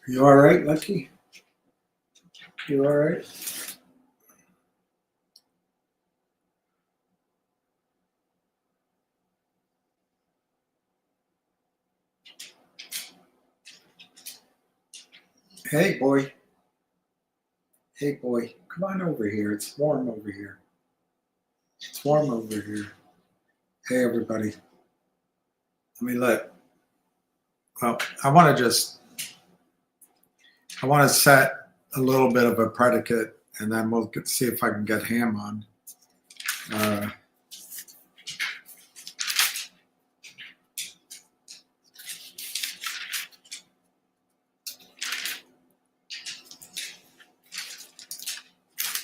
You all right, Lucky? You all right? Hey, boy. Hey, boy. Come on over here. It's warm over here. It's warm over here. Hey, everybody. Well, I want to set a little bit of a predicate, and then we'll see if I can get Ham on. Uh,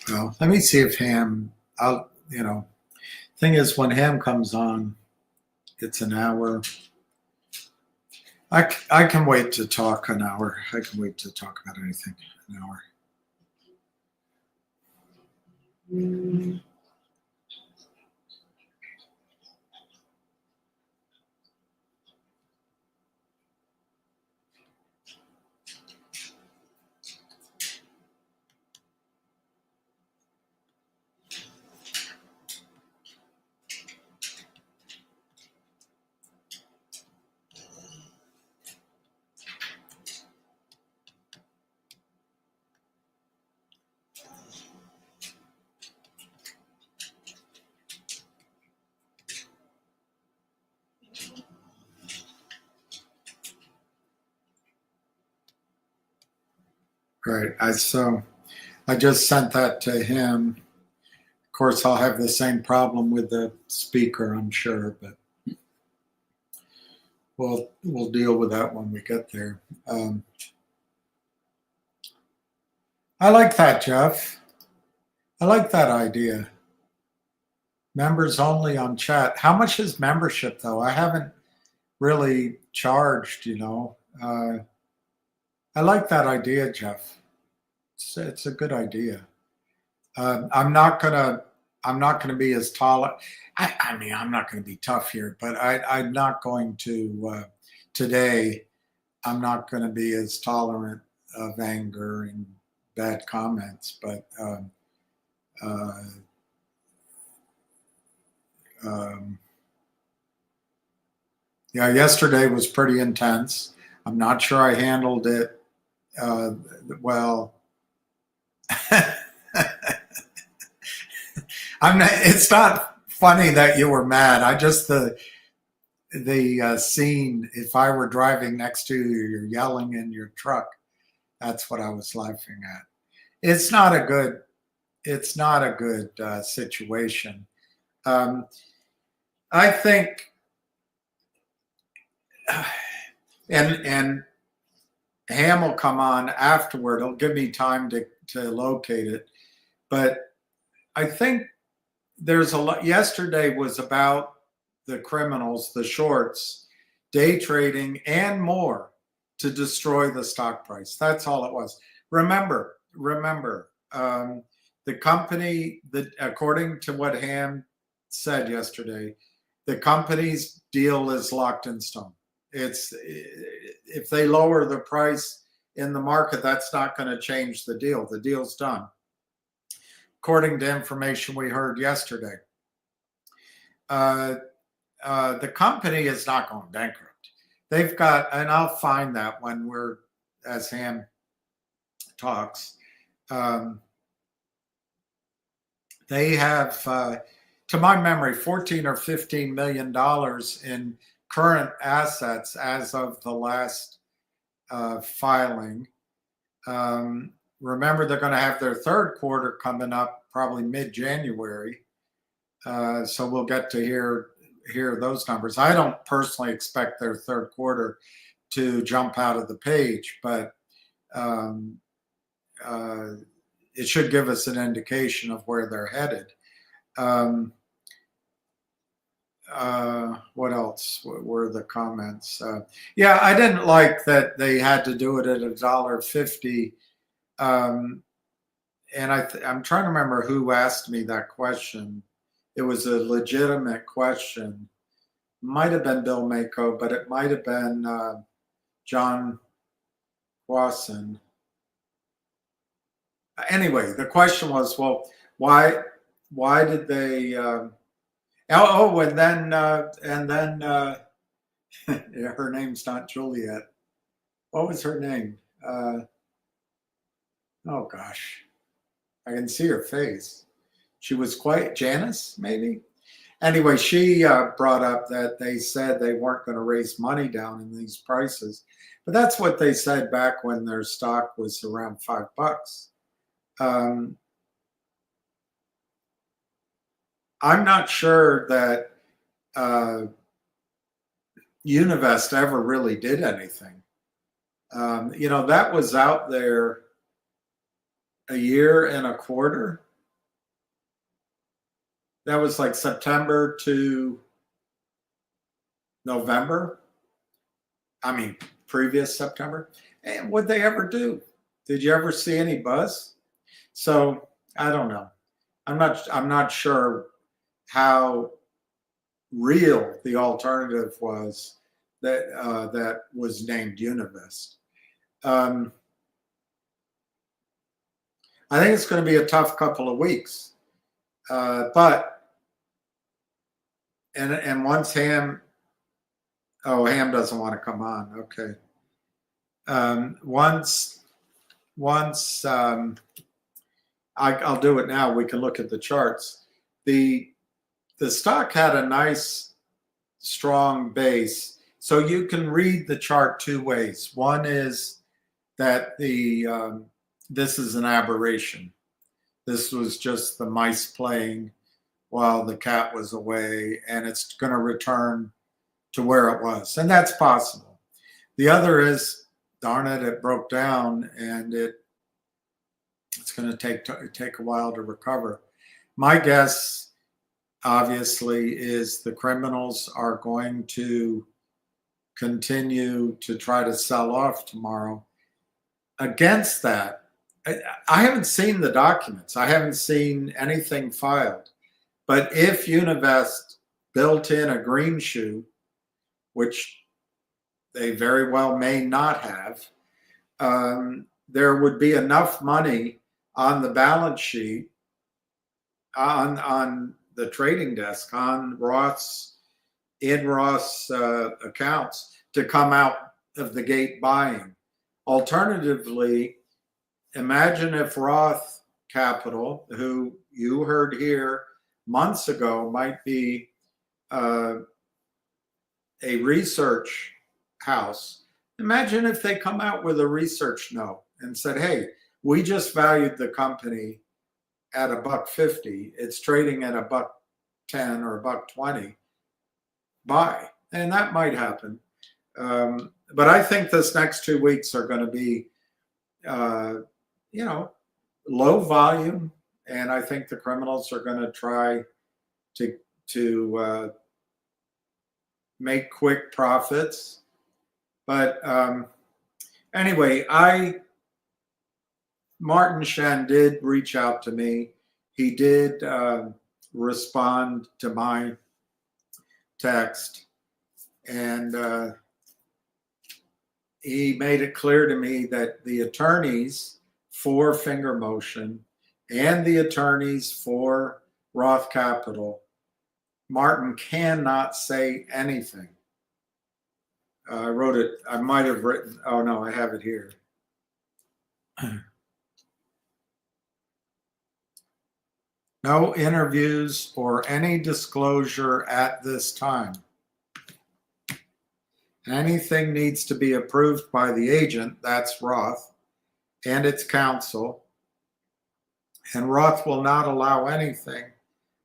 well, let me see if Ham, thing is, when Ham comes on, it's an hour. I can wait to talk an hour. I can wait to talk about anything an hour. Right. I just sent that to him. Of course, I'll have the same problem with the speaker, I'm sure, but we'll deal with that when we get there. I like that, Jeff. I like that idea. Members only on chat. How much is membership though? I haven't really charged. I like that idea, Jeff. It's a good idea. I'm not gonna be as tall. I mean, I'm not gonna be tough here, but I'm not going to today. I'm not going to be as tolerant of anger and bad comments, but yeah, yesterday was pretty intense. I'm not sure I handled it well. It's not funny that you were mad. I just the scene. If I were driving next to you, you're yelling in your truck. That's what I was laughing at. It's not a good. It's not a good situation. Um, I think, and Ham will come on afterward. He'll give me time to locate it, but I think there's a lot. Yesterday was about the criminals, the shorts, day trading, and more to destroy the stock price. That's all it was. Remember, the company that, according to what Ham said yesterday, the company's deal is locked in stone. It's if they lower the price in the market, that's not going to change the deal. The deal's done, according to information we heard yesterday. The company is not going bankrupt. They've got, and I'll find that when as Ham talks. They have, to my memory, $14 or $15 million in current assets as of the last filing. Remember, they're going to have their third quarter coming up probably mid-January. So we'll get to hear those numbers. I don't personally expect their third quarter to jump out of the page, but it should give us an indication of where they're headed. What else were the comments? Yeah, I didn't like that they had to do it at $1.50. And I'm trying to remember who asked me that question. It was a legitimate question. Might have been Bill Mako, but it might have been John Wasson. Anyway, the question was, well, why did they? And then her name's not Juliet. What was her name? Oh gosh, I can see her face. She was quite Janice, maybe. Anyway, she brought up that they said they weren't going to raise money down in these prices, but that's what they said back when their stock was around $5. I'm not sure that Univest ever really did anything. That was out there a year and a quarter. That was like September to November. I mean, previous September. And what'd they ever do? Did you ever see any buzz? So I don't know. I'm not sure how real the alternative was that was named Univest. I think it's going to be a tough couple of weeks. But once Ham doesn't want to come on. Okay. I'll do it now. We can look at the charts. The stock had a nice strong base. So you can read the chart two ways. One is that this is an aberration. This was just the mice playing while the cat was away, and it's going to return to where it was. And that's possible. The other is, darn it, it broke down, and it's going to take a while to recover. My guess, obviously, is the criminals are going to continue to try to sell off tomorrow. Against that, I haven't seen the documents. I haven't seen anything filed. But if Univest built in a green shoe, which they very well may not have, there would be enough money on the balance sheet, on the trading desk, on Roth's accounts to come out of the gate buying. Alternatively, imagine if Roth Capital, who you heard here months ago might be a research house, imagine if they come out with a research note and said, hey, we just valued the company at $1.50. It's trading at $1.10 or $1.20. Buy. And that might happen. But I think this next 2 weeks are going to be, low volume. And I think the criminals are going to try to make quick profits. But anyway, Martin Shen did reach out to me. He did respond to my text, and he made it clear to me that the attorneys for Finger Motion and the attorneys for Roth Capital, Martin cannot say anything. I wrote it, I might have written, oh no, I have it here. No interviews or any disclosure at this time. Anything needs to be approved by the agent, that's Roth, and its counsel. And Roth will not allow anything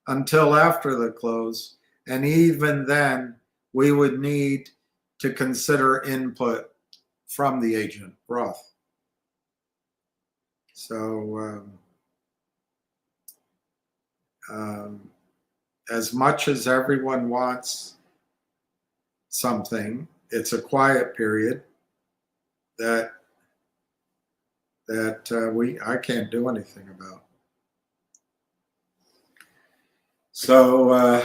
until after the close. And even then, we would need to consider input from the agent, Roth. So, as much as everyone wants something, it's a quiet period that I can't do anything about. So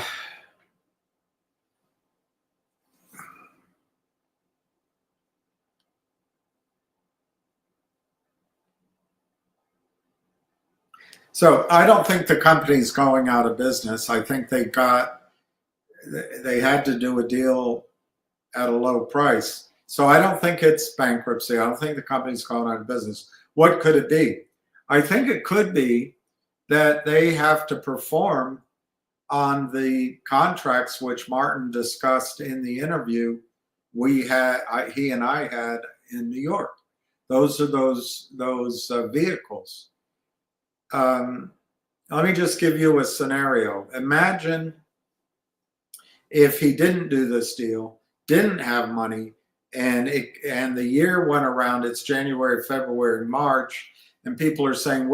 So I don't think the company's going out of business. I think they had to do a deal at a low price. So I don't think it's bankruptcy. I don't think the company's going out of business. What could it be? I think it could be that they have to perform on the contracts which Martin discussed in the interview he and I had in New York. Those are those vehicles. Let me just give you a scenario. Imagine if he didn't do this deal, didn't have money, and the year went around. It's January, February, March, and people are saying,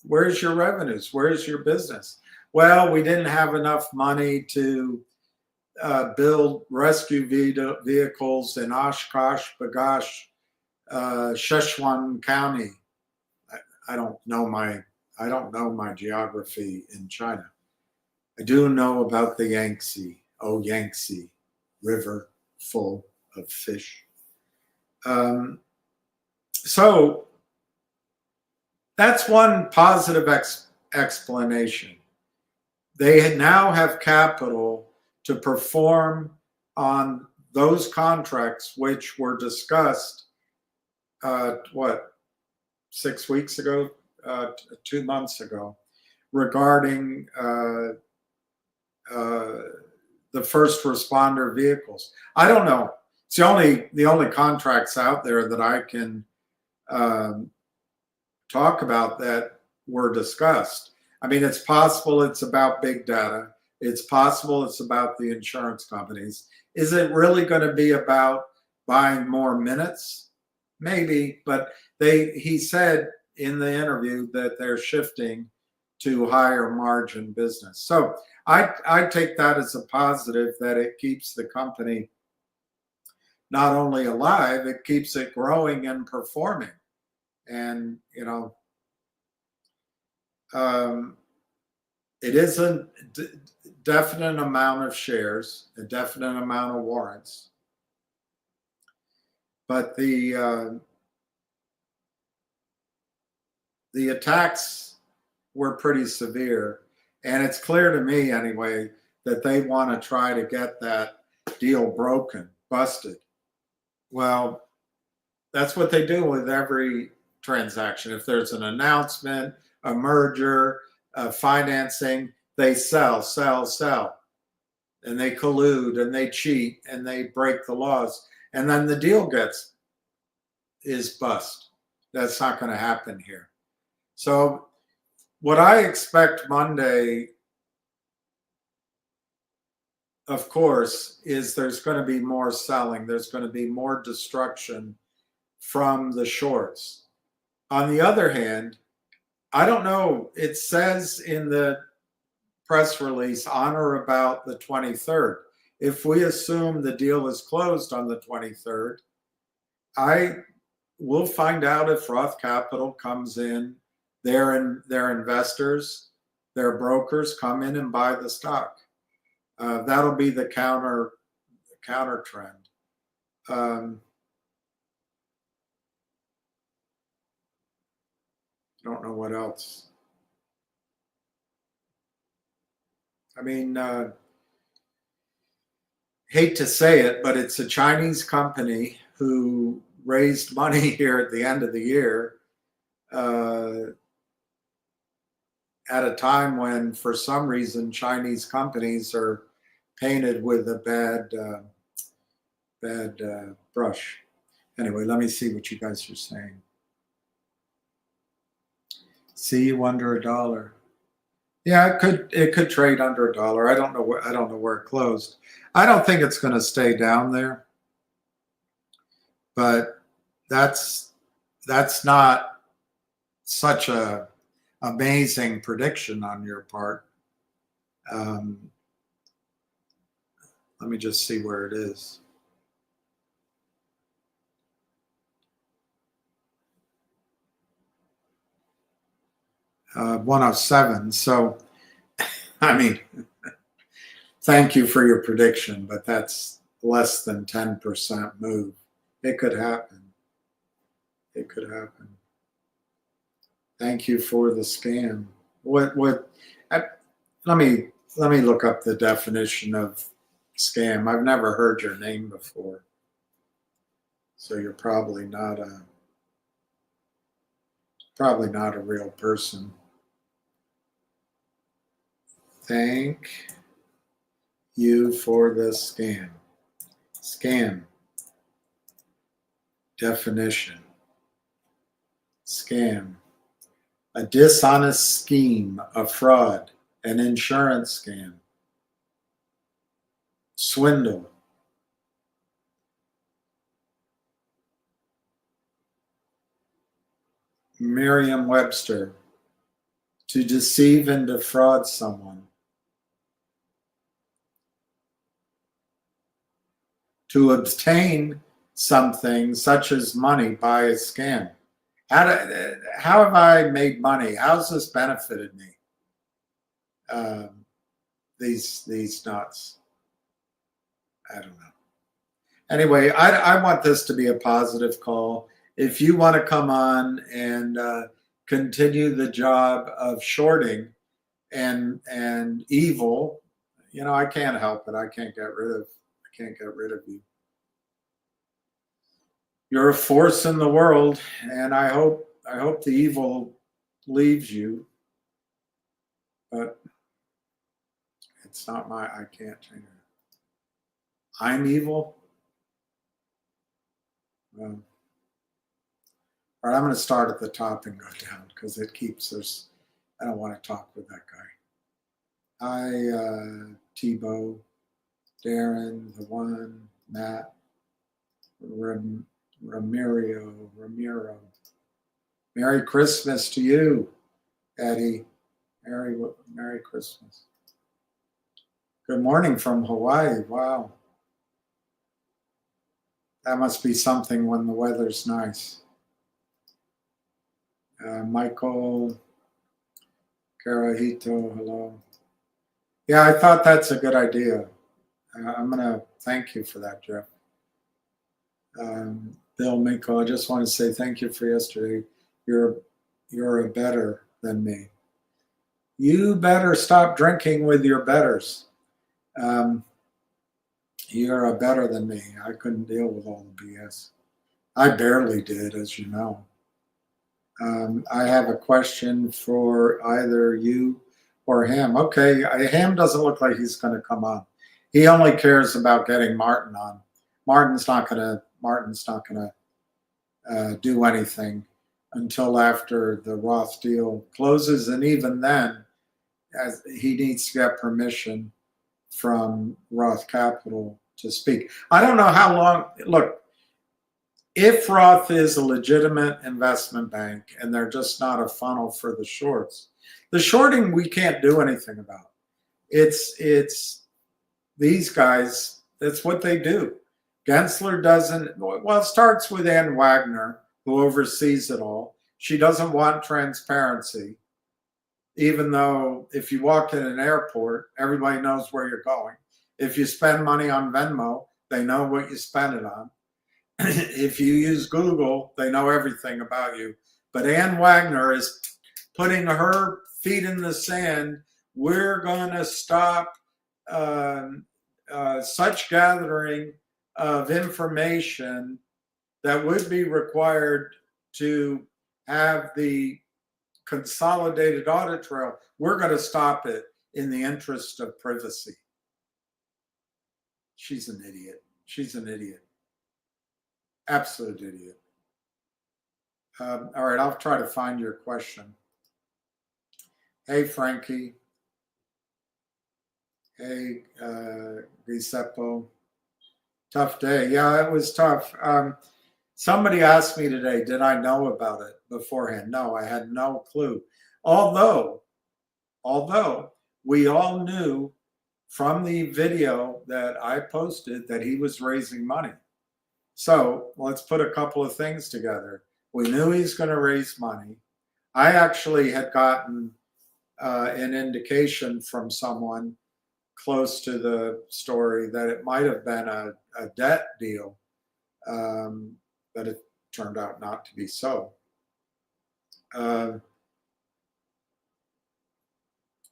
where's your revenues? Where's your business? Well, we didn't have enough money to build rescue vehicles in Oshkosh, Bagash, Sichuan County. I don't know my geography in China. I do know about the Yangtze, Yangtze River full of fish. So that's one positive explanation. They now have capital to perform on those contracts which were discussed, 6 weeks ago, 2 months ago, regarding the first responder vehicles. I don't know. It's the only contracts out there that I can talk about that were discussed. I mean, it's possible it's about big data. It's possible it's about the insurance companies. Is it really going to be about buying more minutes? Maybe, but he said in the interview that they're shifting to higher margin business. So I take that as a positive, that it keeps the company not only alive, it keeps it growing and performing. And, it is a definite amount of shares, a definite amount of warrants. But the attacks were pretty severe. And it's clear to me, anyway, that they want to try to get that deal broken, busted. Well, that's what they do with every transaction. If there's an announcement, a merger, financing, they sell. And they collude and they cheat and they break the laws. And then the deal is bust. That's not going to happen here. So what I expect Monday, of course, is there's going to be more selling. There's going to be more destruction from the shorts. On the other hand, I don't know. It says in the press release on or about the 23rd. If we assume the deal is closed on the 23rd, I will find out if Roth Capital comes in. Their investors, their brokers come in and buy the stock. That'll be the counter trend. I don't know what else. I mean, hate to say it, but it's a Chinese company who raised money here at the end of the year at a time when, for some reason, Chinese companies are painted with a bad brush. Anyway, let me see what you guys are saying. See you under $1. Yeah, it could trade under $1. I don't know where it closed. I don't think it's going to stay down there, but that's not such a amazing prediction on your part. Let me just see where it is. $107. So, I mean, thank you for your prediction, but that's less than 10% move. It could happen. It could happen. Thank you for the scam. I, let me look up the definition of scam. I've never heard your name before, so you're probably not a real person. Thank you for the scam. Scam definition. Scam, a dishonest scheme, a fraud, an insurance scam, swindle, Merriam-Webster, to deceive and defraud someone, to obtain something such as money by a scam. How have I made money? How's this benefited me? These nuts. I don't know. Anyway, I want this to be a positive call. If you want to come on and continue the job of shorting and evil, I can't help it. I can't get rid of you. You're a force in the world, and I hope the evil leaves you. But it's not I can't change it. I'm evil. All right, I'm going to start at the top and go down because it keeps us. I don't want to talk with that guy. Hi, Tebow, Darren, the one, Matt, Ramiro. Merry Christmas to you, Eddie. Merry Christmas. Good morning from Hawaii. Wow. That must be something when the weather's nice. Michael Carajito, hello. Yeah, I thought that's a good idea. I'm going to thank you for that, Jeff. Bill Miko, I just want to say thank you for yesterday. You're a better than me. You better stop drinking with your betters. You're a better than me. I couldn't deal with all the BS. I barely did, as you know. I have a question for either you or Ham. Okay, Ham doesn't look like he's going to come on. He only cares about getting Martin on. Martin's not going to do anything until after the Roth deal closes, and even then, as he needs to get permission from Roth Capital to speak. I don't know how long. Look, if Roth is a legitimate investment bank and they're just not a funnel for the shorts, the shorting we can't do anything about. It's these guys. That's what they do. Gensler doesn't. Well, it starts with Ann Wagner, who oversees it all. She doesn't want transparency, even though if you walk in an airport, everybody knows where you're going. If you spend money on Venmo, they know what you spend it on. If you use Google, they know everything about you. But Ann Wagner is putting her feet in the sand. We're going to stop such gathering of information that would be required to have the consolidated audit trail. We're going to stop it in the interest of privacy. She's an idiot. She's an idiot. Absolute idiot. All right, I'll try to find your question. Hey, Frankie. Hey, Giuseppe. Tough day. Yeah, it was tough. Somebody asked me today, did I know about it beforehand? No, I had no clue. Although we all knew from the video that I posted that he was raising money. So let's put a couple of things together. We knew he's going to raise money. I actually had gotten an indication from someone close to the story that it might have been a debt deal, but it turned out not to be so.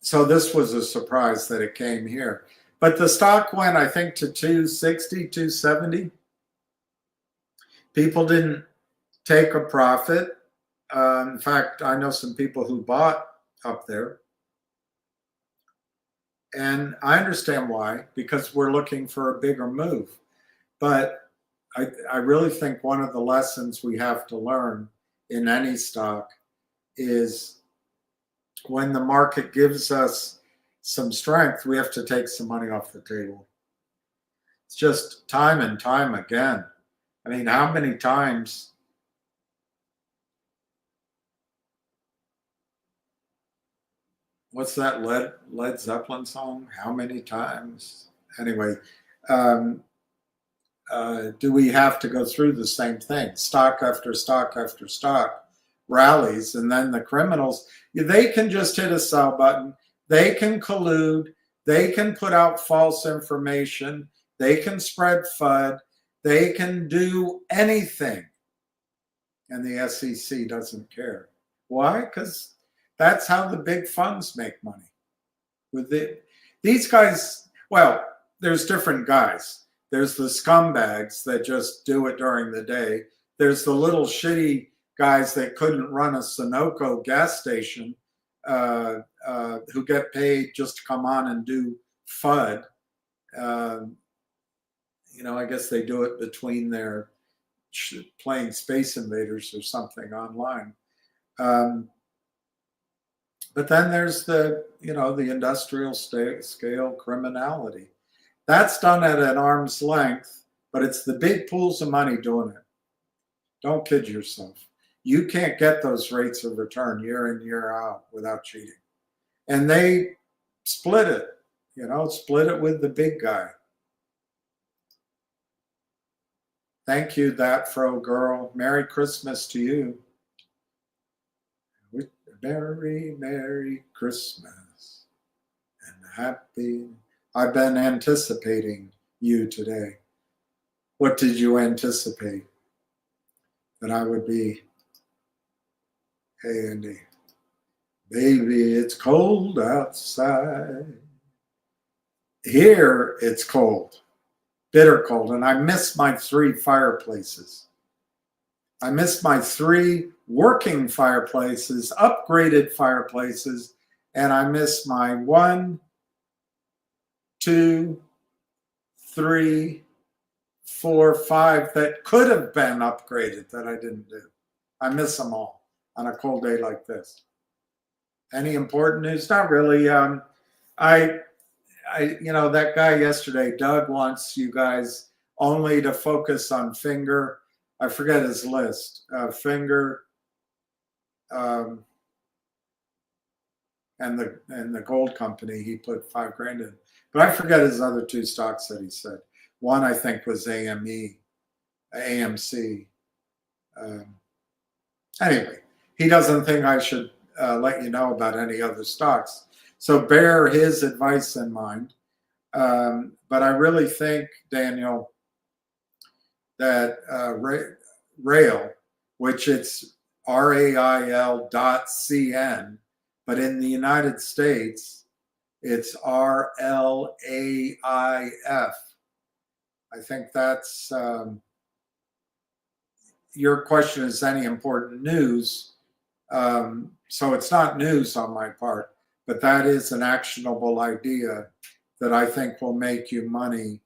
So this was a surprise that it came here. But the stock went, I think, to 260, 270. People didn't take a profit. In fact, I know some people who bought up there. And I understand why, because we're looking for a bigger move. But I really think one of the lessons we have to learn in any stock is when the market gives us some strength, we have to take some money off the table. It's just time and time again. I mean, how many times? What's that Led Zeppelin song? How many times? Anyway, um, do we have to go through the same thing? Stock after stock after stock rallies, and then the criminals, they can just hit a sell button. They can collude. They can put out false information. They can spread FUD. They can do anything. And the SEC doesn't care. Why? Because that's how the big funds make money. These guys, well, there's different guys. There's the scumbags that just do it during the day. There's the little shitty guys that couldn't run a Sunoco gas station who get paid just to come on and do FUD. I guess they do it between their playing Space Invaders or something online. But then there's the industrial scale criminality. That's done at an arm's length, but it's the big pools of money doing it. Don't kid yourself. You can't get those rates of return year in, year out without cheating. And they split it, split it with the big guy. Thank you, that fro girl. Merry Christmas to you. Merry, Merry Christmas and happy. I've been anticipating you today. What did you anticipate? That I would be, hey, Andy, baby, it's cold outside. Here it's cold, bitter cold, and I miss my 3 fireplaces. I miss my 3 working fireplaces, upgraded fireplaces, and I miss my 1, 2, 3, 4, 5 that could have been upgraded that I didn't do. I miss them all on a cold day like this. Any important news? Not really. That guy yesterday, Doug, wants you guys only to focus on Finger. I forget his list. Finger, and the gold company. He put $5,000 in, but I forget his other 2 stocks that he said. One I think was AMC. Anyway, he doesn't think I should let you know about any other stocks. So bear his advice in mind. But I really think, Daniel, that Rail, which it's RAIL.CN, but in the United States, it's RLAIF. I think that's your question is any important news. So it's not news on my part, but that is an actionable idea that I think will make you money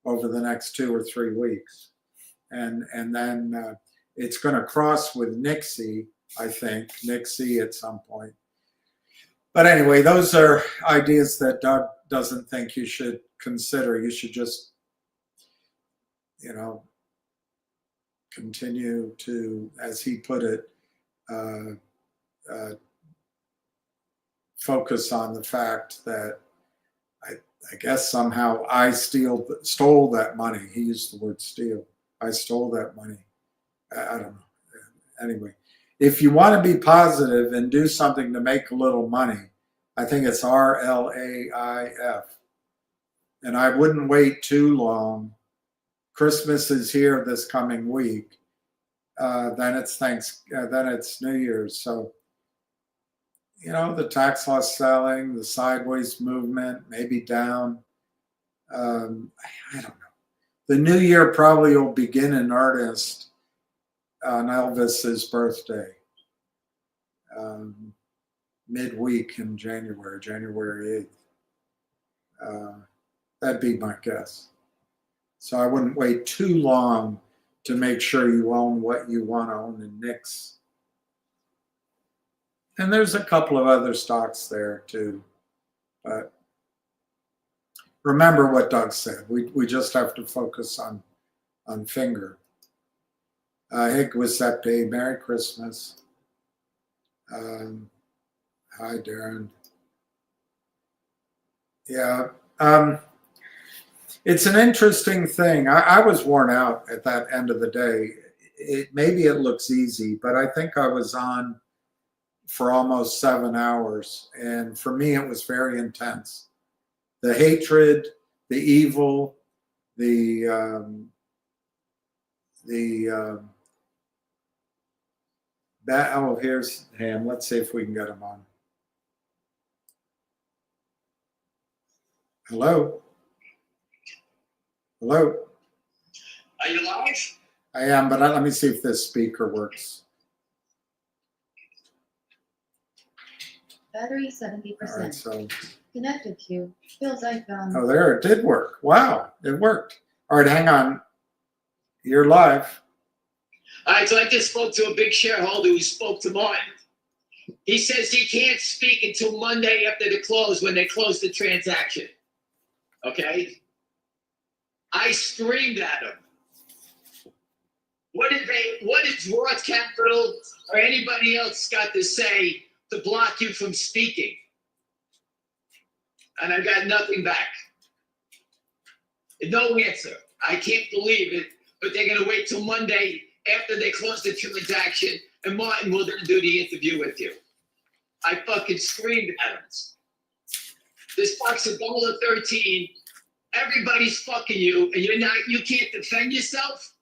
over the next 2 or 3 weeks. And then it's going to cross with Nixie, I think, Nixie at some point. But anyway, those are ideas that Doug doesn't think you should consider. You should just, continue to, as he put it, focus on the fact that I guess somehow I stole that money. He used the word steal. I stole that money. I don't know. Anyway, if you want to be positive and do something to make a little money, I think it's RLAIF. And I wouldn't wait too long. Christmas is here this coming week. Then it's New Year's. So, the tax loss selling, the sideways movement, maybe down. I don't know. The new year probably will begin in earnest on Elvis's birthday, midweek in January 8th. That'd be my guess. So I wouldn't wait too long to make sure you own what you want to own in NICS. And there's a couple of other stocks there too. But remember what Doug said. We just have to focus on Finger. Higwasepe, Merry Christmas. Hi, Darren. Yeah. It's an interesting thing. I was worn out at that end of the day. Maybe it looks easy, but I think I was on for almost 7 hours. And for me, it was very intense. The hatred, the evil, here's Ham. Let's see if we can get him on. Hello? Hello? Are you live? I am, but let me see if this speaker works. Battery 70%. All right, so. Connected to Phil's iPhone. Oh, there, it did work. Wow, it worked. All right, hang on. You're live. All right, so I just spoke to a big shareholder who spoke to Martin. He says he can't speak until Monday after the close, when they close the transaction. Okay? I screamed at him. What did Roth Capital or anybody else got to say to block you from speaking? And I got nothing back. No answer. I can't believe it, but they're going to wait till Monday after they close the transaction, and Martin will then do the interview with you. I fucking screamed at him. This stock's $1.13. Everybody's fucking you, and you can't defend yourself.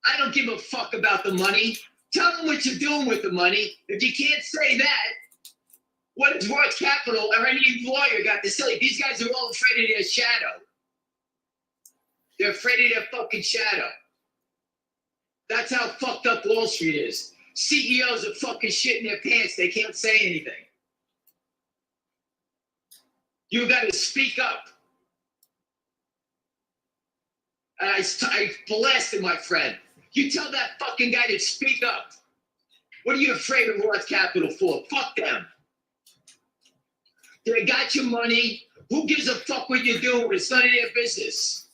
I don't give a fuck about the money. Tell them what you're doing with the money. If you can't say that, what has Roth Capital or any lawyer got to say? These guys are all afraid of their shadow. They're afraid of their fucking shadow. That's how fucked up Wall Street is. CEOs are fucking shitting their pants. They can't say anything. You got to speak up. And I blasted my friend. You tell that fucking guy to speak up. What are you afraid of Roth Capital for? Fuck them. They got your money. Who gives a fuck what you're doing? It's none of their business.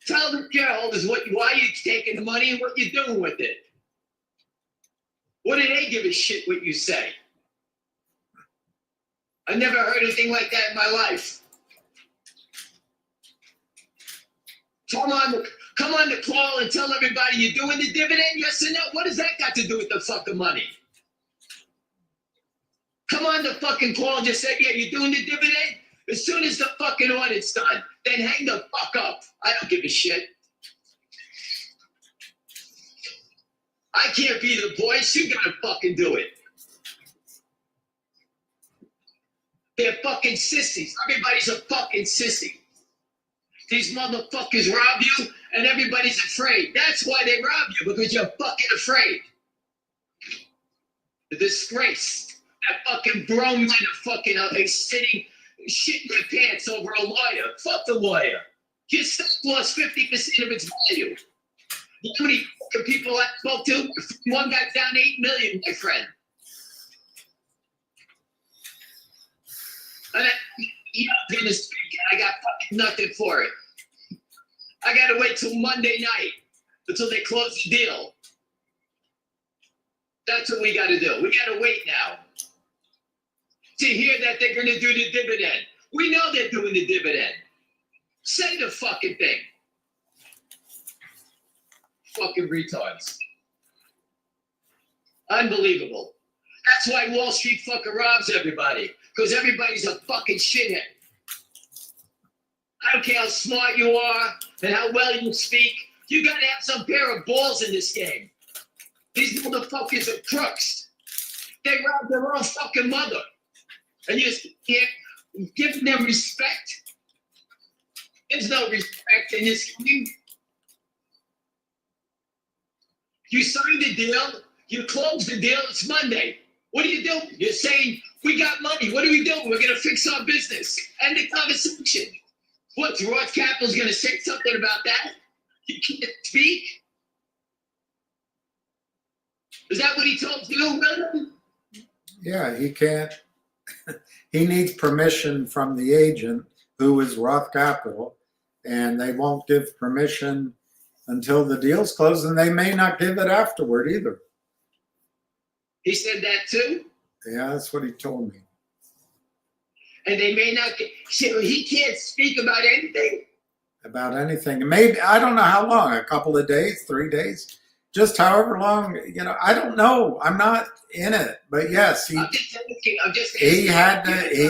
Tell the shareholders why you're taking the money and what you're doing with it. What do they give a shit what you say? I never heard anything like that in my life. Come on the call and tell everybody you're doing the dividend, yes or no? What does that got to do with the fucking money? Come on the fucking call and just say, yeah, you're doing the dividend? As soon as the fucking audit's done, then hang the fuck up. I don't give a shit. I can't be the voice. You gotta fucking do it. They're fucking sissies. Everybody's a fucking sissy. These motherfuckers rob you and everybody's afraid. That's why they rob you, because you're fucking afraid. The disgrace. That fucking grown men are fucking sitting, shitting their pants over a lawyer. Fuck the lawyer. Your stock lost 50% of its value. You know how many fucking people I spoke to? One got down 8 million, my friend. And I'm gonna speak, I got fucking nothing for it. I gotta wait till Monday night until they close the deal. That's what we gotta do. We gotta wait now to hear that they're gonna do the dividend. We know they're doing the dividend. Say the fucking thing. Fucking retards. Unbelievable. That's why Wall Street fucking robs everybody. Because everybody's a fucking shithead. I don't care how smart you are and how well you speak. You gotta have some pair of balls in this game. These motherfuckers are crooks. They robbed their own fucking mother. And you just can't give them respect. There's no respect in this game. You signed the deal, you closed the deal, it's Monday. What are you doing? You're saying, we got money, what are we doing? We're gonna fix our business. End the conversation. What, Roth Capital's gonna say something about that? You can't speak? Is that what he told you, William? Yeah, he can't. He needs permission from the agent, who is Roth Capital, and they won't give permission until the deal's closed, and they may not give it afterward either. He said that too? Yeah, that's what he told me. And they may not get, so he can't speak about anything? About anything. Maybe, I don't know how long, a couple of days, 3 days, just however long, I don't know. I'm not in it, but yes, he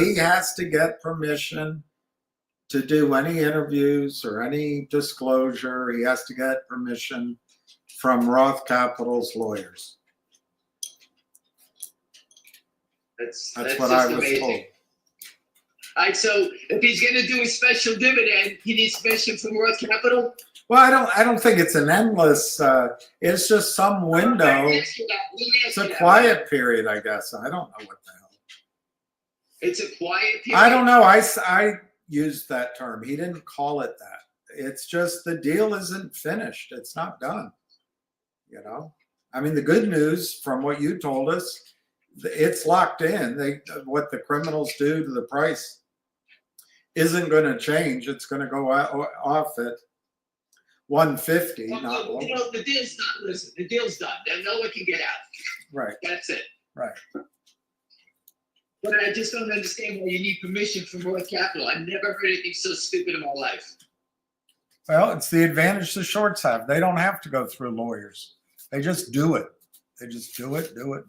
has to get permission to do any interviews or any disclosure. He has to get permission from Roth Capital's lawyers. That's what I was told. All right, so if he's going to do a special dividend, he needs permission from Roth Capital? Well, I don't think it's an endless, it's just some window. It's a quiet period, I guess. I don't know what the hell. It's a quiet period? I don't know. I used that term. He didn't call it that. It's just the deal isn't finished. It's not done. I mean, the good news from what you told us, it's locked in. What the criminals do to the price isn't going to change. It's going to go off at 150. Well, not lower. the deal's done. Listen, the deal's done. Then no one can get out. Right. That's it. Right. But I just don't understand why you need permission from Roth Capital. I've never heard anything so stupid in my life. Well, it's the advantage the shorts have. They don't have to go through lawyers. They just do it. They just do it. Do it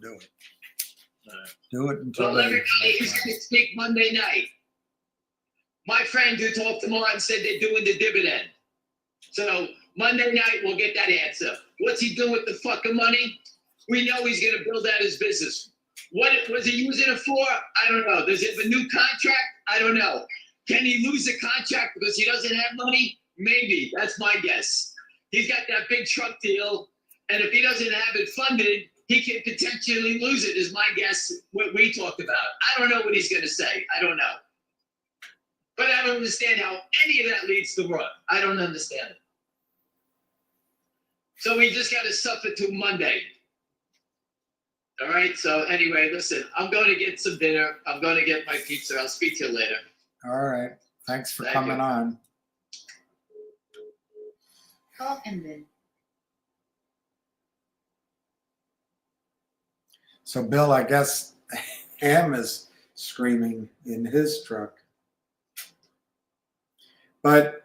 until Well, everybody is going to speak Monday night. My friend who talked to Martin said they're doing the dividend. So Monday night we'll get that answer. What's he doing with the fucking money? We know he's going to build out his business. What was he using it for? I don't know. Does he have a new contract? I don't know. Can he lose a contract because he doesn't have money? Maybe. That's my guess. He's got that big truck deal, and if he doesn't have it funded, he can potentially lose it, is my guess, what we talked about. I don't know what he's going to say. I don't know. But I don't understand how any of that leads to Roth. I don't understand it. So we just got to suffer till Monday. All right. So anyway, listen, I'm going to get some dinner. I'm going to get my pizza. I'll speak to you later. All right. Thanks for Thank coming you. on. Call ended. So, Bill, I guess Ham is screaming in his truck. But,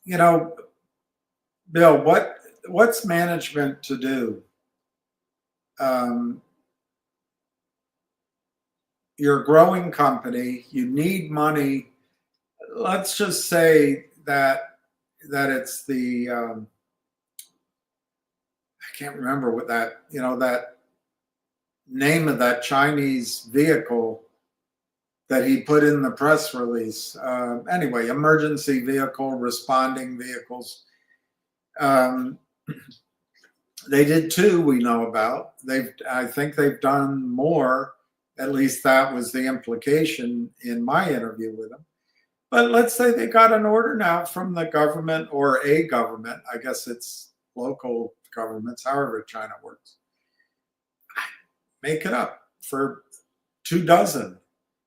Bill, what's management to do? You're a growing company. You need money. Let's just say that it's the I can't remember what that that name of that Chinese vehicle that he put in the press release. Anyway, emergency vehicle, responding vehicles. They did 2 we know about. I think they've done more. At least that was the implication in my interview with them. But let's say they got an order now from the government or a government. I guess it's local governments, however China works. Make it up for 24.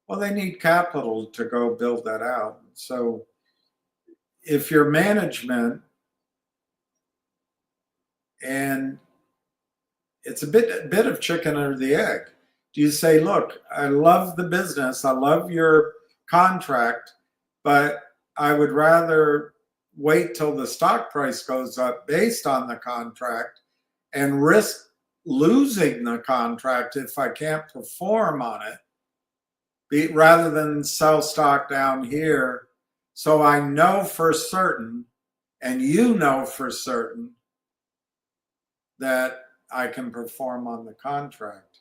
Well, they need capital to go build that out. So if you're management, and it's a bit of chicken or the egg. Do you say, look, I love the business, I love your contract, but I would rather wait till the stock price goes up based on the contract and risk losing the contract if I can't perform on it, rather than sell stock down here so I know for certain, and you know for certain, that I can perform on the contract.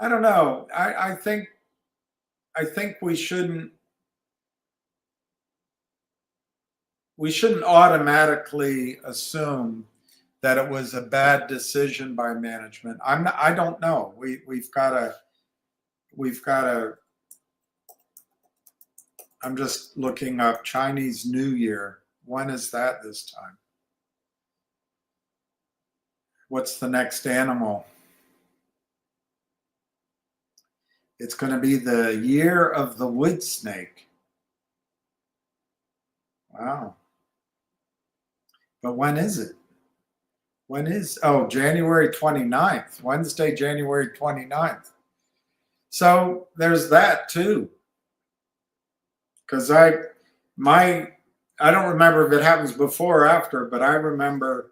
I don't know. I think we shouldn't automatically assume that it was a bad decision by management. I don't know. We've got to. I'm just looking up Chinese New Year. When is that this time? What's the next animal? It's going to be the year of the wood snake. Wow. But when is it? January 29th, Wednesday, January 29th. So there's that too. Because I don't remember if it happens before or after, but I remember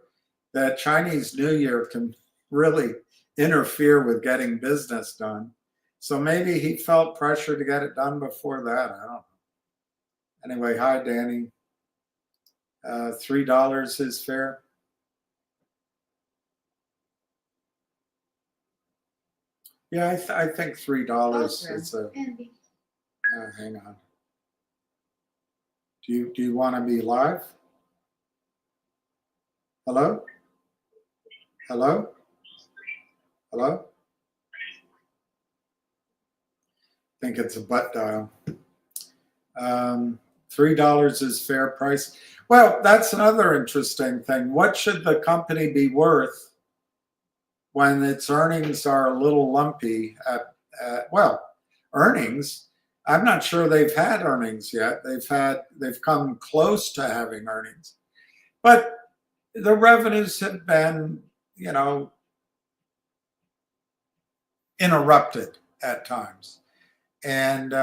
that Chinese New Year can really interfere with getting business done. So maybe he felt pressure to get it done before that. I don't know. Anyway, hi, Danny. $3 is fair. Yeah, I think $3 is a. Hang on. Do you want to be live? Hello? Hello? Hello? I think it's a butt dial. $3 is fair price. Well, that's another interesting thing. What should the company be worth when its earnings are a little lumpy? Earnings. I'm not sure they've had earnings yet. They've come close to having earnings, but the revenues have been, interrupted at times. And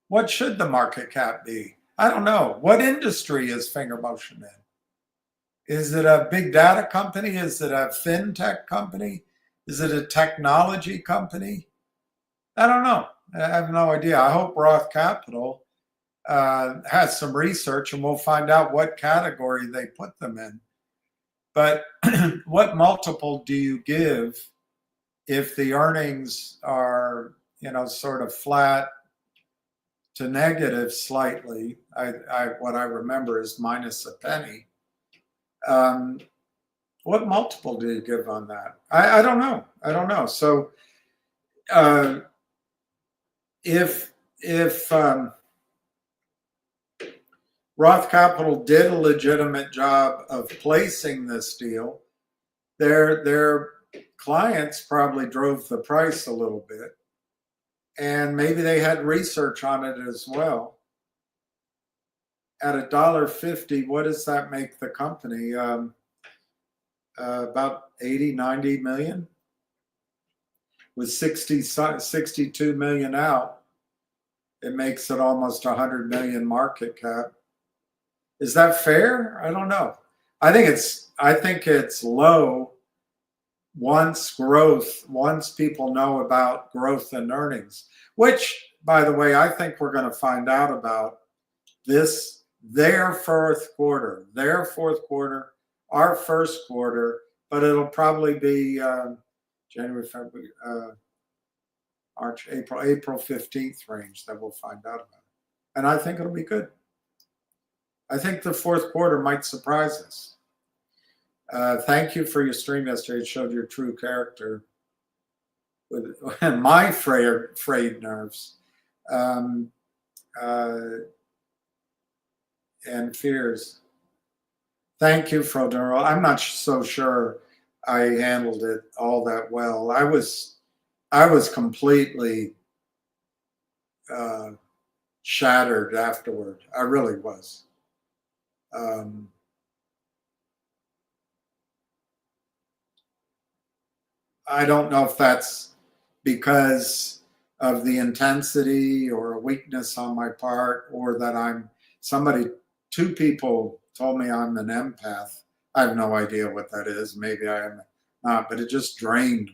what should the market cap be? I don't know. What industry is Finger Motion in? Is it a big data company? Is it a fintech company? Is it a technology company? I don't know. I have no idea. I hope Roth Capital has some research and we'll find out what category they put them in. But what multiple do you give if the earnings are, sort of flat to negative slightly? What I remember is minus a penny. What multiple do you give on that? I don't know. I don't know. So if Roth Capital did a legitimate job of placing this deal, their clients probably drove the price a little bit, and maybe they had research on it as well. At $1.50, what does that make the company? About 80, 90 million? With 62 million out, it makes it almost 100 million market cap. Is that fair? I don't know. I think it's low once people know about growth and earnings, which, by the way, I think we're going to find out about their fourth quarter, our first quarter, but it'll probably be January, February, March, April 15th range that we'll find out about. And I think it'll be good. I think the fourth quarter might surprise us. Thank you for your stream yesterday. It showed your true character with my frayed nerves and fears. Thank you, Frodero. I'm not so sure I handled it all that well. I was completely shattered afterward. I really was. I don't know if that's because of the intensity or a weakness on my part, or that two people told me I'm an empath. I have no idea what that is. Maybe I am not, but it just drained.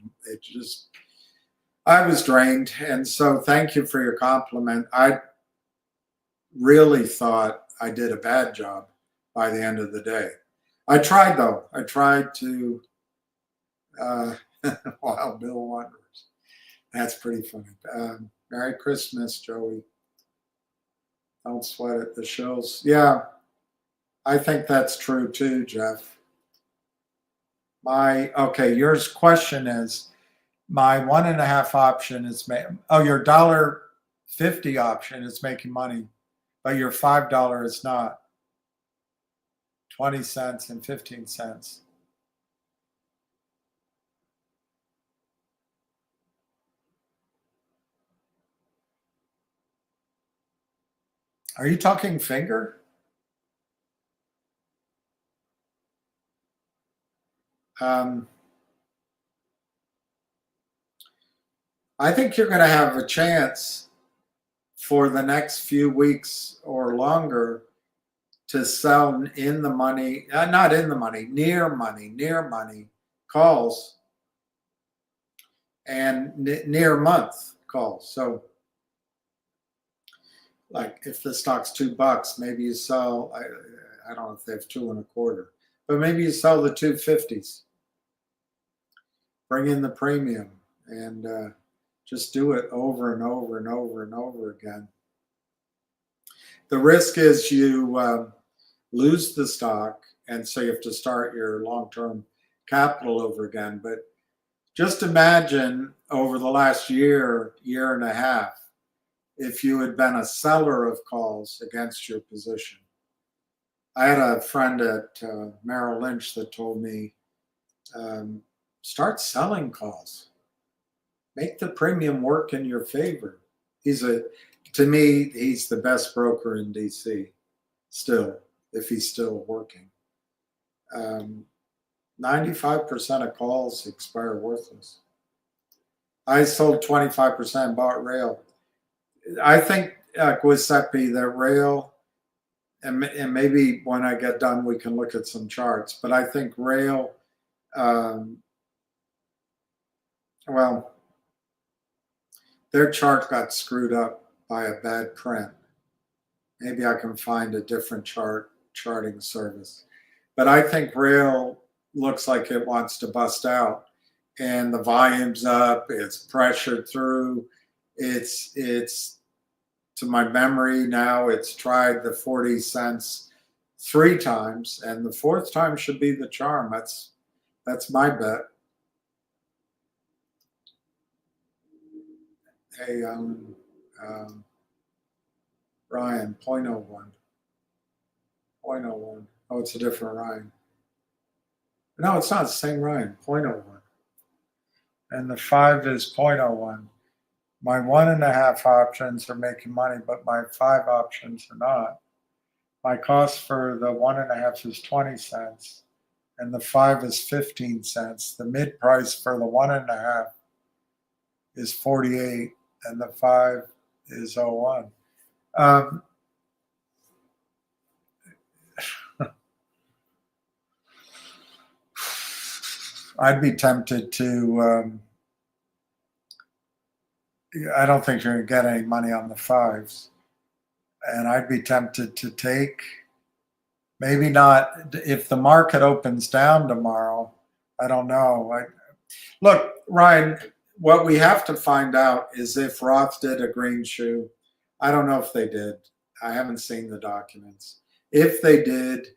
I was drained. And so thank you for your compliment. I really thought I did a bad job by the end of the day. I tried, though. I tried to, Wild Bill Wanderers. That's pretty funny. Merry Christmas, Joey. Don't sweat it. The shows. Yeah, I think that's true too, Jeff. Okay, yours question is my 1.5 option is your $1.50 option is making money, but your $5 is not. 20 cents and 15 cents. Are you talking finger? I think you're going to have a chance for the next few weeks or longer to sell in the money, not in the money, near money calls and near month calls. So, like if the stock's $2, maybe you sell, I don't know if they have 2.25, but maybe you sell the 250s, bring in the premium, and just do it over and over and over and over again. The risk is you lose the stock, and so you have to start your long-term capital over again. But just imagine over the last year and a half, if you had been a seller of calls against your position. I had a friend at Merrill Lynch that told me, start selling calls. Make the premium work in your favor. To me, he's the best broker in DC still, if he's still working. 95% of calls expire worthless. I sold 25%, bought rail. I think, Giuseppe, that rail, and maybe when I get done, we can look at some charts, but I think rail, well, their chart got screwed up by a bad print. Maybe I can find a different charting service. But I think rail looks like it wants to bust out, and the volume's up, it's pressured through. It's to my memory now, it's tried the 40 cents 3 times, and the 4th time should be the charm. That's my bet. Hey, Ryan, 0.01. 0.01. Oh, it's a different Ryan. No, it's not the same Ryan, 0.01. And the 5 is 0.01. My 1.5 options are making money, but my 5 options are not. My cost for the 1.5 is 20 cents, and the 5 is 15 cents. The mid price for the 1.5 is 48, and the 5 is 01. I'd be tempted to. I don't think you're going to get any money on the 5s, and I'd be tempted to take. Maybe not if the market opens down tomorrow. I don't know. Look, Ryan, what we have to find out is if Roth did a green shoe. I don't know if they did. I haven't seen the documents. If they did,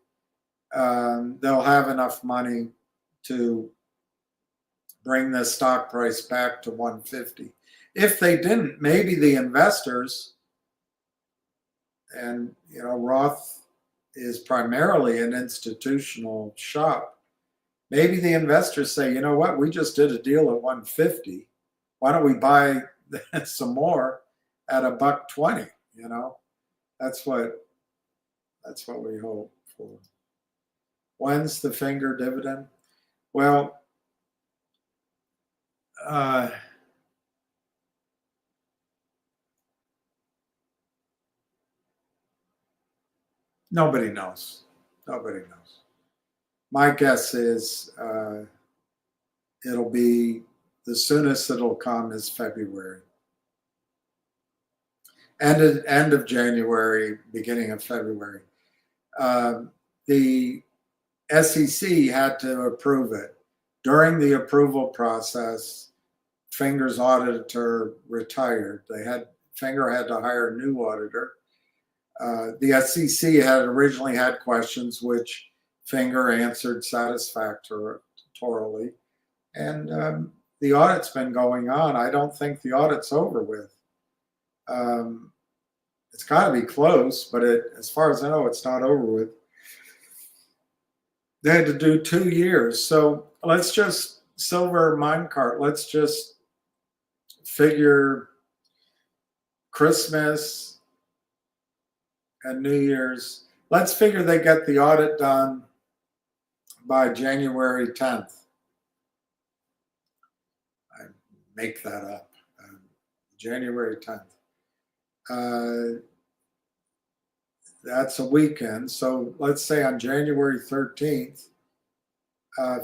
they'll have enough money to bring the stock price back to 150. If they didn't, maybe the investors, and Roth is primarily an institutional shop. Maybe the investors say, you know what, we just did a deal at 150. Why don't we buy some more at $1.20? That's what we hope for. When's the finger dividend? Well, nobody knows. Nobody knows. My guess is it'll be the soonest it'll come is February. End of January, beginning of February. The SEC had to approve it. During the approval process, Finger's auditor retired. Finger had to hire a new auditor. The SEC had originally had questions which Finger answered satisfactorily, and the audit's been going on. I don't think the audit's over with. It's got to be close, but as far as I know, it's not over with. They had to do 2 years, so let's just silver minecart. Let's just figure Christmas and New Year's. Let's figure they get the audit done by January 10th. I make that up. January 10th. That's a weekend. So let's say on January 13th,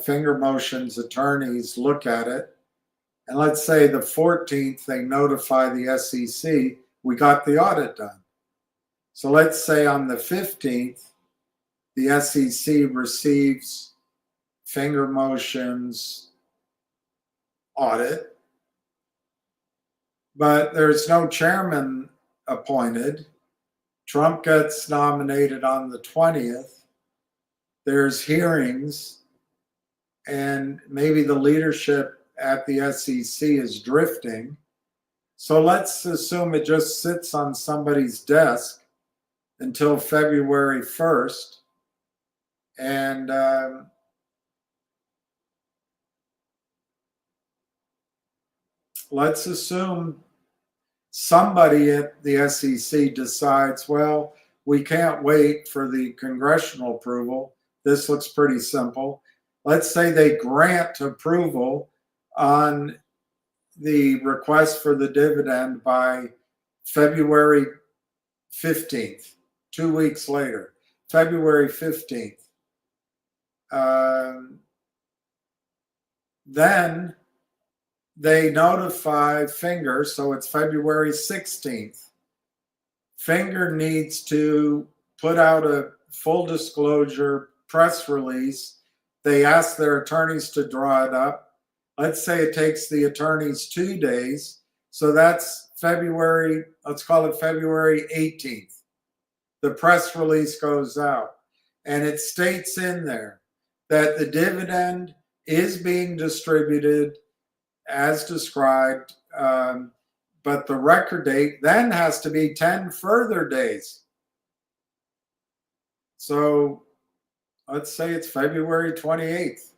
Finger Motion's attorneys look at it. And let's say the 14th, they notify the SEC, we got the audit done. So let's say on the 15th, the SEC receives Finger Motion's audit, but there's no chairman appointed. Trump gets nominated on the 20th. There's hearings, and maybe the leadership at the SEC is drifting. So let's assume it just sits on somebody's desk until February 1st. And let's assume somebody at the SEC decides, well, we can't wait for the congressional approval. This looks pretty simple. Let's say they grant approval on the request for the dividend by February 15th, 2 weeks later, February 15th. Then they notify Finger, so it's February 16th. Finger needs to put out a full disclosure press release. They ask their attorneys to draw it up. Let's say it takes the attorneys 2 days. So that's February, let's call it February 18th. The press release goes out, and it states in there that the dividend is being distributed as described, but the record date then has to be 10 further days. So let's say it's February 28th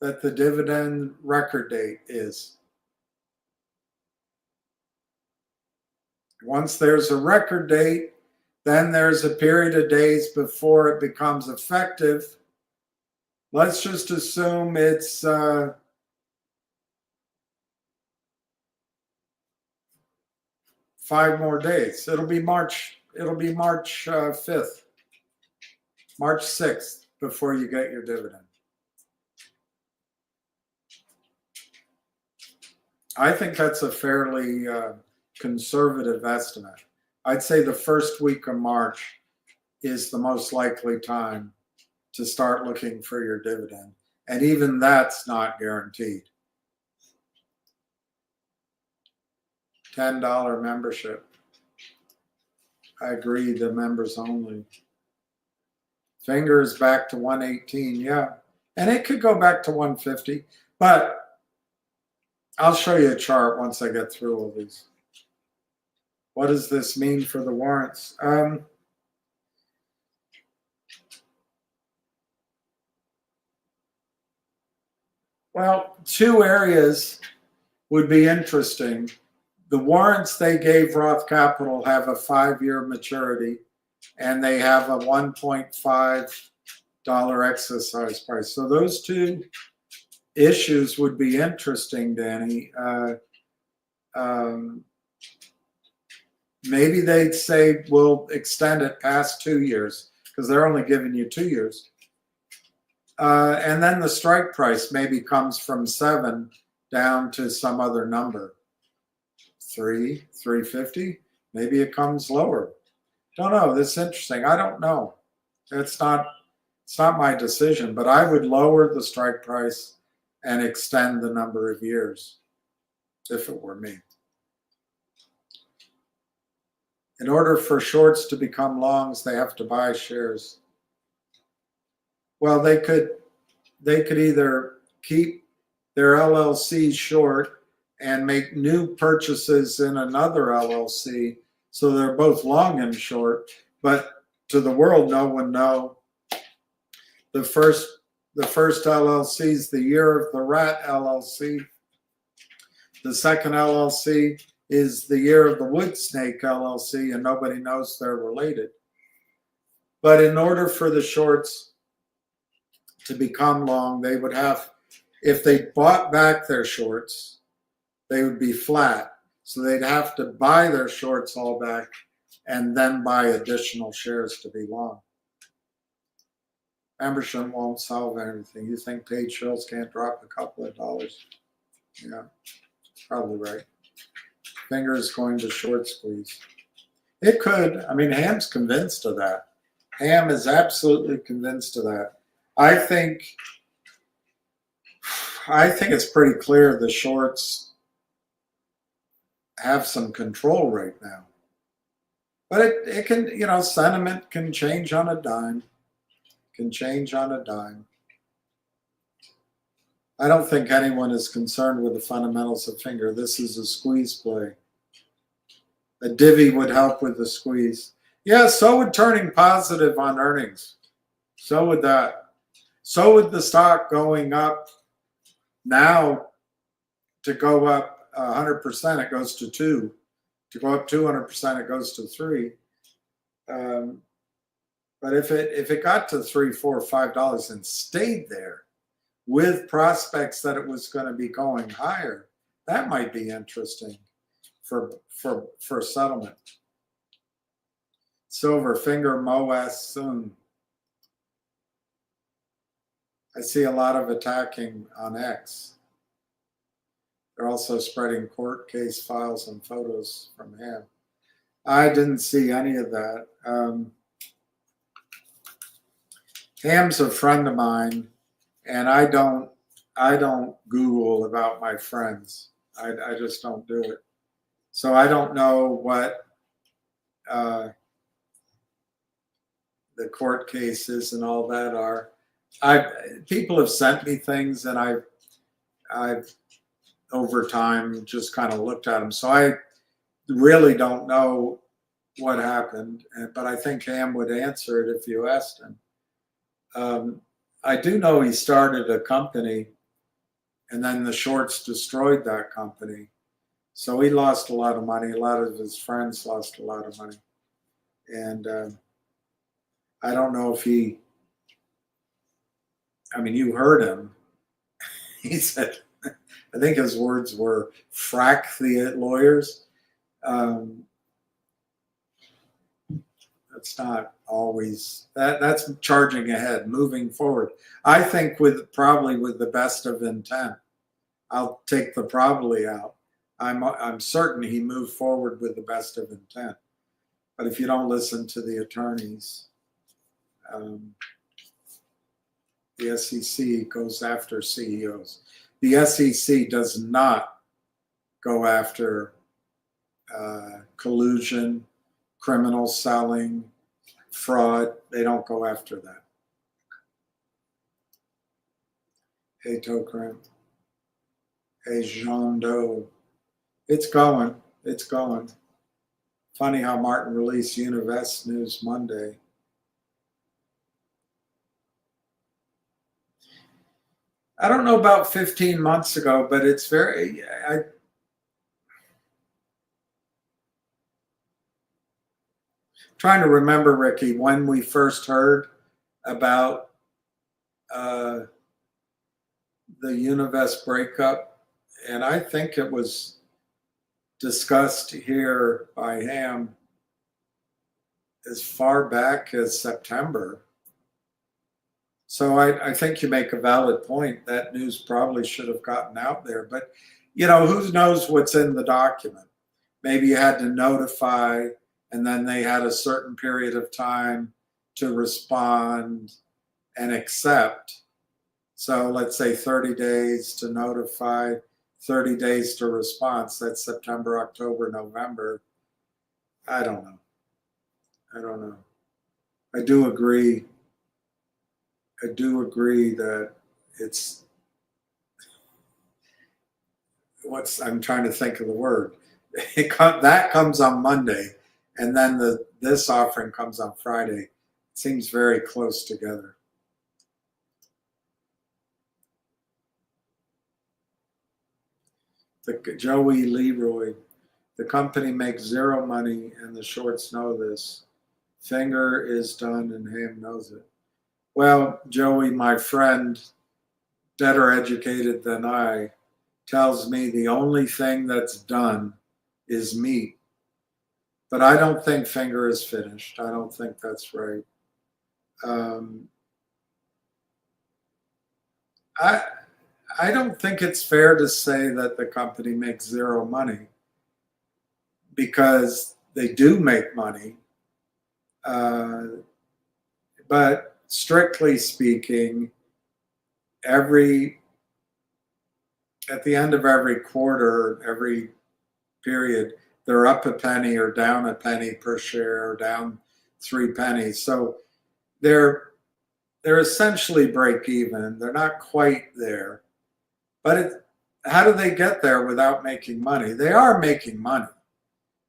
that the dividend record date is. Once there's a record date, then there's a period of days before it becomes effective. Let's just assume it's 5 more days. It'll be March 5th, March 6th before you get your dividend. I think that's a fairly conservative estimate. I'd say the first week of March is the most likely time to start looking for your dividend. And even that's not guaranteed. $10 membership. I agree, the members only. Fingers back to 118, yeah. And it could go back to 150, but I'll show you a chart once I get through all these. What does this mean for the warrants? Well, 2 areas would be interesting. The warrants they gave Roth Capital have a 5-year maturity, and they have a $1.5 exercise price. So those 2 issues would be interesting, Danny. Maybe they'd say we'll extend it past 2 years because they're only giving you 2 years. And then the strike price maybe comes from 7 down to some other number. 350, maybe it comes lower. Don't know. This is interesting. I don't know. It's not my decision, but I would lower the strike price and extend the number of years, if it were me. In order for shorts to become longs, they have to buy shares. Well, they could either keep their LLC short and make new purchases in another LLC, so they're both long and short. But to the world, no one know. The first LLC is the Year of the Rat LLC. The second LLC is the Year of the Wood Snake LLC, and nobody knows they're related. But in order for the shorts to become long, they would have, if they bought back their shorts, they would be flat. So they'd have to buy their shorts all back and then buy additional shares to be long. Membership won't solve anything. You think paid shares can't drop a couple of dollars? Yeah, probably right. Fingers going to short squeeze. It could. I mean, Ham's convinced of that. Ham is absolutely convinced of that. I think it's pretty clear the shorts have some control right now. But it can, sentiment can change on a dime. Can change on a dime. I don't think anyone is concerned with the fundamentals of finger. This is a squeeze play. A divvy would help with the squeeze. Yeah, so would turning positive on earnings. So would that. So would the stock going up now. To go up 100%, it goes to 2. To go up 200%, it goes to 3. But if it got to $3, $4, $5 and stayed there with prospects that it was going to be going higher, that might be interesting for settlement. Silver finger MOAS soon. I see a lot of attacking on X. They're also spreading court case files and photos from him. I didn't see any of that. Ham's a friend of mine, and I don't Google about my friends. I just don't do it. So I don't know what the court cases and all that are. People have sent me things, and I've over time just kind of looked at them. So I really don't know what happened, but I think Ham would answer it if you asked him. I do know he started a company, and then the shorts destroyed that company. So he lost a lot of money. A lot of his friends lost a lot of money. And I don't know if you heard him. He said, I think his words were, frack the lawyers. That's not always, that's charging ahead, moving forward. I think probably with the best of intent. I'll take the probably out. I'm certain he moved forward with the best of intent. But if you don't listen to the attorneys, the SEC goes after CEOs. The SEC does not go after collusion, criminal selling, fraud. They don't go after that. Hey, Tokram. Hey, Jean Doe. It's going. It's going. Funny how Martin released Univest news Monday. I don't know about 15 months ago, but it's very, trying to remember, Ricky, when we first heard about the Univest breakup, and I think it was discussed here by Ham as far back as September. So I think you make a valid point. That news probably should have gotten out there. But, who knows what's in the document? Maybe you had to notify, and then they had a certain period of time to respond and accept. So let's say 30 days to notify, 30 days to response. That's September, October, November. I don't know. I don't know. I do agree. I do agree that it's I'm trying to think of the word. That comes on Monday, and then this offering comes on Friday. It seems very close together. Joey Leroy, the company makes zero money, and the shorts know this. Finger is done, and Ham knows it. Well, Joey, my friend, better educated than I, tells me the only thing that's done is meat. But I don't think Finger is finished. I don't think that's right. I don't think it's fair to say that the company makes zero money, because they do make money. But strictly speaking, at the end of every quarter, every period, they're up a penny or down a penny per share, or down 3 pennies. So they're essentially break even. They're not quite there. But how do they get there without making money? They are making money.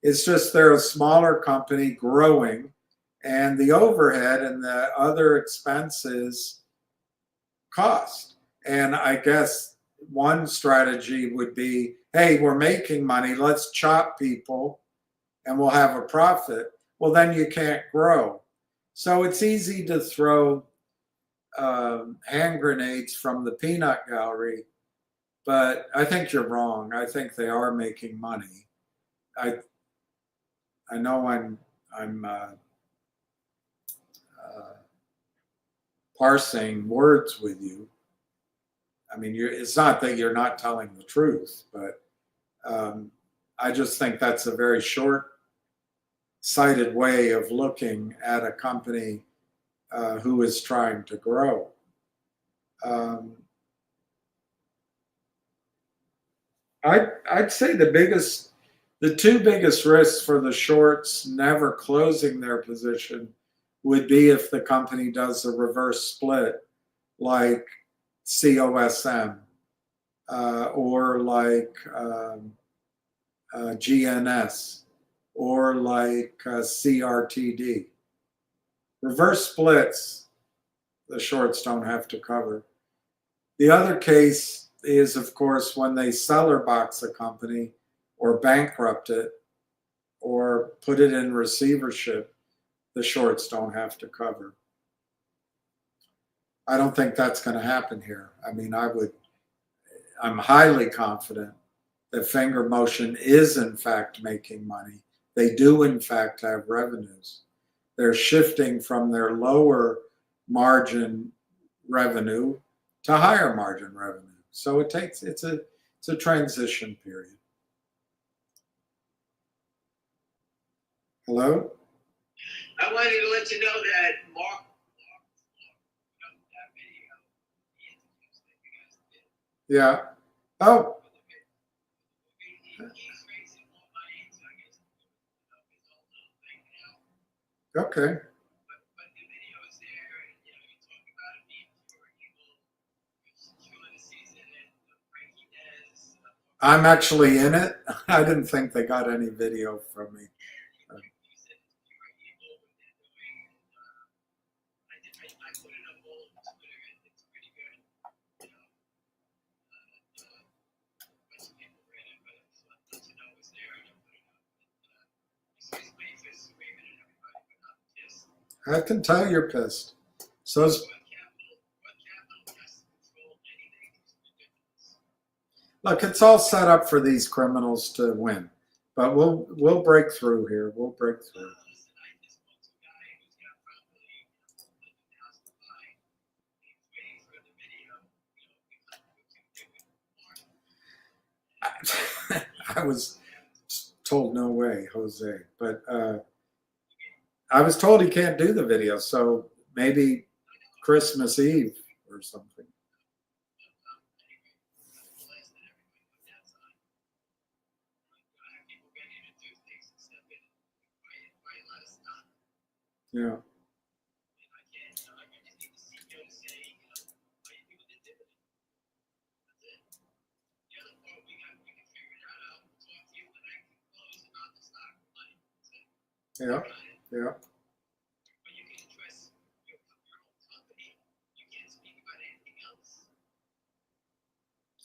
It's just they're a smaller company growing, and the overhead and the other expenses cost. And I guess one strategy would be, hey, we're making money, let's chop people and we'll have a profit. Well, then you can't grow. So it's easy to throw hand grenades from the peanut gallery, but I think you're wrong. I think they are making money. I know I'm parsing words with you. I mean, it's not that you're not telling the truth, but I just think that's a very short-sighted way of looking at a company who is trying to grow. I'd say the two biggest risks for the shorts never closing their position would be if the company does a reverse split, like COSM, or like GNS, or like CRTD. Reverse splits, the shorts don't have to cover. The other case is, of course, when they seller box a company or bankrupt it or put it in receivership, the shorts don't have to cover. I don't think that's going to happen here. I mean, I'm highly confident that Finger Motion is in fact making money. They do in fact have revenues. They're shifting from their lower margin revenue to higher margin revenue. So it's a transition period. Hello? I wanted to let you know that Mark that video, the interviews that you guys did. Yeah. Oh. He's raising more money, so I guess his own little thing now. Okay. But the video is there, and you talk about it being pure evil, killing the season, and the Frankie Dez. I'm actually in it. I didn't think they got any video from me. You said it's pure evil, what they're doing. I put it up all over Twitter, and it's pretty good. A bunch of people read it, but it's let you know it's there, and I put it up. His face is waving at everybody, but not pissed. I can tell you're pissed. So What capital has to control anything is ridiculous. look, it's all set up for these criminals to win. But we'll break through here. We'll break through. Listen, I just spoke to a guy who's got probably $11,000 to buy. He was waiting for the video, I was told no way, Jose. But I was told he can't do the video, so maybe Christmas Eve or something. write a lot of stuff. Yeah. And I can't, I just need the CEO to say, what you do with the dividend. That's it. The other part, we can figure it out. I'll talk to you when I can close about the stock money. That's it. Yeah. Yeah. But you can address your own company. You can't speak about anything else.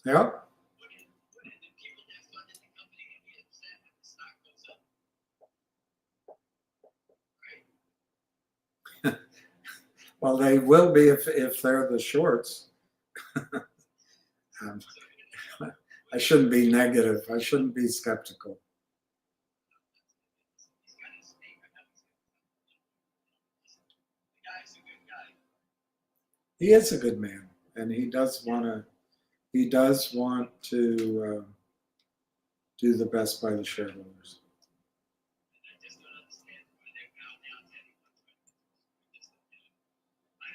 Yeah. Wouldn't the people that funded the company get upset if the stock goes up? Right? Well, they will be if they're the shorts. Um, I shouldn't be negative. I shouldn't be skeptical. He's got his name. I know the guy's a good guy. He is a good man, and he does want to. He does want to do the best by the shareholders. And I just don't understand why they bow down to anyone. I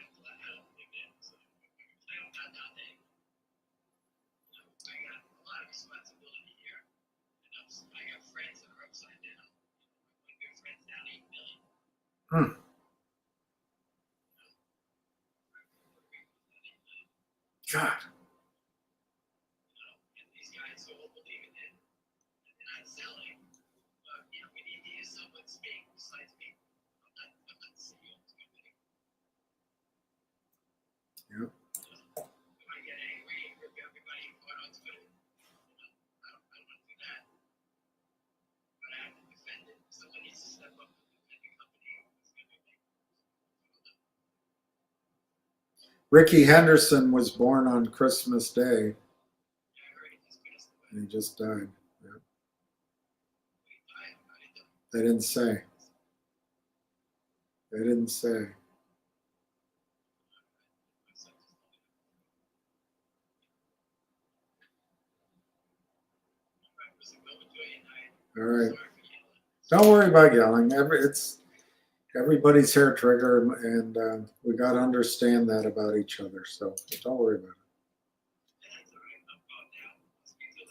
don't think that. So I don't bow down to anyone. I got a lot of responsibility here. And I got friends that are upside down. My good friends down 8 million. God. And these guys all believe in it. And they're not selling. But we need to hear someone speak besides me. I'm not the CEO of the company. Yeah. If I get angry and rip everybody apart on Twitter, I don't want to do that. But I have to defend it. Someone needs to step up and defend the company. It's going to be Ricky Henderson was born on Christmas Day. Yeah, I heard he just passed away. And he just died. Yeah. He died. I didn't know. They didn't say. They didn't say. All right. Don't worry about yelling. Everybody's hair trigger, and we got to understand that about each other. So don't worry about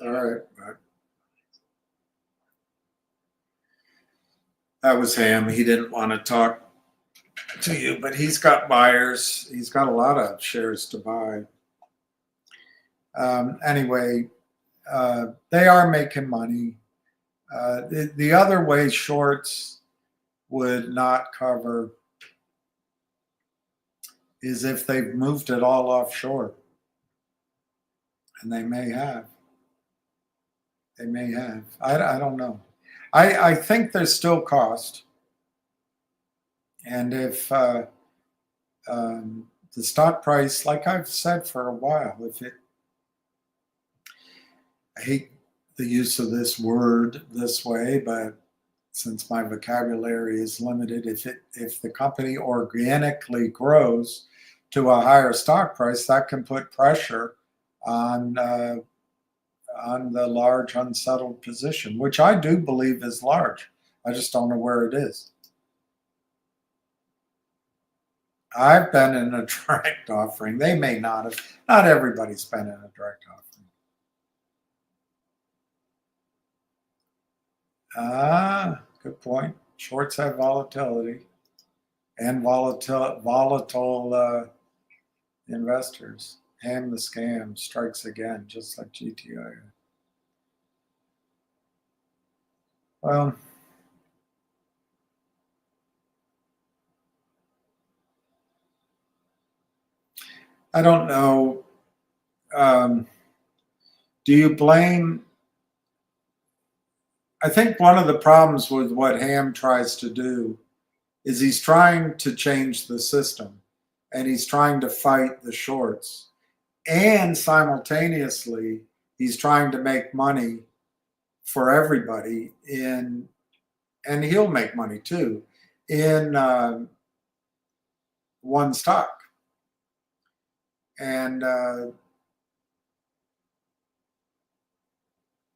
it. All right. Bye. That was Ham. He didn't want to talk to you, but he's got buyers. He's got a lot of shares to buy. Anyway, they are making money. The other way shorts would not cover is if they've moved it all offshore. And they may have. They may have. I don't know. I think there's still cost. And if the stock price, like I've said for a while, I hate the use of this word this way, but since my vocabulary is limited, if the company organically grows to a higher stock price, that can put pressure on the large unsettled position, which I do believe is large. I just don't know where it is. I've been in a direct offering. They may not have. Not everybody's been in a direct offering. Good point. Shorts have volatility and volatile investors. Ham the scam strikes again, just like GTI. Well, I don't know. Do you blame? I think one of the problems with what Ham tries to do is he's trying to change the system and he's trying to fight the shorts. And simultaneously, he's trying to make money for everybody and he'll make money too, in one stock. And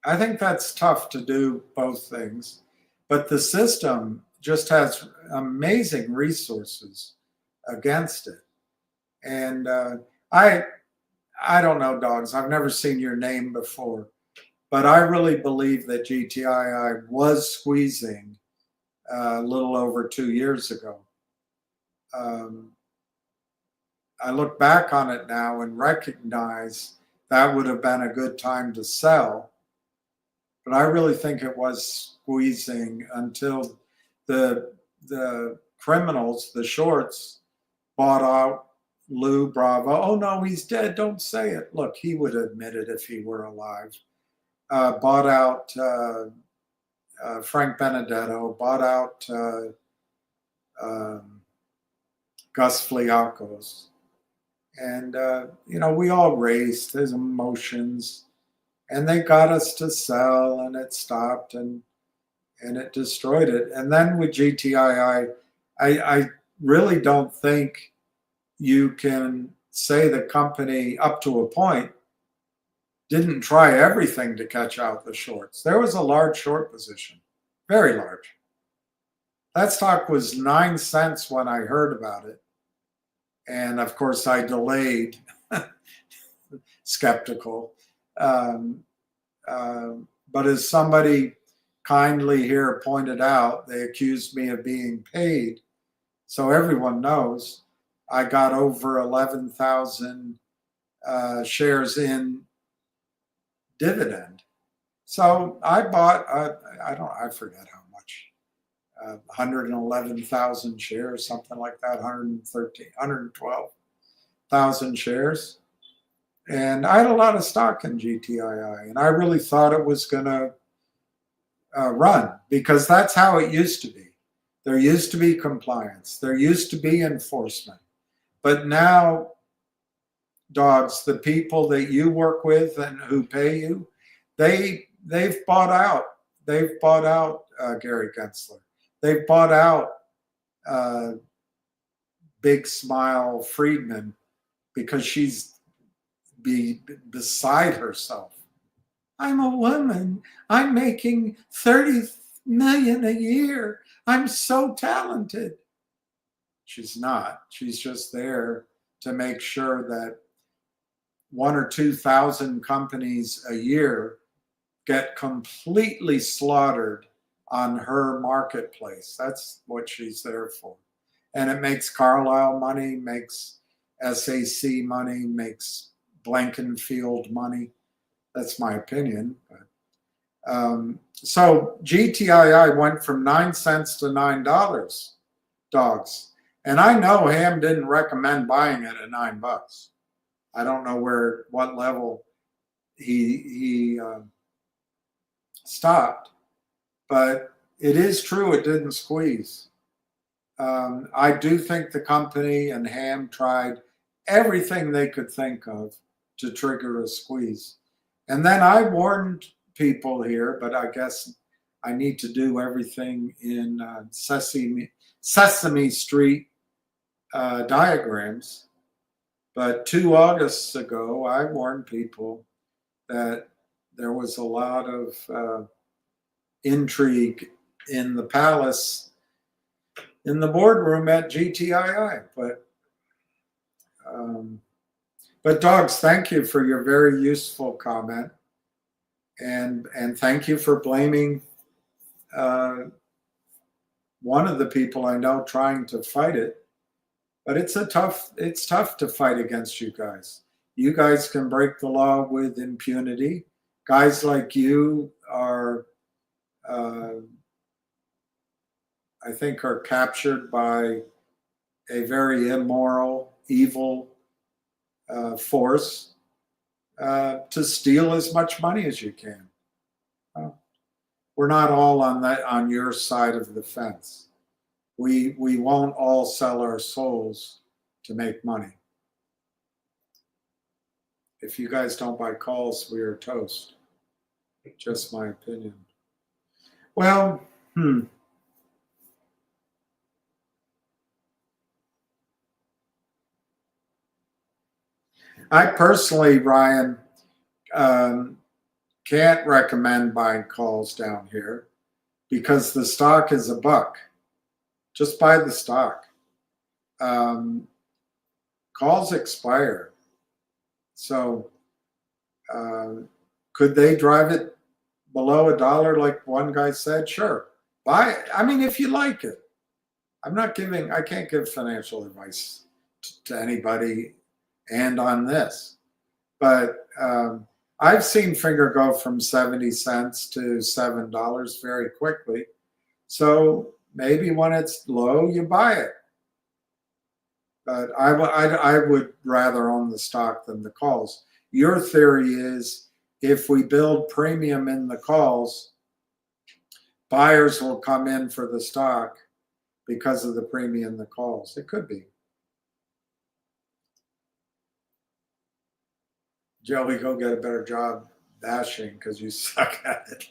I think that's tough to do both things. But the system just has amazing resources against it. And I don't know, dogs. I've never seen your name before, but I really believe that GTII was squeezing a little over 2 years ago. I look back on it now and recognize that would have been a good time to sell, but I really think it was squeezing until the criminals, the shorts, bought out Lou Bravo. Oh no, he's dead. Don't say it. Look, he would admit it if he were alive. Bought out Frank Benedetto, bought out Gus Fliakos. And, we all raised his emotions, and they got us to sell, and it stopped, and it destroyed it. And then with GTII, I really don't think you can say the company, up to a point, didn't try everything to catch out the shorts. There was a large short position, very large. That stock was 9 cents when I heard about it. And of course, I delayed, skeptical. But as somebody kindly here pointed out, they accused me of being paid. So everyone knows I got over 11,000 shares in Dividend. So I bought, I forget how much, 111,000 shares, something like that, 112,000 shares. And I had a lot of stock in GTII, and I really thought it was going to run, because that's how it used to be. There used to be compliance. There used to be enforcement. But now, dogs, the people that you work with and who pay you, they've bought out. They've bought out Gary Gensler. They've bought out Big Smile Friedman, because she's beside herself. I'm a woman. I'm making 30 million a year. I'm so talented. She's not. She's just there to make sure that 1,000 or 2,000 companies a year get completely slaughtered on her marketplace. That's what she's there for. And it makes Carlisle money, makes SAC money, makes Blankenfield money. That's my opinion. But, so GTII went from 9 cents to $9, dogs. And I know Ham didn't recommend buying it at $9. I don't know what level he stopped, but it is true it didn't squeeze. I do think the company and Ham tried everything they could think of to trigger a squeeze. And then I warned people here, but I guess I need to do everything in Sesame Street diagrams. But 2 Augusts ago, I warned people that there was a lot of intrigue in the palace, in the boardroom at GTII. But dogs, thank you for your very useful comment, and thank you for blaming one of the people I know trying to fight it. But it's tough to fight against you guys. You guys can break the law with impunity. Guys like you are, I think, are captured by a very immoral, evil force to steal as much money as you can. We're not all on your side of the fence. We won't all sell our souls to make money. If you guys don't buy calls, we are toast. Just my opinion. Well, I personally, Ryan, can't recommend buying calls down here because the stock is $1. Just buy the stock. Calls expire. So could they drive it below $1 like one guy said? Sure. buy it. I mean, if you like it. I can't give financial advice to anybody and on this. But I've seen Finger go from 70 cents to $7 very quickly. So maybe when it's low, you buy it. But I would rather own the stock than the calls. Your theory is if we build premium in the calls, buyers will come in for the stock because of the premium in the calls. It could be. Joey, go get a better job bashing because you suck at it.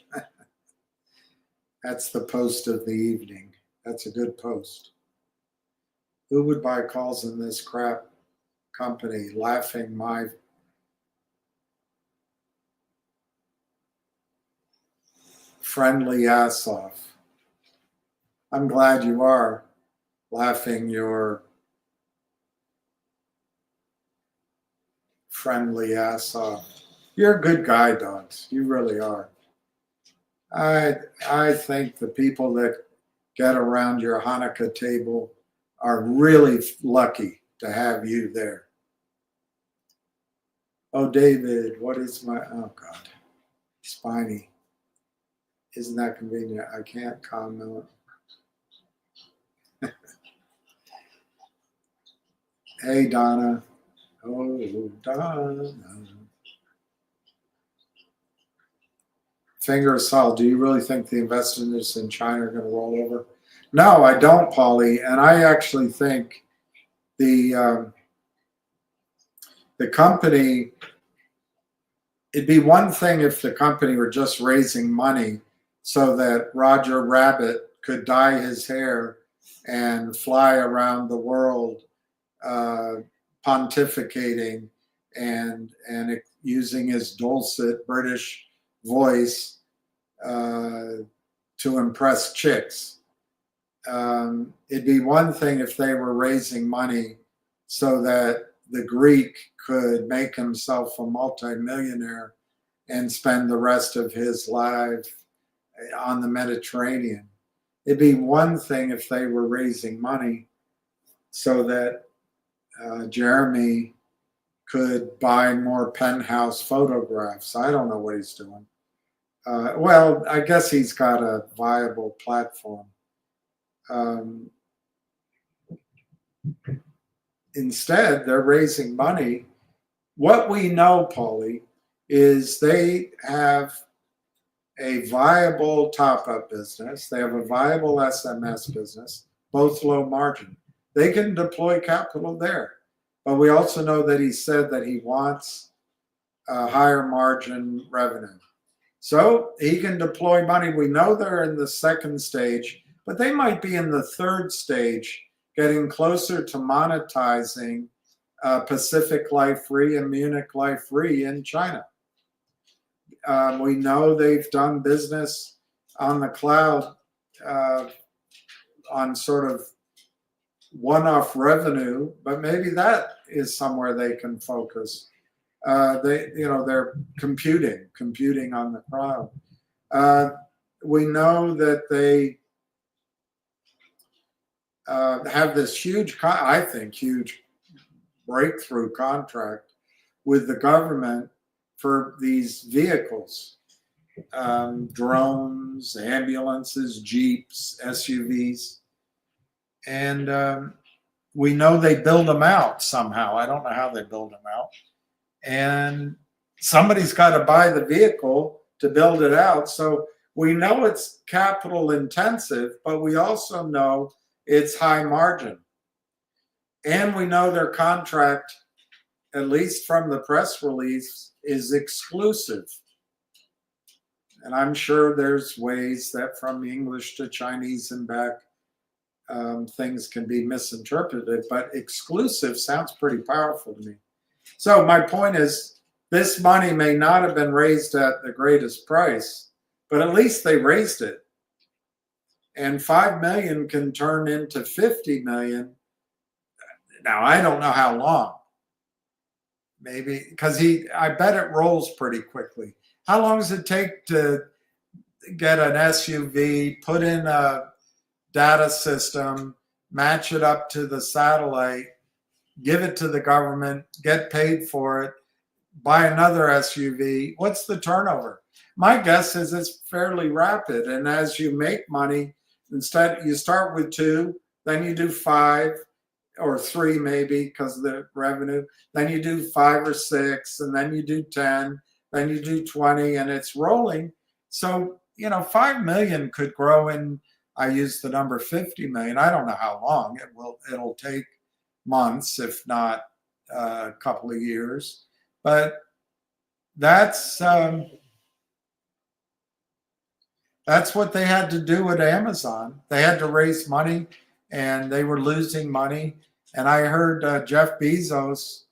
That's the post of the evening. That's a good post. Who would buy calls in this crap company? Laughing my friendly ass off. I'm glad you are laughing your friendly ass off. You're a good guy, Dogs. You really are. I think the people that get around your Hanukkah table are really lucky to have you there. Oh, David, what is my, oh God, Spiny. Isn't that convenient? I can't comment. Hey, Donna. Oh, Donna. Finger of salt. Do you really think the investors in China are going to roll over? No, I don't, Polly. And I actually think the company, it'd be one thing if the company were just raising money so that Roger Rabbit could dye his hair and fly around the world pontificating and using his dulcet British voice to impress chicks. It'd be one thing if they were raising money so that the Greek could make himself a multimillionaire and spend the rest of his life on the Mediterranean. It'd be one thing if they were raising money so that Jeremy could buy more penthouse photographs. I don't know what he's doing. Well, I guess he's got a viable platform. Instead, they're raising money. What we know, Paulie, is they have a viable top-up business. They have a viable SMS business, both low margin. They can deploy capital there. But we also know that he said that he wants a higher margin revenue. So he can deploy money. We know they're in the second stage, but they might be in the third stage, getting closer to monetizing Pacific Life Re and Munich Life Re in China. We know they've done business on the cloud on sort of one-off revenue, but maybe that is somewhere they can focus. They're computing on the cloud. We know that they have this huge breakthrough contract with the government for these vehicles, drones, ambulances, jeeps, SUVs. And we know they build them out somehow. I don't know how they build them out. And somebody's got to buy the vehicle to build it out. So we know it's capital intensive, but we also know it's high margin. And we know their contract, at least from the press release, is exclusive. And I'm sure there's ways that from English to Chinese and back, things can be misinterpreted, but exclusive sounds pretty powerful to me. So my point is, this money may not have been raised at the greatest price, but at least they raised it. And 5 million can turn into 50 million. Now, I don't know how long. Maybe, because I bet it rolls pretty quickly. How long does it take to get an SUV, put in a data system, match it up to the satellite, give it to the government, get paid for it, buy another SUV. What's the turnover? My guess is it's fairly rapid. And as you make money, instead you start with 2, then you do 5 or 3 maybe because of the revenue. Then you do 5 or 6, and then you do 10, then you do 20, and it's rolling. So, 5 million could grow in, I use the number 50 million. I don't know how long it'll take, months, if not a couple of years. But that's what they had to do at Amazon. They had to raise money, and they were losing money. And I heard Jeff Bezos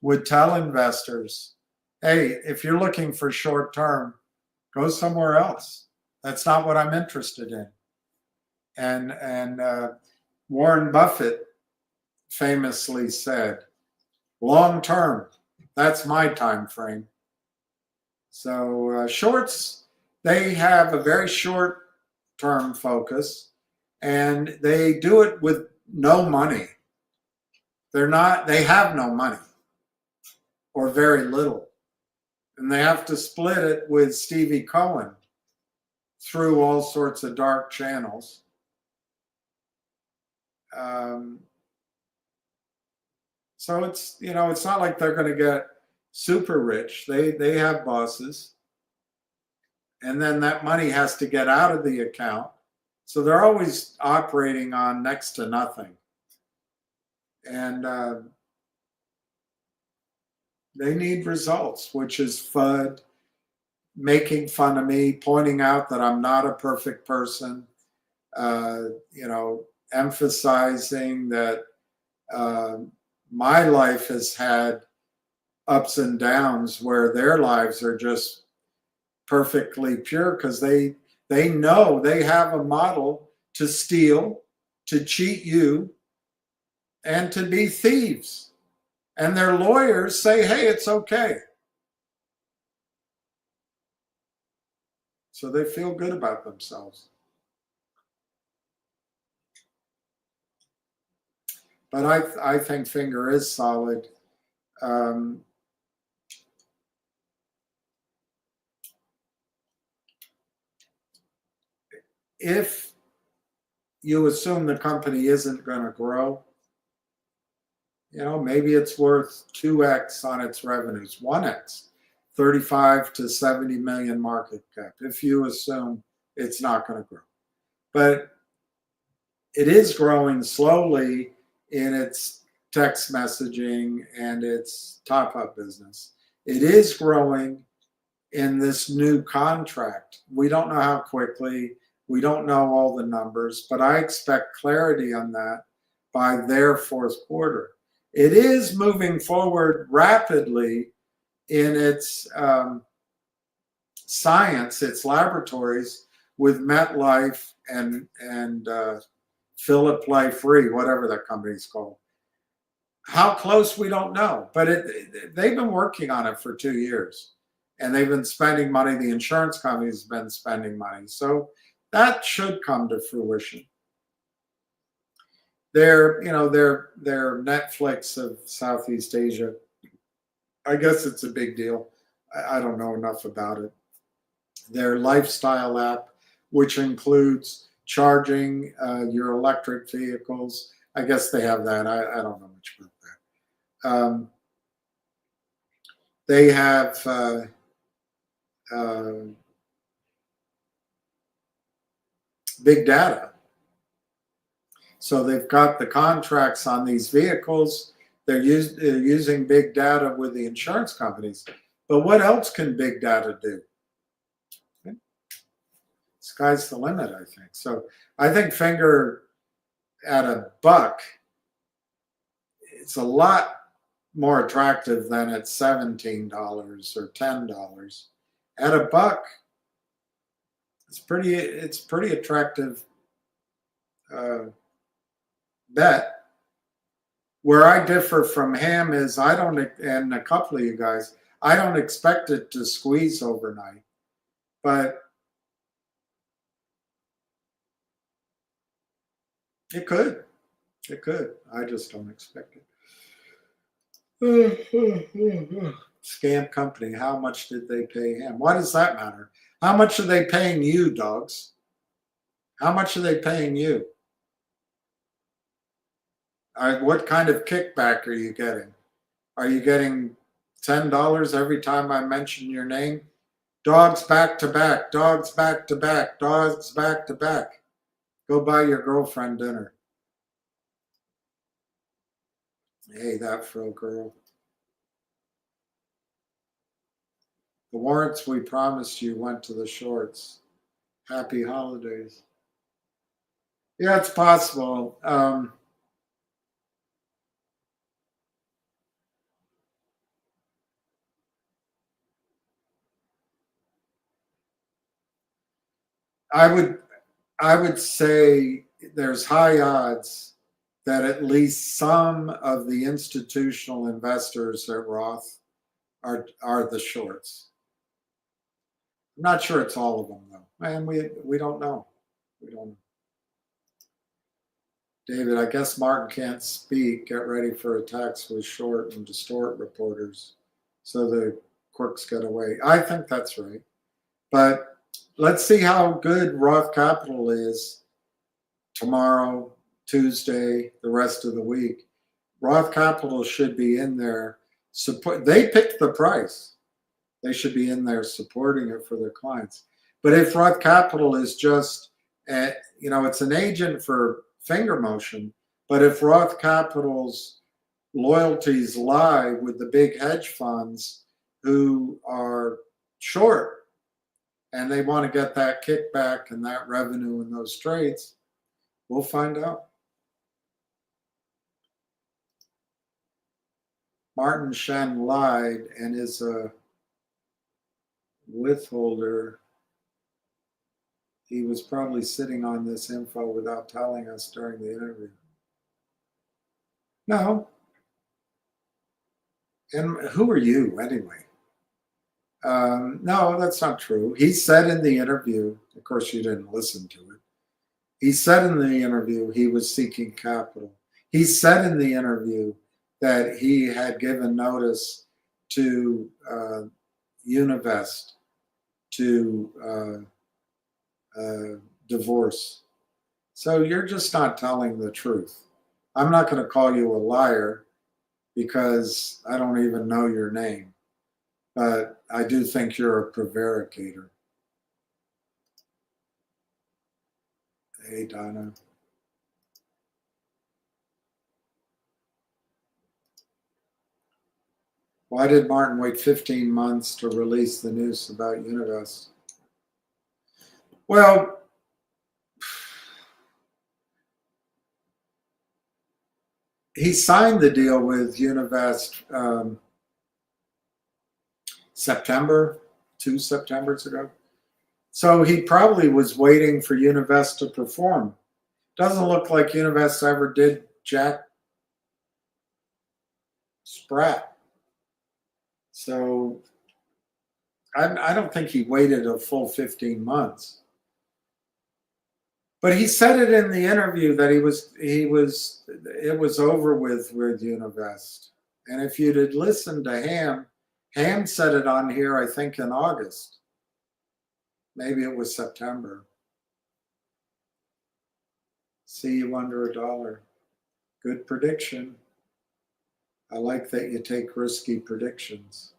would tell investors, "Hey, if you're looking for short term, go somewhere else. That's not what I'm interested in." And Warren Buffett famously said, "Long term, that's my time frame." So shorts, they have a very short term focus, and they do it with no money. They have no money or very little. And they have to split it with Stevie Cohen through all sorts of dark channels. So it's not like they're going to get super rich. They have bosses, and then that money has to get out of the account. So they're always operating on next to nothing, and they need results, which is FUD, making fun of me, pointing out that I'm not a perfect person, emphasizing that my life has had ups and downs where their lives are just perfectly pure because they know they have a model to steal, to cheat you, and to be thieves. And their lawyers say, "Hey, it's okay." So they feel good about themselves. But I think Finger is solid. If you assume the company isn't going to grow, maybe it's worth 2x on its revenues, 1x, 35 to 70 million market cap, if you assume it's not going to grow. But it is growing slowly in its text messaging and its top-up business. It is growing in this new contract. We don't know how quickly. We don't know all the numbers, but I expect clarity on that by their fourth quarter. It is moving forward rapidly in its science, its laboratories, with MetLife and Philip Life Re, whatever that company's called. How close, we don't know, but they've been working on it for 2 years, and they've been spending money. The insurance company's been spending money, so that should come to fruition. They're Netflix of Southeast Asia. I guess it's a big deal. I don't know enough about it. Their lifestyle app, which includes charging your electric vehicles. I guess they have that. I don't know much about that. They have big data. So they've got the contracts on these vehicles. They're using big data with the insurance companies. But what else can big data do? Okay. Sky's the limit, I think. So I think Finger at $1, it's a lot more attractive than at $17 or $10. At $1, it's pretty attractive bet. Where I differ from Ham is and a couple of you guys, I don't expect it to squeeze overnight. But It could. It could. I just don't expect it. Scam company. How much did they pay him? Why does that matter? How much are they paying you, dogs? How much are they paying you? What kind of kickback are you getting? Are you getting $10 every time I mention your name? Dogs back to back, dogs back to back, dogs back to back. Go buy your girlfriend dinner. Hey, that fro girl. The warrants we promised you went to the shorts. Happy holidays. Yeah, it's possible. I would say there's high odds that at least some of the institutional investors at Roth are the shorts. I'm not sure it's all of them though. And we don't know. We don't know. David, I guess Martin can't speak. Get ready for attacks with short and distort reporters so the quirks get away. I think that's right. But let's see how good Roth Capital is tomorrow, Tuesday, the rest of the week. Roth Capital should be in there. They picked the price. They should be in there supporting it for their clients. But if Roth Capital is just, it's an agent for finger motion, but if Roth Capital's loyalties lie with the big hedge funds who are short and they want to get that kickback and that revenue in those trades, we'll find out. Martin Shen lied and is a withholder. He was probably sitting on this info without telling us during the interview. No. And who are you anyway? No, that's not true. He said in the interview, of course you didn't listen to it. He said in the interview he was seeking capital. He said in the interview that he had given notice to Univest to divorce. So you're just not telling the truth. I'm not going to call you a liar because I don't even know your name, but I do think you're a prevaricator. Hey, Donna. Why did Martin wait 15 months to release the news about Univest? Well, he signed the deal with Univest two Septembers ago. So he probably was waiting for Univest to perform. Doesn't look like Univest ever did jack sprat. So I don't think he waited a full 15 months. But he said it in the interview that it was over with Univest. And if you'd had listened to Ham said it on here, I think in August. Maybe it was September. See you under $1. Good prediction. I like that you take risky predictions.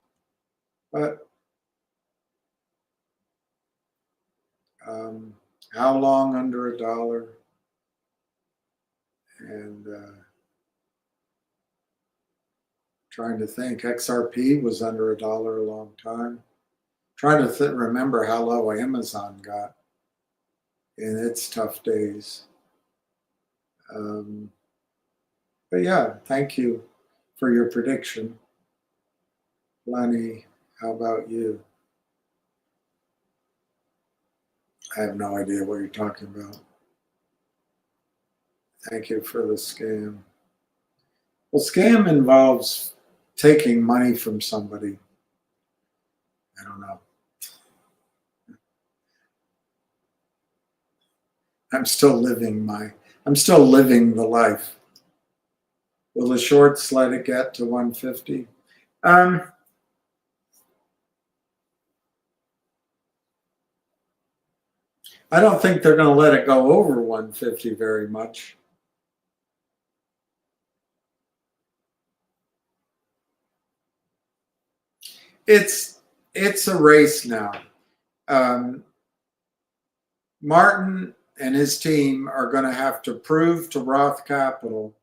But how long under $1? And trying to think, XRP was under $1 a long time. Trying to remember how low Amazon got in its tough days. But yeah, thank you for your prediction. Lenny, how about you? I have no idea what you're talking about. Thank you for the scam. Well, scam involves taking money from somebody. I don't know. I'm still living my I'm still living the life. Will the shorts let it get to 150? I don't think they're going to let it go over 150 very much. It's a race now. Martin and his team are going to have to prove to Roth Capital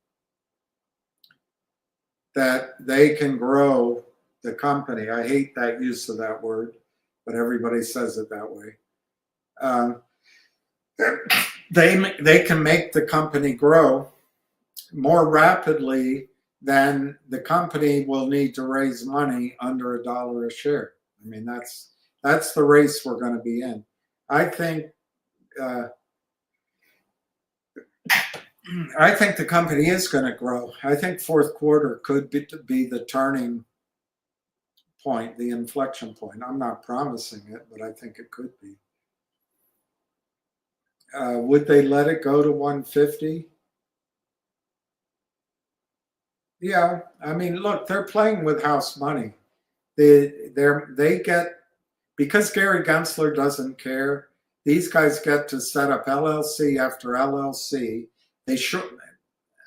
that they can grow the company. I hate that use of that word, but everybody says it that way. They can make the company grow more rapidly than the company will need to raise money under $1 a share. I mean, that's the race we're going to be in. I think the company is going to grow. I think fourth quarter could be the turning point, the inflection point. I'm not promising it, but I think it could be. Would they let it go to 150? Yeah, I mean, look, they're playing with house money. They get, because Gary Gensler doesn't care. These guys get to set up LLC after LLC. They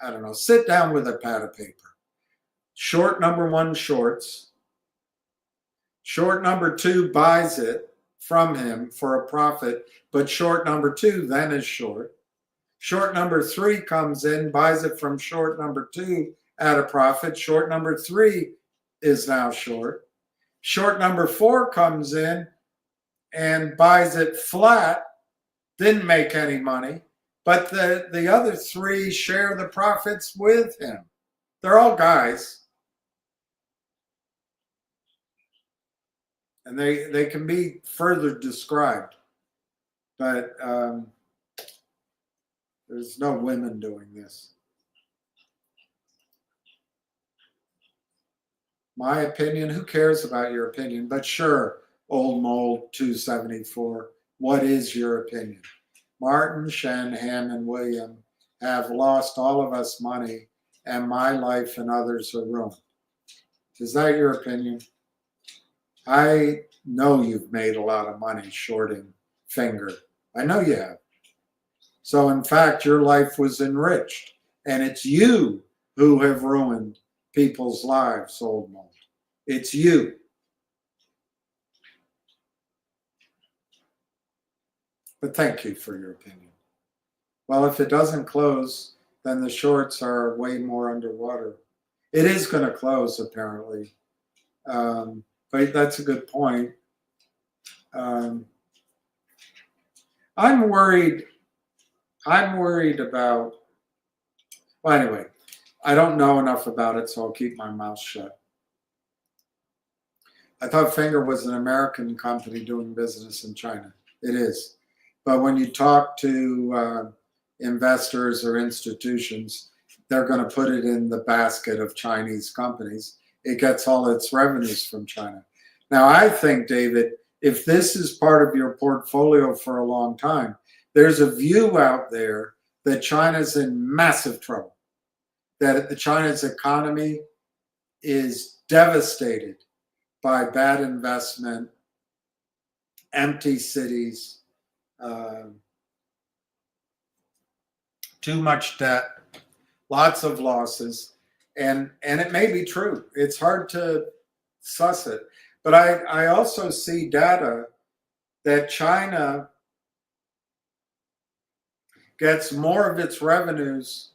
I don't know, sit down with a pad of paper. Short number one shorts. Short number two buys it from him for a profit, but short number two then is short. Short number three comes in, buys it from short number two at a profit. Short number three is now short. Short number four comes in and buys it flat, didn't make any money, but the other three share the profits with him. They're all guys. And they can be further described, but there's no women doing this. My opinion, who cares about your opinion? But sure, old mold 274, what is your opinion? Martin, Shen, Ham, and William have lost all of us money, and my life and others are ruined. Is that your opinion? I know you've made a lot of money shorting Finger. I know you have. So in fact, your life was enriched, and it's you who have ruined people's lives, old mold. It's you. But thank you for your opinion. Well, if it doesn't close, then the shorts are way more underwater. It is going to close, apparently. But that's a good point. I'm worried about, well, anyway, I don't know enough about it, so I'll keep my mouth shut. I thought Finger was an American company doing business in China. It is. But when you talk to investors or institutions, they're going to put it in the basket of Chinese companies. It gets all its revenues from China. Now, I think, David, if this is part of your portfolio for a long time, there's a view out there that China's in massive trouble, that China's economy is devastated by bad investment, empty cities, too much debt, lots of losses, and it may be true. It's hard to suss it. But I also see data that China gets more of its revenues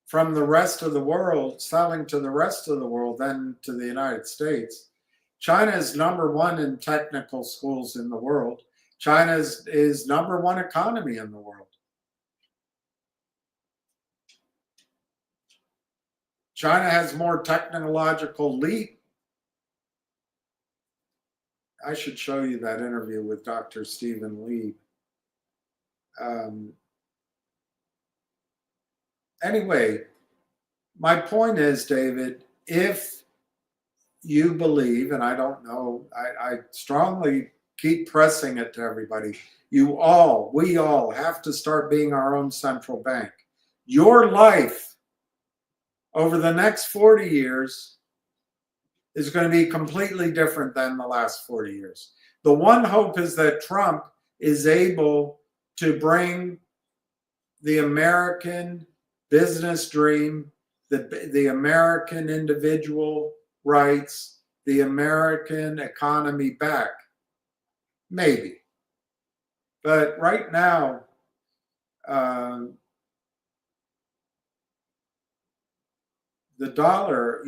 from the rest of the world, selling to the rest of the world than to the United States. China is number one in technical schools in the world. China is number one economy in the world. China has more technological leap. I should show you that interview with Dr. Stephen Lee. Anyway, my point is, David, if you believe, and I don't know, I strongly keep pressing it to everybody, we all have to start being our own central bank. Your life over the next 40 years is going to be completely different than the last 40 years. The one hope is that Trump is able to bring the American business dream, the American individual rights, the American economy back. Maybe. But right now, the dollar,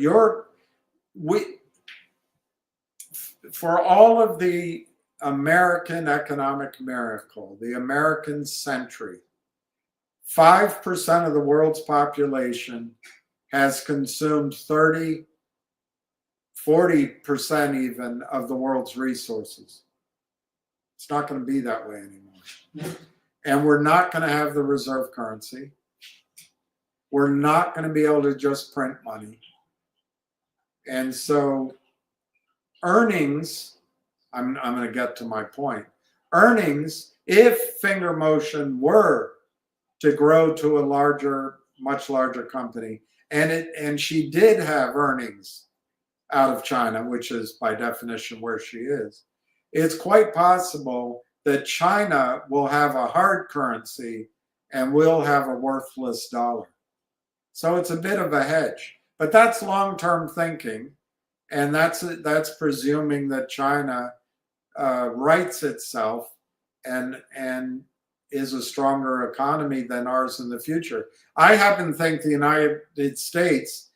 for all of the American economic miracle, the American century, 5% of the world's population has consumed 30, 40% even of the world's resources. It's not going to be that way anymore. And we're not going to have the reserve currency. We're not going to be able to just print money. And so earnings, I'm going to get to my point. Earnings, if Finger Motion were to grow to a much larger company, and she did have earnings out of China, which is by definition where she is, it's quite possible that China will have a hard currency and we'll have a worthless dollar. So it's a bit of a hedge, but that's long-term thinking, and that's presuming that China rights itself and is a stronger economy than ours in the future. I happen to think the United States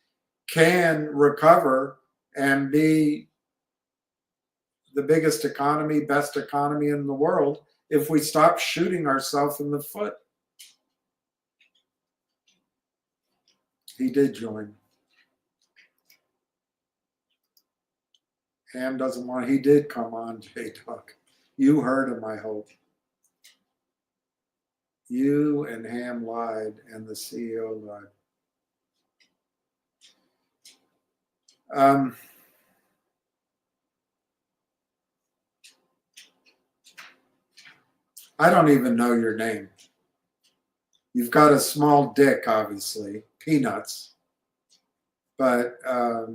can recover and be the biggest economy, best economy in the world if we stop shooting ourselves in the foot. He did join. Ham doesn't want, he did come on, J-Duck. You heard him, I hope. You and Ham lied, and the CEO lied. I don't even know your name. You've got a small dick, obviously, peanuts. But I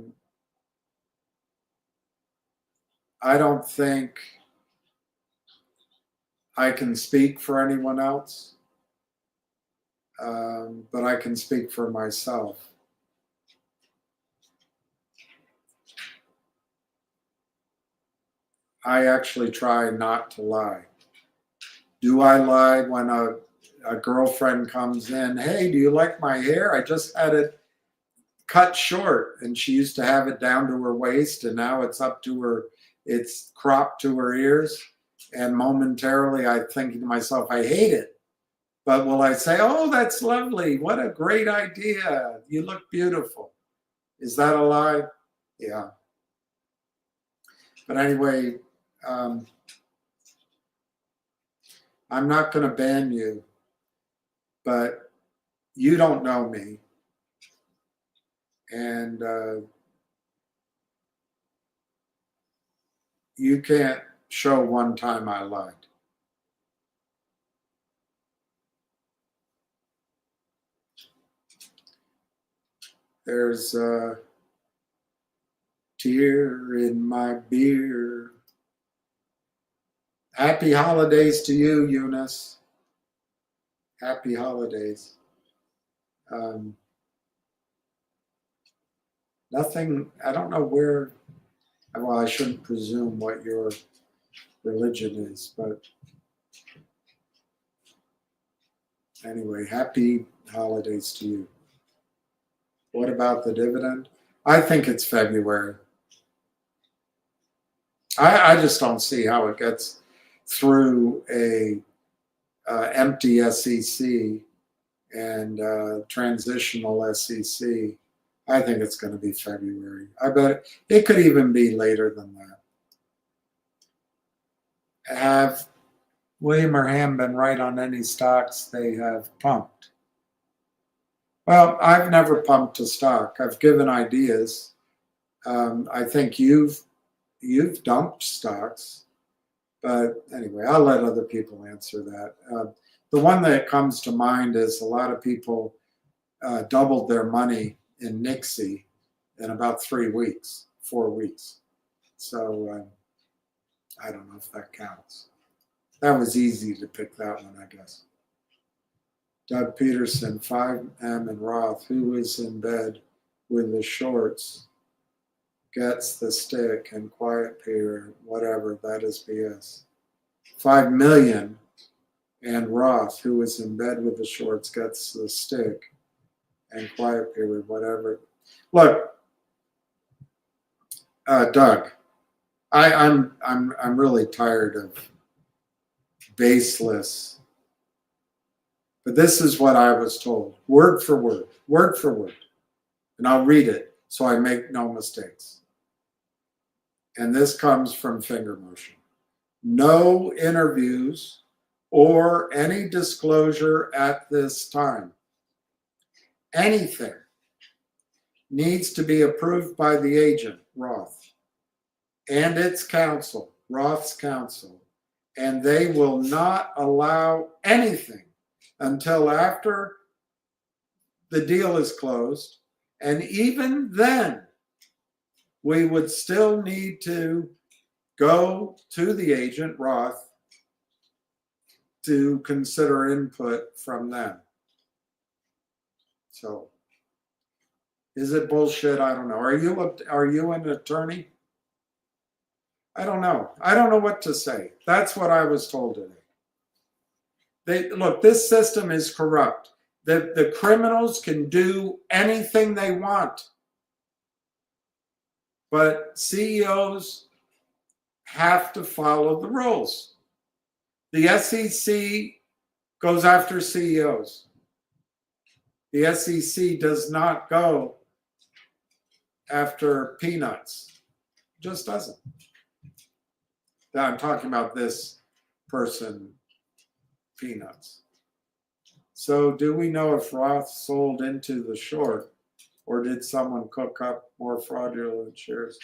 don't think I can speak for anyone else. But I can speak for myself. I actually try not to lie. Do I lie when a girlfriend comes in? Hey, do you like my hair? I just had it cut short, and she used to have it down to her waist, and now it's up to her, it's cropped to her ears. And momentarily I'm thinking to myself, I hate it. But will I say, oh, that's lovely. What a great idea. You look beautiful. Is that a lie? Yeah. But anyway, I'm not going to ban you, but you don't know me. And you can't show one time I lied. There's a tear in my beer. Happy holidays to you, Eunice. Happy holidays. Nothing, I don't know where, well, I shouldn't presume what your religion is, but anyway, happy holidays to you. What about the dividend? I think it's February. I just don't see how it gets through a empty SEC and transitional SEC. I think it's going to be February. I bet it could even be later than that. Have William or Ham been right on any stocks they have pumped? Well, I've never pumped a stock. I've given ideas. I think you've dumped stocks. But anyway, I'll let other people answer that. The one that comes to mind is a lot of people doubled their money in Nixie in about 4 weeks. So I don't know if that counts. That was easy to pick that one, I guess. Doug Peterson, 5M and Roth, who is in bed with the shorts, gets the stick and quiet period, whatever, that is BS. 5 million and Roth, who is in bed with the shorts, gets the stick and quiet period, whatever. Look, Doug, I'm really tired of baseless, but this is what I was told, word for word, and I'll read it so I make no mistakes. And this comes from Finger Motion. No interviews or any disclosure at this time. Anything needs to be approved by the agent, Roth, and its counsel, Roth's counsel, and they will not allow anything until after the deal is closed. And even then, we would still need to go to the agent, Roth, to consider input from them. So, is it bullshit? I don't know. Are you an attorney? I don't know. I don't know what to say. That's what I was told today. Look, this system is corrupt. The criminals can do anything they want. But CEOs have to follow the rules. The SEC goes after CEOs. The SEC does not go after peanuts. It just doesn't. I'm talking about this person, peanuts. So do we know if Roth sold into the short, or did someone cook up more fraudulent shares?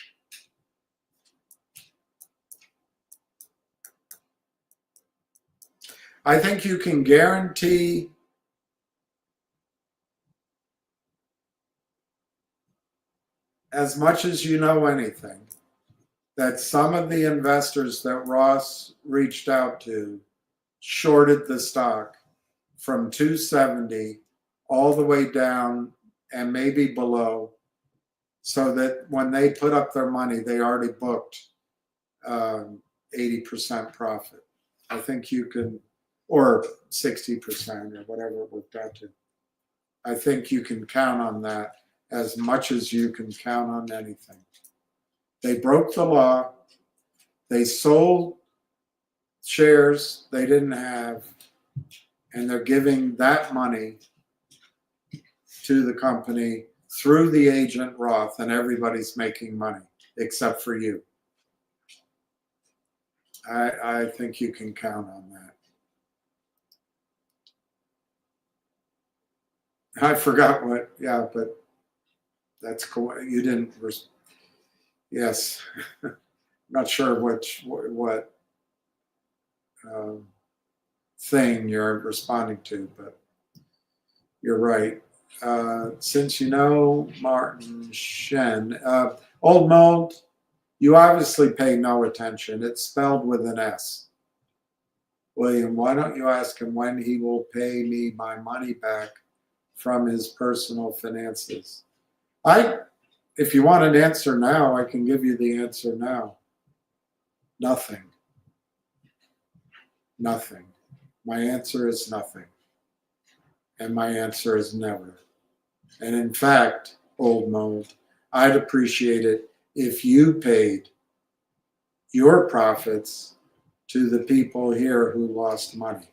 I think you can guarantee as much as you know anything that some of the investors that Ross reached out to shorted the stock from 270 all the way down and maybe below, so that when they put up their money, they already booked 80% profit. I think you can, or 60% or whatever it worked out to. I think you can count on that as much as you can count on anything. They broke the law. They sold shares they didn't have, and they're giving that money to the company through the agent Roth, and everybody's making money except for you. I think you can count on that. I forgot what, yeah, but that's cool. You didn't, yes. Not sure what thing you're responding to, but you're right. Since you know Martin Shen, Old Mold, you obviously pay no attention. It's spelled with an S. William, why don't you ask him when he will pay me my money back from his personal finances? If you want an answer now, I can give you the answer now. Nothing. Nothing. My answer is nothing. And my answer is never. And in fact, Old Mold, I'd appreciate it if you paid your profits to the people here who lost money.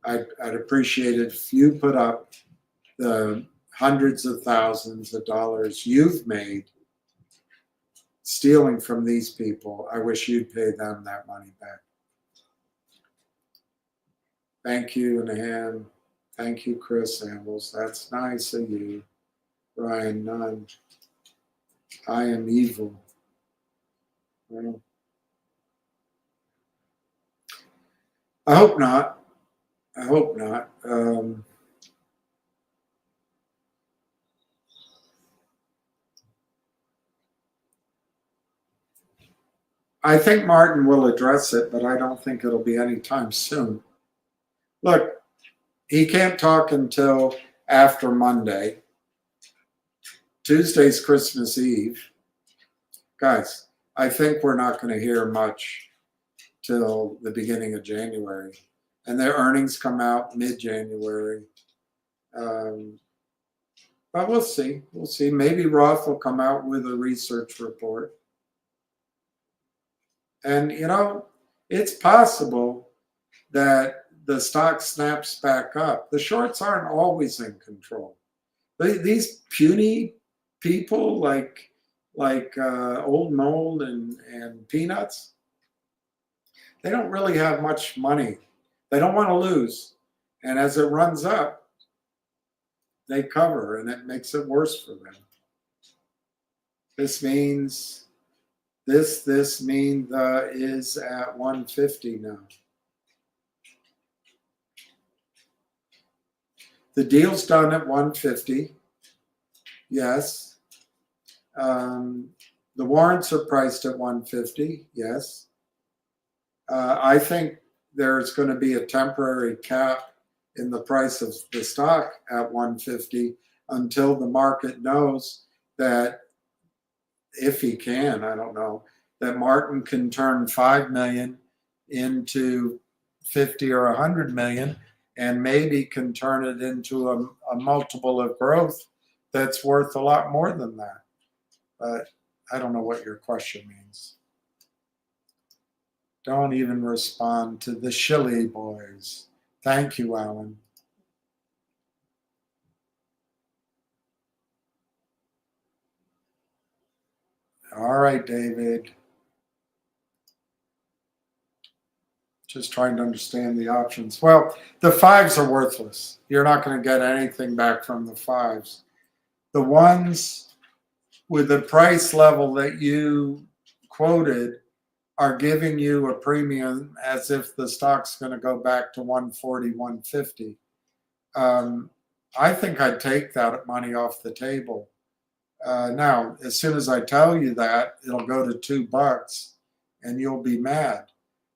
I'd appreciate it if you put up the hundreds of thousands of dollars you've made stealing from these people. I wish you'd pay them that money back. Thank you, Nahan. Thank you, Chris Ambles. That's nice of you. Ryan Nunn. I am evil. Well, I hope not. I hope not. I think Martin will address it, but I don't think it'll be anytime soon. Look, he can't talk until after Monday. Tuesday's Christmas Eve. Guys, I think we're not going to hear much till the beginning of January. And their earnings come out mid-January. But we'll see. We'll see. Maybe Roth will come out with a research report. And, you know, it's possible that the stock snaps back up. The shorts aren't always in control. These puny people like Old Mold and Peanuts, they don't really have much money. They don't want to lose. And as it runs up, they cover, and it makes it worse for them. This means this means is at 150 now. The deal's done at 150. Yes. The warrants are priced at 150. Yes. I think there's going to be a temporary cap in the price of the stock at 150 until the market knows that, if he can, I don't know, that Martin can turn 5 million into 50 or 100 million, and maybe can turn it into a multiple of growth that's worth a lot more than that. But I don't know what your question means. Don't even respond to the Shilly boys. Thank you, Alan. All right, David. Just trying to understand the options. Well, the fives are worthless. You're not going to get anything back from the fives. The ones with the price level that you quoted are giving you a premium as if the stock's going to go back to 140, 150. I think I'd take that money off the table. Now, as soon as I tell you that, it'll go to $2 and you'll be mad.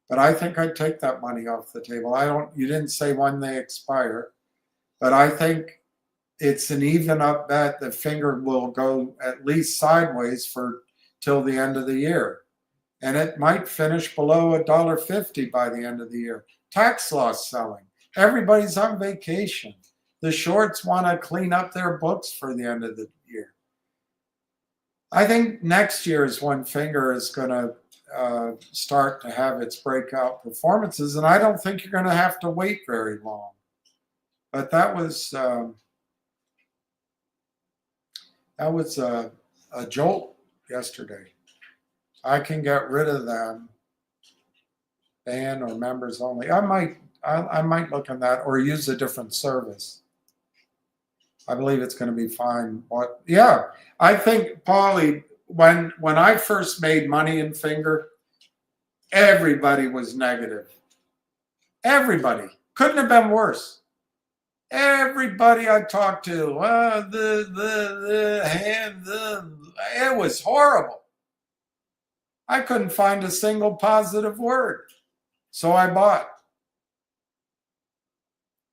But I think I'd take that money off the table. You didn't say when they expire, but I think it's an even up bet that Finger will go at least sideways till the end of the year. And it might finish below $1.50 by the end of the year. Tax loss selling. Everybody's on vacation. The shorts want to clean up their books for the end of the year. I think next year is when Finger is going to start to have its breakout performances, and I don't think you're going to have to wait very long. But that was a jolt yesterday. I can get rid of them, ban or members only. I might look at that or use a different service. I believe it's going to be fine. But yeah, I think, Paulie, when I first made money in Finger, everybody was negative. Everybody. Couldn't have been worse. Everybody I talked to, it was horrible. I couldn't find a single positive word. So I bought.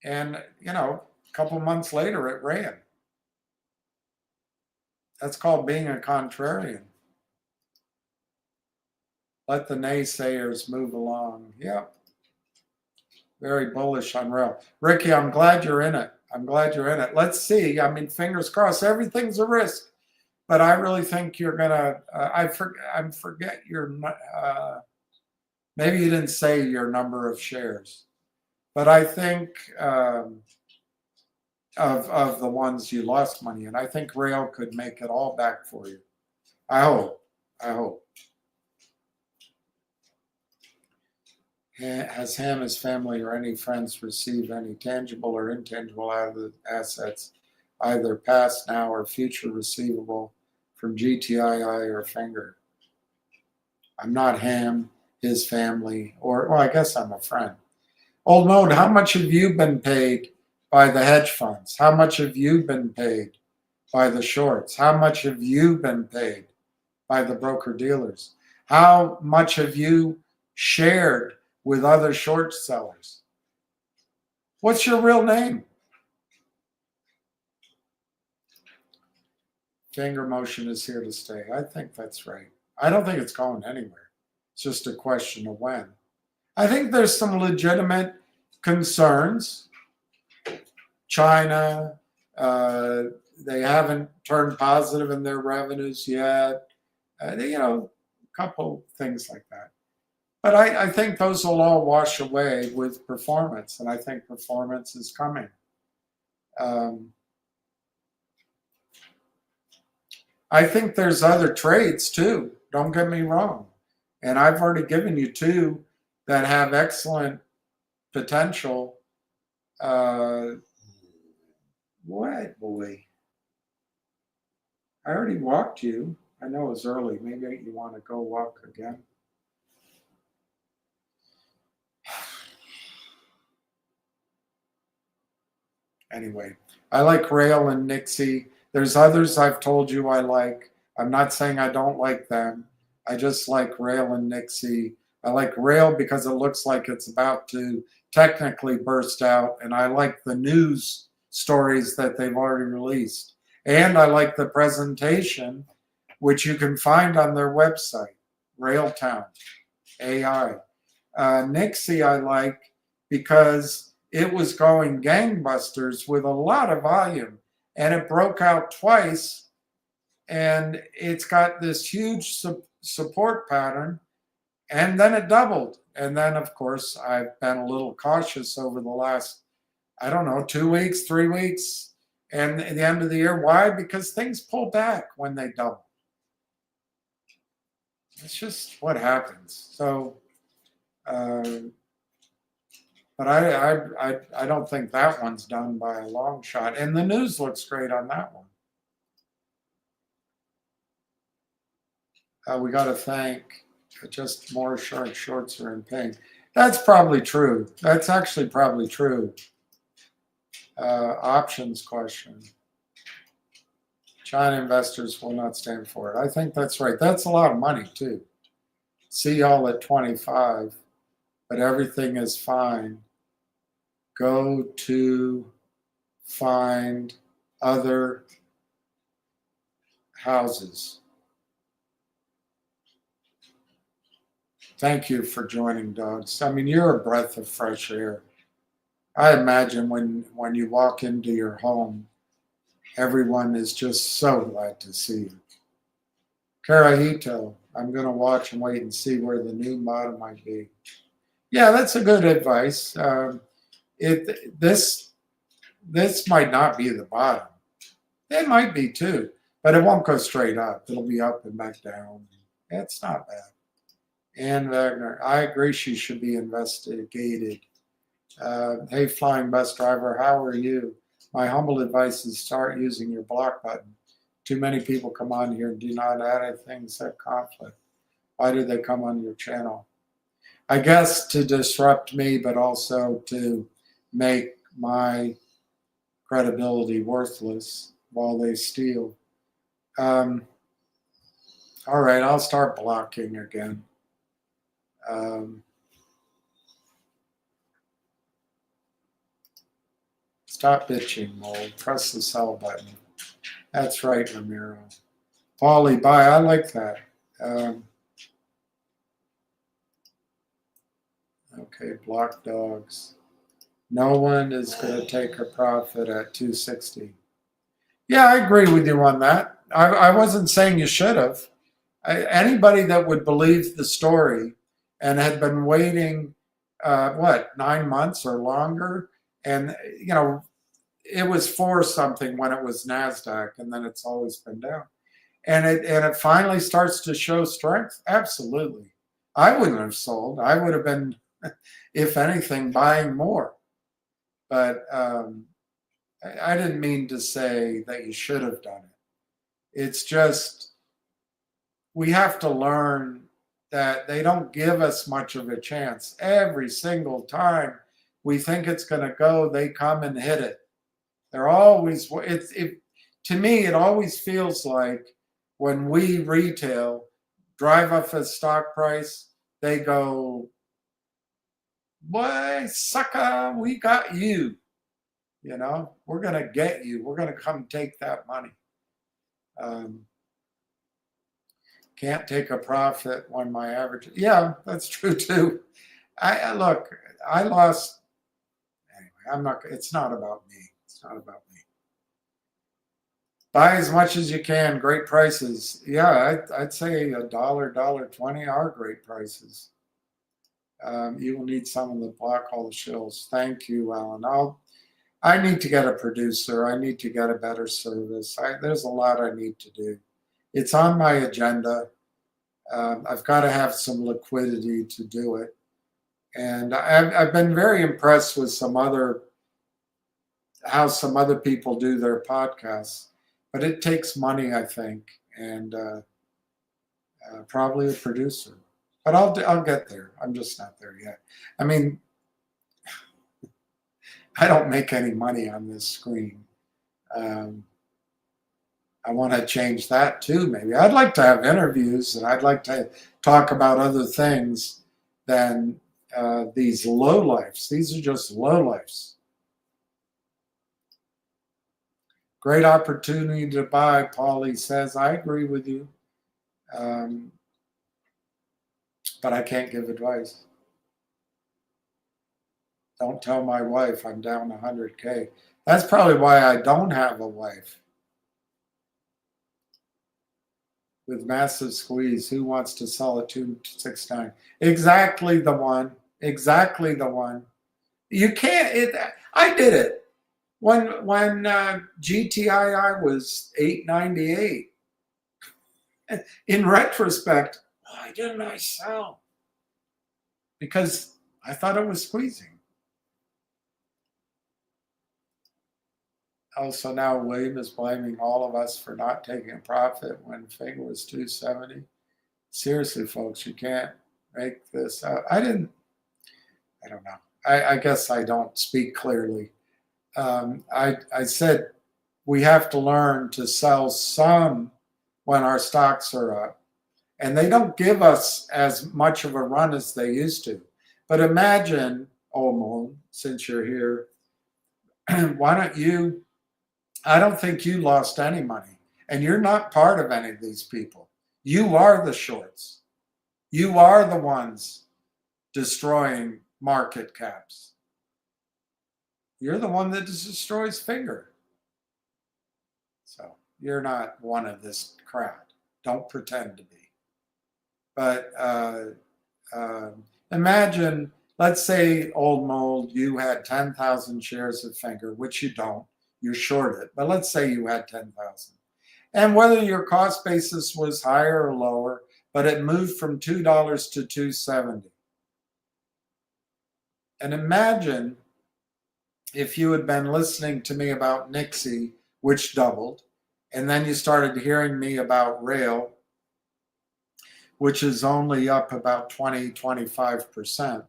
And, you know, a couple months later, it ran. That's called being a contrarian. Let the naysayers move along. Yep. Very bullish on rail. Ricky, I'm glad you're in it. Let's see. I mean, fingers crossed. Everything's a risk. But I really think you're going to, I forget your, maybe you didn't say your number of shares. But I think of the ones you lost money in, I think Rail could make it all back for you. I hope. Has Ham's family or any friends received any tangible or intangible assets, either past, now, or future receivable from GTII or Finger? I'm not Ham, his family, or, well, I guess I'm a friend. Old Mode, how much have you been paid by the hedge funds? How much have you been paid by the shorts? How much have you been paid by the broker dealers? How much have you shared with other short sellers? What's your real name? Finger motion is here to stay. I think that's right. I don't think it's going anywhere. It's just a question of when. I think there's some legitimate concerns. China, they haven't turned positive in their revenues yet. A couple things like that. But I think those will all wash away with performance, and I think performance is coming. I think there's other trades too. Don't get me wrong. And I've already given you two that have excellent potential. What, boy? I already walked you. I know it was early. Maybe you want to go walk again. Anyway, I like Rail and Nixie. There's others I've told you I like. I'm not saying I don't like them. I just like Rail and Nixie. I like Rail because it looks like it's about to technically burst out, and I like the news stories that they've already released. And I like the presentation, which you can find on their website, Railtown AI. Nixie I like because it was going gangbusters with a lot of volume, and it broke out twice, and it's got this huge support pattern, and then it doubled. And then, of course, I've been a little cautious over the last, 2 weeks, 3 weeks, and at the end of the year. Why? Because things pull back when they double. It's just what happens. So, but I don't think that one's done by a long shot. And the news looks great on that one. We got to thank just more shorts are in pain. That's probably true. That's actually probably true. Options question. China investors will not stand for it. I think that's right. That's a lot of money too. See y'all at 25, but everything is fine. Go to find other houses. Thank you for joining, dogs. I mean, you're a breath of fresh air. I imagine when you walk into your home, everyone is just so glad to see you. Karahito, I'm going to watch and wait and see where the new bottom might be. Yeah, that's a good advice. This might not be the bottom. It might be too, but it won't go straight up. It'll be up and back down. It's not bad. Ann Wagner, I agree she should be investigated. Hey, flying bus driver, how are you? My humble advice is start using your block button. Too many people come on here and do not add things that conflict. Why do they come on your channel? I guess to disrupt me, but also to make my credibility worthless while they steal. All right, I'll start blocking again. Stop bitching, Mold. Press the sell button. That's right, Ramiro. Paulie, bye. I like that. Okay, block dogs. No one is going to take a profit at 260. Yeah, I agree with you on that. I wasn't saying you should have. Anybody that would believe the story and had been waiting, 9 months or longer, and it was for something when it was NASDAQ, and then it's always been down. And it finally starts to show strength. Absolutely. I wouldn't have sold. I would have been, if anything, buying more. But I didn't mean to say that you should have done it. It's just we have to learn that they don't give us much of a chance. Every single time we think it's going to go, they come and hit it. They're always, to me, it always feels like when we retail, drive up a stock price, they go, boy, sucker, we got you. You know, we're going to get you. We're going to come take that money. Can't take a profit when my average. Yeah, that's true too. Look, I lost. Anyway, I'm not. It's not about me. It's not about me. Buy as much as you can. Great prices. Yeah, I'd say $1.20 are great prices. You will need someone to block all the shills. Thank you, Alan. I need to get a producer. I need to get a better service. There's a lot I need to do. It's on my agenda. I've got to have some liquidity to do it. And I've been very impressed with how some other people do their podcasts. But it takes money, I think, and probably a producer. But I'll get there. I'm just not there yet. I mean, I don't make any money on this screen. I want to change that too, maybe. I'd like to have interviews, and I'd like to talk about other things than these lowlifes. These are just lowlifes. Great opportunity to buy, Paulie says. I agree with you. But I can't give advice. Don't tell my wife I'm down 100K. That's probably why I don't have a wife. With massive squeeze, who wants to sell a 269? Exactly the one. Exactly the one. You can't. I did it when GTII was 898. In retrospect, why didn't I sell? Because I thought it was squeezing. Also, now William is blaming all of us for not taking a profit when Fig was 270. Seriously, folks, you can't make this up. I don't know. I guess I don't speak clearly. I said we have to learn to sell some when our stocks are up. And they don't give us as much of a run as they used to. But imagine, Omo, since you're here, why don't you? I don't think you lost any money. And you're not part of any of these people. You are the shorts. You are the ones destroying market caps. You're the one that destroys Finger. So you're not one of this crowd. Don't pretend to be. But imagine, let's say, old mold, you had 10,000 shares of Finger, which you don't. You're short it. But let's say you had 10,000. And whether your cost basis was higher or lower, but it moved from $2 to $2.70. And imagine if you had been listening to me about Nixie, which doubled, and then you started hearing me about Rail, which is only up about 20-25%.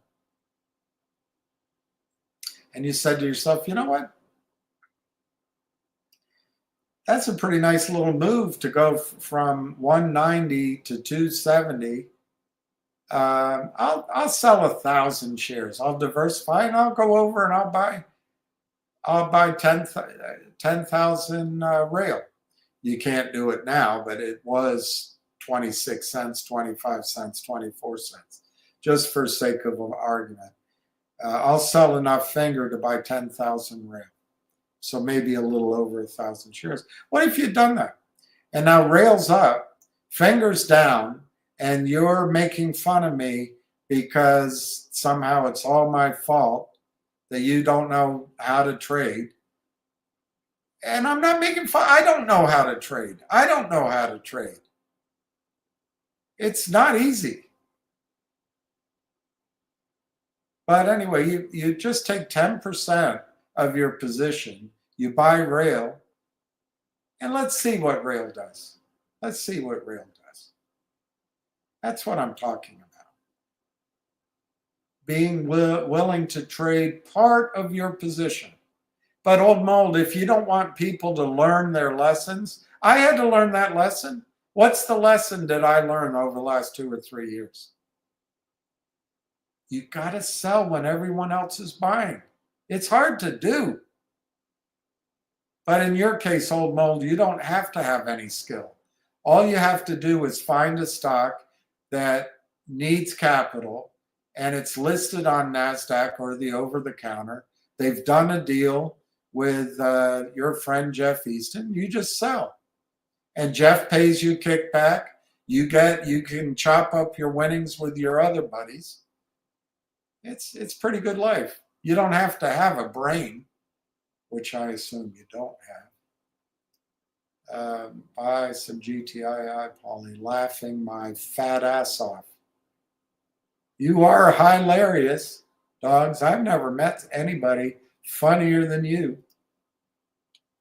And you said to yourself, you know what? That's a pretty nice little move to go from 190 to 270. I'll sell 1,000 shares. I'll diversify and I'll go over and I'll buy 10,000 Rail. You can't do it now, but it was 26 cents, 25 cents, 24 cents, just for sake of an argument. I'll sell enough Finger to buy 10,000 Rail. So maybe a little over 1,000 shares. What if you'd done that? And now Rail's up, Finger's down, and you're making fun of me because somehow it's all my fault that you don't know how to trade. And I'm not making fun. I don't know how to trade. I don't know how to trade. It's not easy. But anyway, you just take 10% of your position, you buy Rail, and let's see what Rail does. Let's see what Rail does. That's what I'm talking about. Being willing to trade part of your position. But old mold, if you don't want people to learn their lessons, I had to learn that lesson. What's the lesson that I learned over the last 2 or 3 years? You got to sell when everyone else is buying. It's hard to do. But in your case, Old Mold, you don't have to have any skill. All you have to do is find a stock that needs capital and it's listed on NASDAQ or the over-the-counter. They've done a deal with your friend Jeff Easton. You just sell. And Jeff pays you kickback. You can chop up your winnings with your other buddies. It's pretty good life. You don't have to have a brain, which I assume you don't have. Buy some GTII, Paulie, laughing my fat ass off. You are hilarious, dogs. I've never met anybody funnier than you.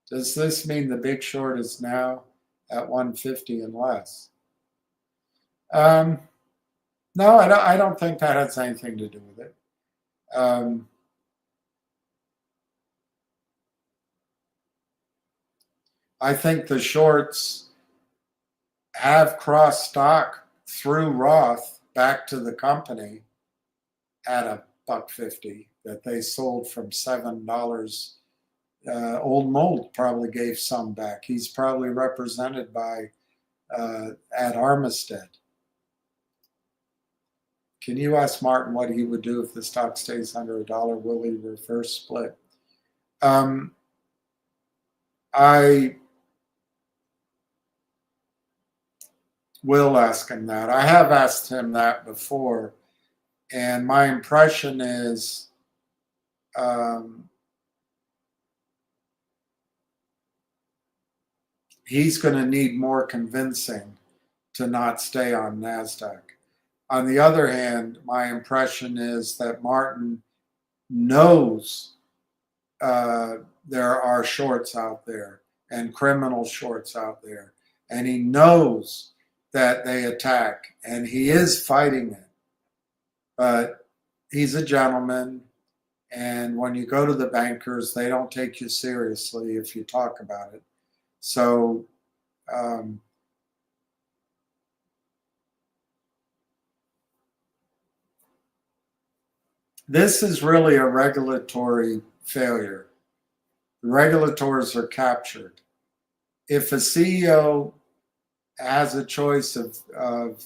Does this mean the Big Short is now at 150 and less? No, I don't think that has anything to do with it. I think the shorts have crossed stock through Roth back to the company at $1.50 that they sold from $7. Old Mold probably gave some back. He's probably represented by at Armistead. Can you ask Martin what he would do if the stock stays under $1? Will he reverse split? I will ask him that. I have asked him that before, and my impression is he's going to need more convincing to not stay on NASDAQ. On the other hand, my impression is that Martin knows there are shorts out there and criminal shorts out there, and he knows that they attack, and he is fighting it. But he's a gentleman, and when you go to the bankers, they don't take you seriously if you talk about it. So this is really a regulatory failure. The regulators are captured. If a CEO has a choice of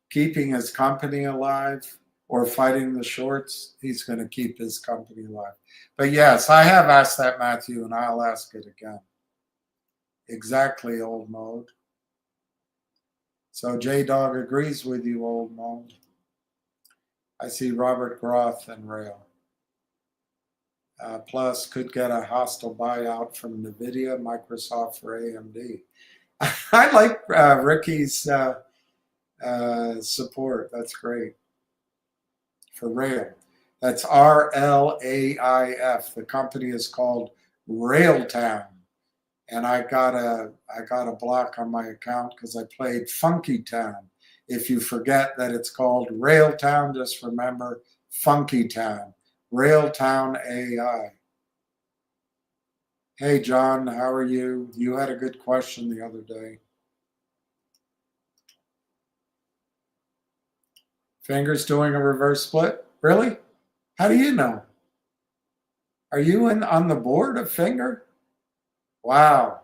keeping his company alive or fighting the shorts, he's going to keep his company alive. But yes, I have asked that, Matthew, and I'll ask it again. Exactly, Old Mode. So J-Dog agrees with you, Old Mode. I see Robert Groth and Rail. Plus, could get a hostile buyout from NVIDIA, Microsoft, or AMD. I like Ricky's support. That's great. For Rail. That's RLAIF. The company is called Railtown. And I got a block on my account because I played Funky Town. If you forget that it's called Railtown, just remember Funky Town. Railtown AI. Hey, John, how are you? You had a good question the other day. Fingers doing a reverse split? Really? How do you know? Are you on the board of Finger? Wow.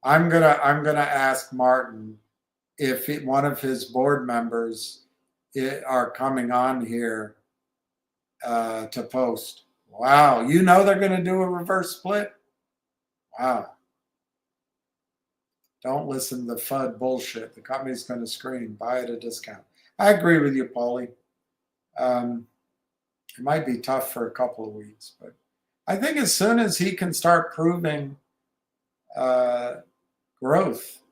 I'm gonna ask Martin if one of his board members are coming on here to post. Wow, you know they're going to do a reverse split? Wow. Don't listen to the FUD bullshit. The company's going to scream, buy at a discount. I agree with you, Paulie. It might be tough for a couple of weeks, but I think as soon as he can start proving growth,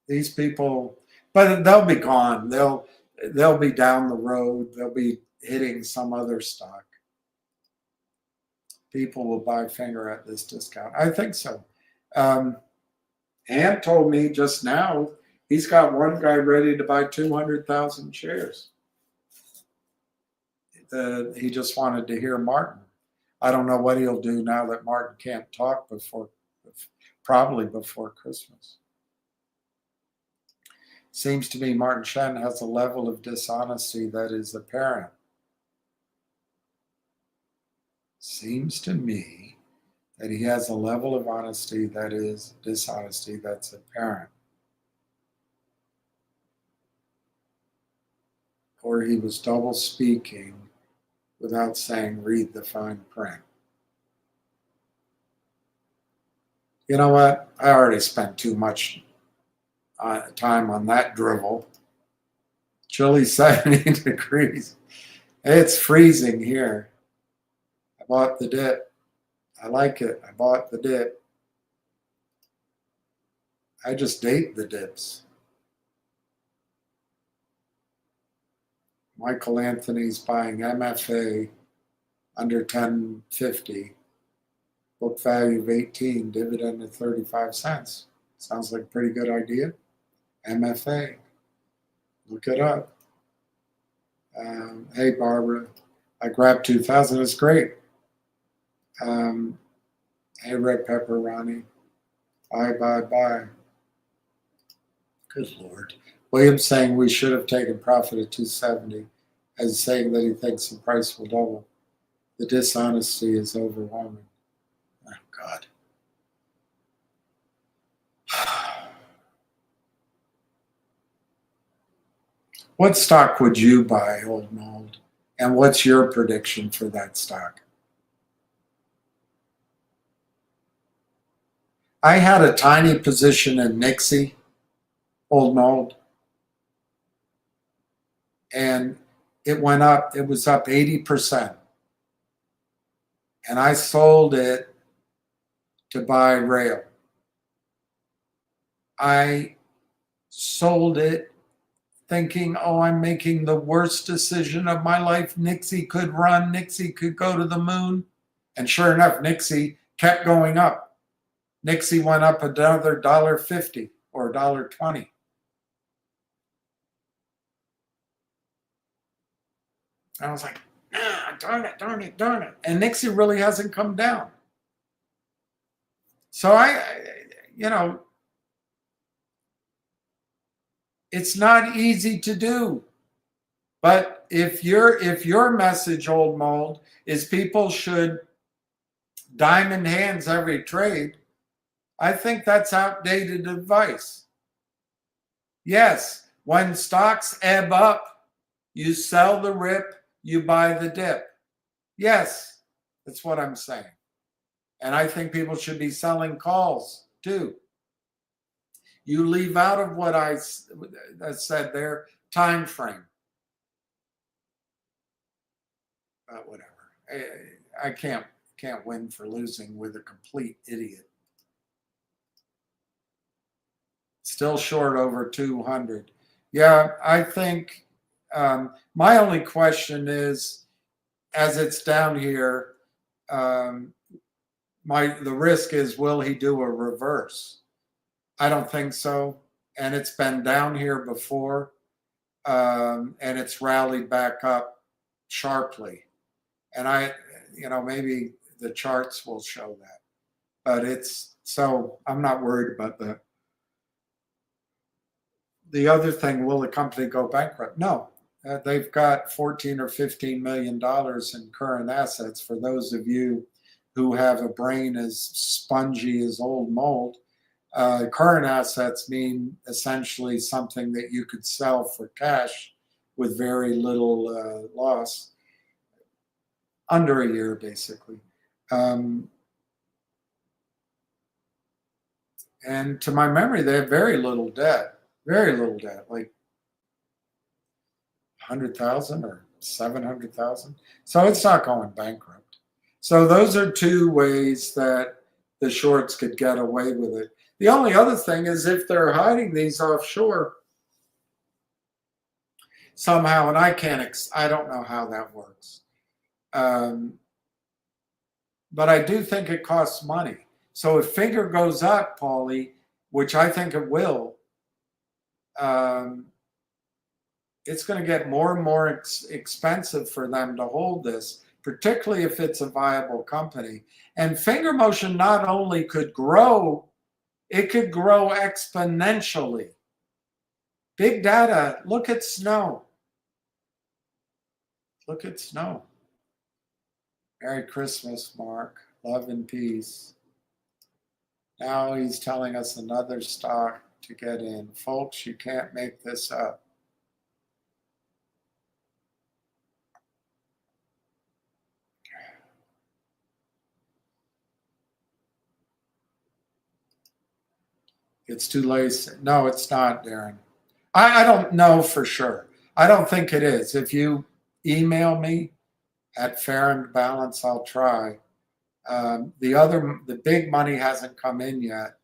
these people, but they'll be gone. They'll be down the road. They'll be hitting some other stock. People will buy Finger at this discount. I think so. Ant told me just now he's got one guy ready to buy 200,000 shares. He just wanted to hear Martin. I don't know what he'll do now that Martin can't talk probably before Christmas. Seems to me Martin Shen has a level of dishonesty that is apparent. Seems to me that he has a level of honesty that is dishonesty that's apparent. Or he was double speaking without saying read the fine print. You know what? I already spent too much time on that drivel. Chilly 70 degrees. It's freezing here. I bought the dip. I like it. I bought the dip. I just date the dips. Michael Anthony's buying MFA under 1050. Book value of 18, dividend of 35 cents. Sounds like a pretty good idea. MFA. Look it up. Hey, Barbara. I grabbed 2000. It's great. Hey, Red Pepper Ronnie. Bye. Good Lord. William's saying we should have taken profit at 270, as saying that he thinks the price will double. The dishonesty is overwhelming. Oh, God. What stock would you buy, Old Mold? And what's your prediction for that stock? I had a tiny position in Nixie, Old Mold, and it went up. It was up 80%. And I sold it to buy rail. I sold it thinking, oh, I'm making the worst decision of my life. Nixie could run. Nixie could go to the moon. And sure enough, Nixie kept going up. Nixie went up another $1.50 or $1.20. I was like, darn it. And Nixie really hasn't come down. So it's not easy to do. But if your message, Old Mold, is people should diamond hands every trade, I think that's outdated advice. Yes, when stocks ebb up, you sell the rip, you buy the dip. Yes, that's what I'm saying. And I think people should be selling calls too. You leave out of what I said there, time frame. But whatever. I can't win for losing with a complete idiot. Still short over 200. Yeah, I think my only question is, as it's down here, the risk is, will he do a reverse? I don't think so. And it's been down here before, and it's rallied back up sharply. And maybe the charts will show that. But so I'm not worried about that. The other thing, will the company go bankrupt? No. They've got $14 or $15 million in current assets. For those of you who have a brain as spongy as Old Mold, current assets mean essentially something that you could sell for cash with very little loss, under a year, basically. And to my memory, they have very little debt, like 100,000 or 700,000. So it's not going bankrupt. So those are two ways that the shorts could get away with it. The only other thing is if they're hiding these offshore somehow, and I don't know how that works. But I do think it costs money. So if Finger goes up, Paulie, which I think it will, it's going to get more and more expensive for them to hold this, particularly if it's a viable company. And Finger Motion not only could grow, it could grow exponentially. Big data. Look at snow. Look at snow. Merry Christmas, Mark. Love and peace. Now he's telling us another stock to get in. Folks, you can't make this up. It's too late. No, it's not, Darren. I don't know for sure. I don't think it is. If you email me at Fair and Balance, I'll try. The big money hasn't come in yet.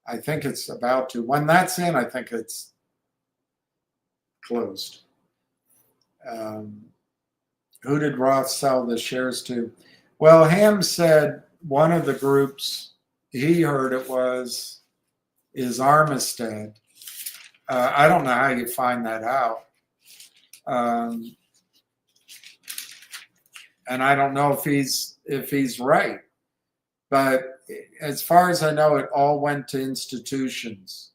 I think it's about to. When that's in, I think it's closed. Who did Roth sell the shares to? Well, Ham said one of the groups he heard it was is Armistead. I don't know how you find that out. And I don't know if he's right. But as far as I know, it all went to institutions.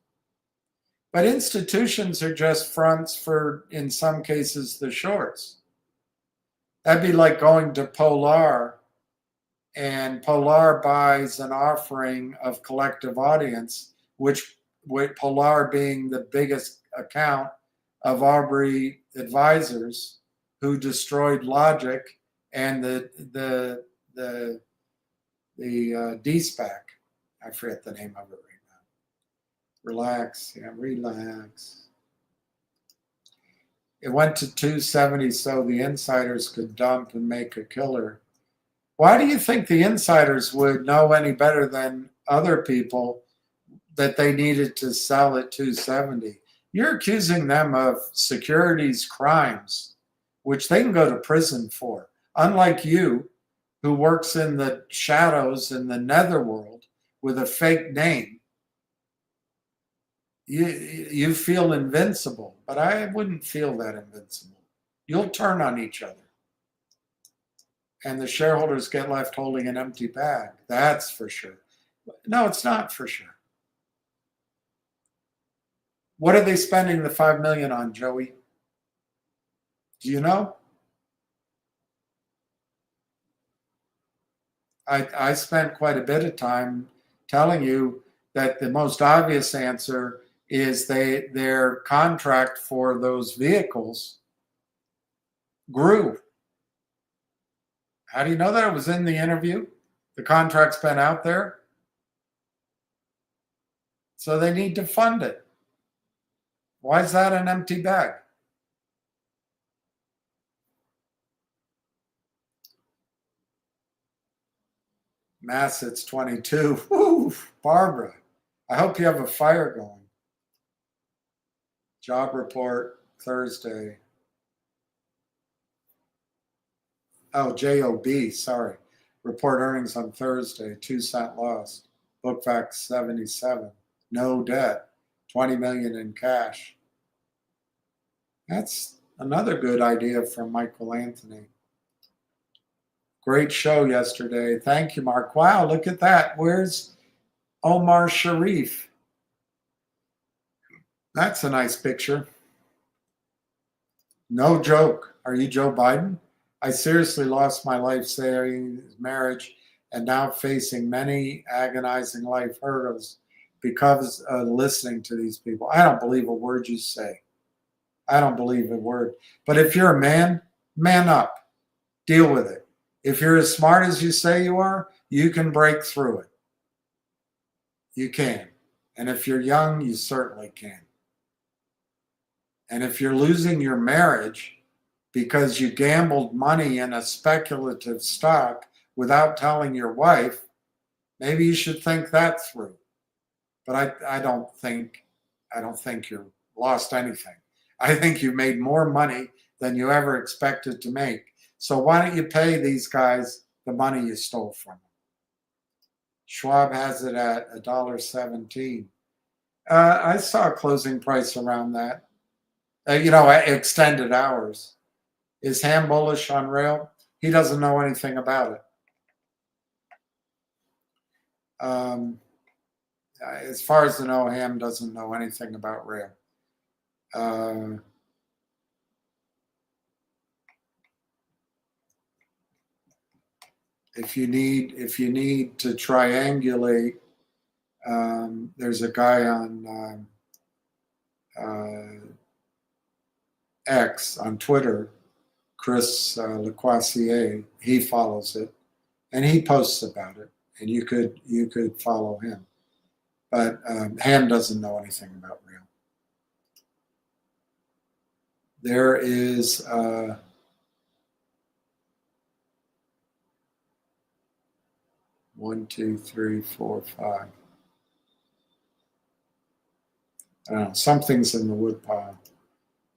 But institutions are just fronts for, in some cases, the shorts. That'd be like going to Polar, and Polar buys an offering of Collective Audience, which with Polar being the biggest account of Aubrey Advisors, who destroyed Logic and the DSPAC. I forget the name of it right now. Relax, yeah, relax. It went to 270 so the insiders could dump and make a killer. Why do you think the insiders would know any better than other people that they needed to sell at 270? You're accusing them of securities crimes, which they can go to prison for. Unlike you, who works in the shadows in the netherworld with a fake name, you feel invincible, but I wouldn't feel that invincible. You'll turn on each other. And the shareholders get left holding an empty bag. That's for sure. No, it's not for sure. What are they spending the $5 million on, Joey? Do you know? I spent quite a bit of time telling you that the most obvious answer is their contract for those vehicles grew. How do you know that? It was in the interview. The contract's been out there. So they need to fund it. Why is that an empty bag? Massett's 22. Woo, Barbara, I hope you have a fire going. Job report Thursday. Oh, JOB, sorry. Report earnings on Thursday, 2-cent loss. Book value 77. No debt. 20 million in cash. That's another good idea from Michael Anthony. Great show yesterday. Thank you, Mark. Wow, look at that. Where's Omar Sharif? That's a nice picture. No joke. Are you Joe Biden? I seriously lost my life saving marriage and now facing many agonizing life hurdles because of listening to these people. I don't believe a word you say. I don't believe a word. But if you're a man, man up. Deal with it. If you're as smart as you say you are, you can break through it. You can. And if you're young, you certainly can. And if you're losing your marriage because you gambled money in a speculative stock without telling your wife, maybe you should think that through. But I don't think you lost anything. I think you made more money than you ever expected to make. So why don't you pay these guys the money you stole from them? Schwab has it at $1.17. I saw a closing price around that. Extended hours. Is Ham bullish on rail? He doesn't know anything about it. As far as I know, Ham doesn't know anything about rail. If you need to triangulate, there's a guy on X on Twitter, Chris LeQuassier. He follows it, and he posts about it, and you could follow him. But Ham doesn't know anything about real. There is 1, 2, 3, 4, 5. I don't know, something's in the woodpile.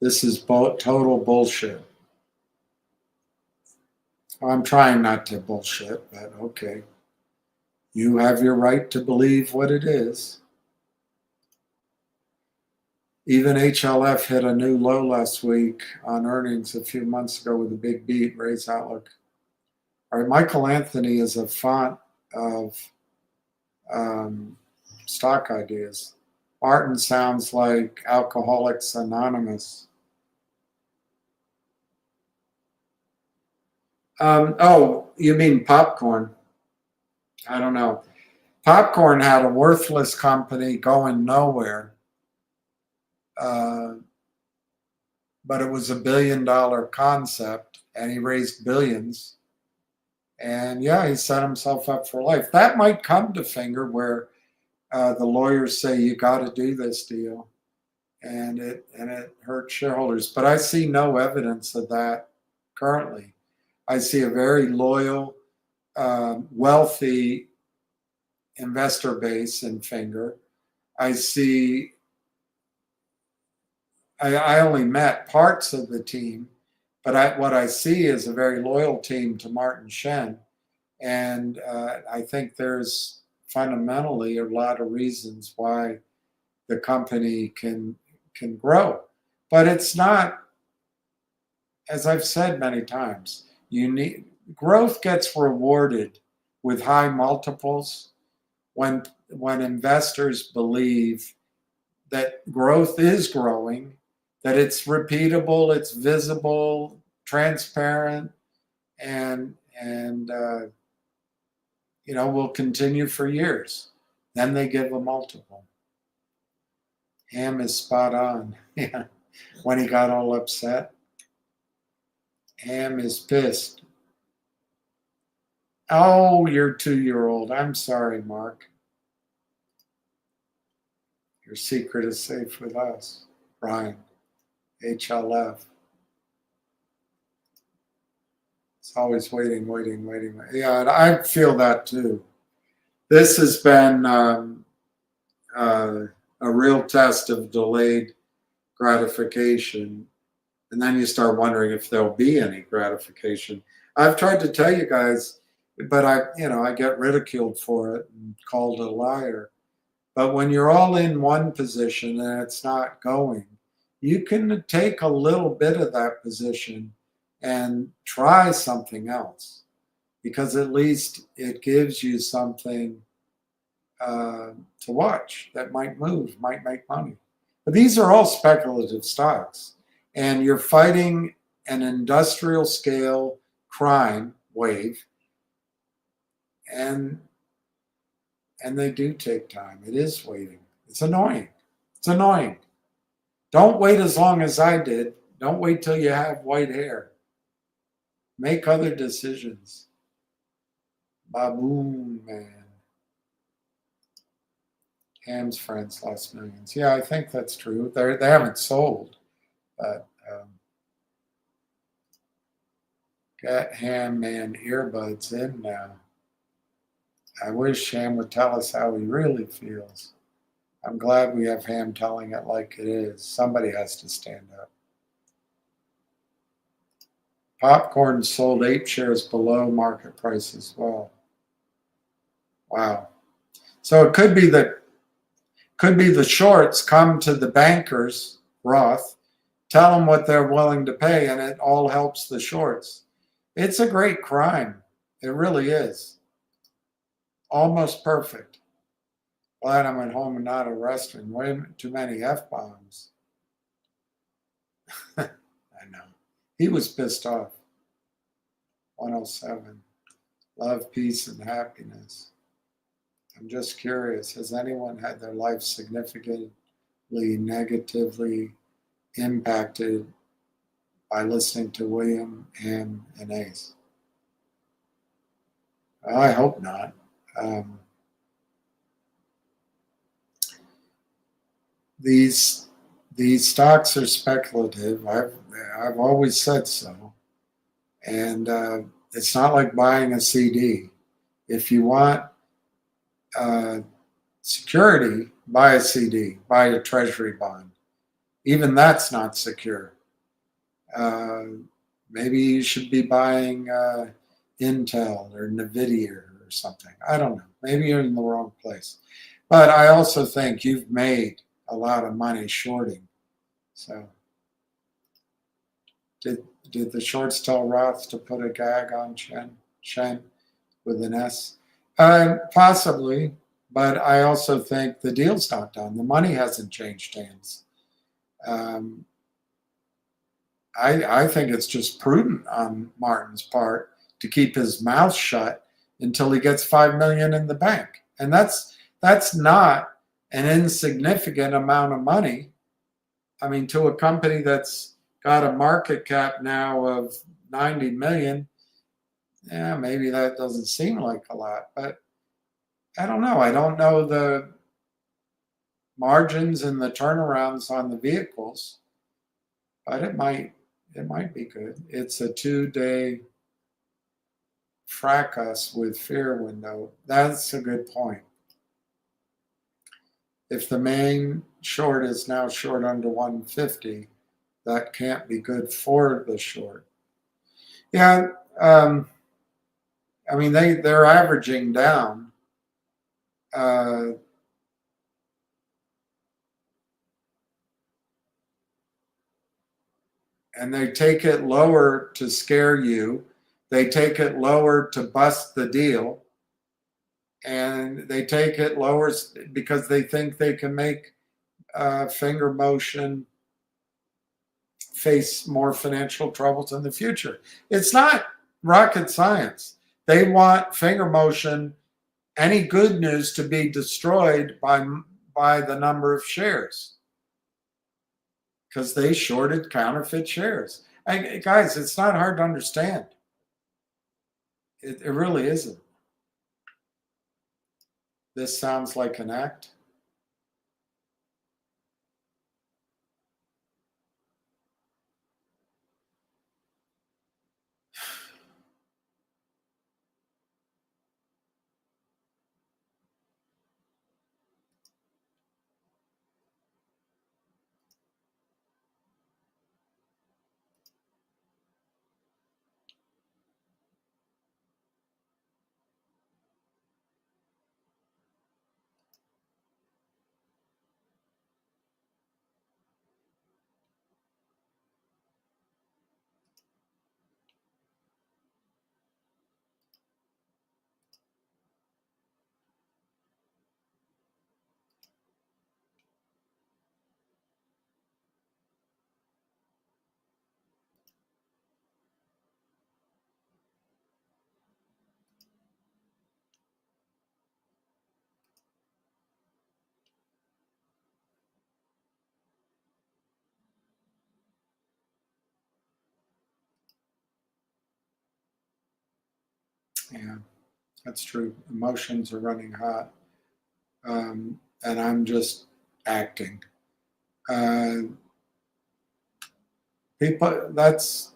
This is total bullshit. I'm trying not to bullshit, but okay. You have your right to believe what it is. Even HLF hit a new low last week on earnings a few months ago with a big beat, raise outlook. All right, Michael Anthony is a font of stock ideas. Martin sounds like Alcoholics Anonymous. Oh, you mean popcorn? I don't know. Popcorn had a worthless company going nowhere. But it was $1 billion concept, and he raised billions. And yeah, he set himself up for life. That might come to Finger, where the lawyers say you got to do this deal, and it hurts shareholders. But I see no evidence of that currently. I see a very loyal, wealthy investor base in Finger. I only met parts of the team, but what I see is a very loyal team to Martin Shen. And I think there's fundamentally a lot of reasons why the company can grow. But it's not, as I've said many times, growth gets rewarded with high multiples when investors believe that growth is growing, that it's repeatable, it's visible, transparent, and will continue for years. Then they give a multiple. Ham is spot on. Yeah, when he got all upset. Ham is pissed. Oh, your 2-year-old. I'm sorry, Mark. Your secret is safe with us. Brian, HLF. It's always waiting. Yeah, and I feel that too. This has been a real test of delayed gratification. And then you start wondering if there'll be any gratification. I've tried to tell you guys, but I get ridiculed for it and called a liar. But when you're all in one position and it's not going, you can take a little bit of that position and try something else, because at least it gives you something to watch that might move, might make money. But these are all speculative stocks, and you're fighting an industrial scale crime wave, and they do take time. It is waiting. It's annoying. Don't wait as long as I did. Don't wait till you have white hair. Make other decisions. Baboon man. Ham's friends lost millions. Yeah, I think that's true. They haven't sold, but get Ham man earbuds in now. I wish Ham would tell us how he really feels. I'm glad we have Ham telling it like it is. Somebody has to stand up. Popcorn sold 8 shares below market price as well. Wow. So it could be the shorts come to the bankers, Roth, tell them what they're willing to pay, and it all helps the shorts. It's a great crime. It really is. Almost perfect. Glad I'm at home and not at a restaurant. Way too many F-bombs. I know. He was pissed off. 107. Love, peace, and happiness. I'm just curious, has anyone had their life significantly negatively impacted by listening to William, Ham, and Ace? Well, I hope not. These stocks are speculative. I've always said so, and it's not like buying a CD. If you want security, buy a CD, buy a treasury bond. Even that's not secure. Maybe you should be buying Intel or Nvidia or something. I don't know. Maybe you're in the wrong place. But I also think you've made a lot of money shorting. So did the shorts tell Roth to put a gag on Shen with an S? Possibly, but I also think the deal's not done. The money hasn't changed hands. I think it's just prudent on Martin's part to keep his mouth shut until he gets $5 million in the bank, and that's not an insignificant amount of money. I mean, to a company that's got a market cap now of 90 million, yeah, maybe that doesn't seem like a lot, but I don't know. I don't know the margins and the turnarounds on the vehicles, but it might be good. It's a 2-day fracas with fear window. That's a good point. If the main short is now short under 150, that can't be good for the short. Yeah, I mean they're averaging down. And they take it lower to scare you. They take it lower to bust the deal. And they take it lower because they think they can make finger motion face more financial troubles in the future. It's not rocket science. They want finger motion, any good news, to be destroyed by the number of shares because they shorted counterfeit shares. Guys, it's not hard to understand. It really isn't. This sounds like an act. Yeah, that's true. Emotions are running hot. And I'm just acting. People, that's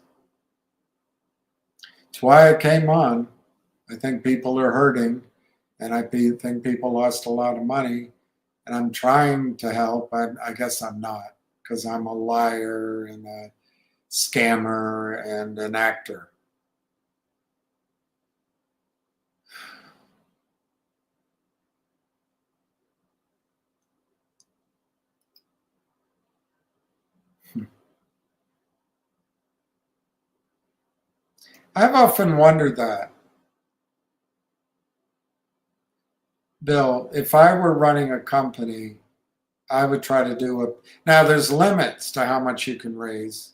why I came on. I think people are hurting, and I think people lost a lot of money, and I'm trying to help. I guess I'm not, because I'm a liar and a scammer and an actor. I've often wondered that, Bill, if I were running a company, I would try to do a. Now there's limits to how much you can raise,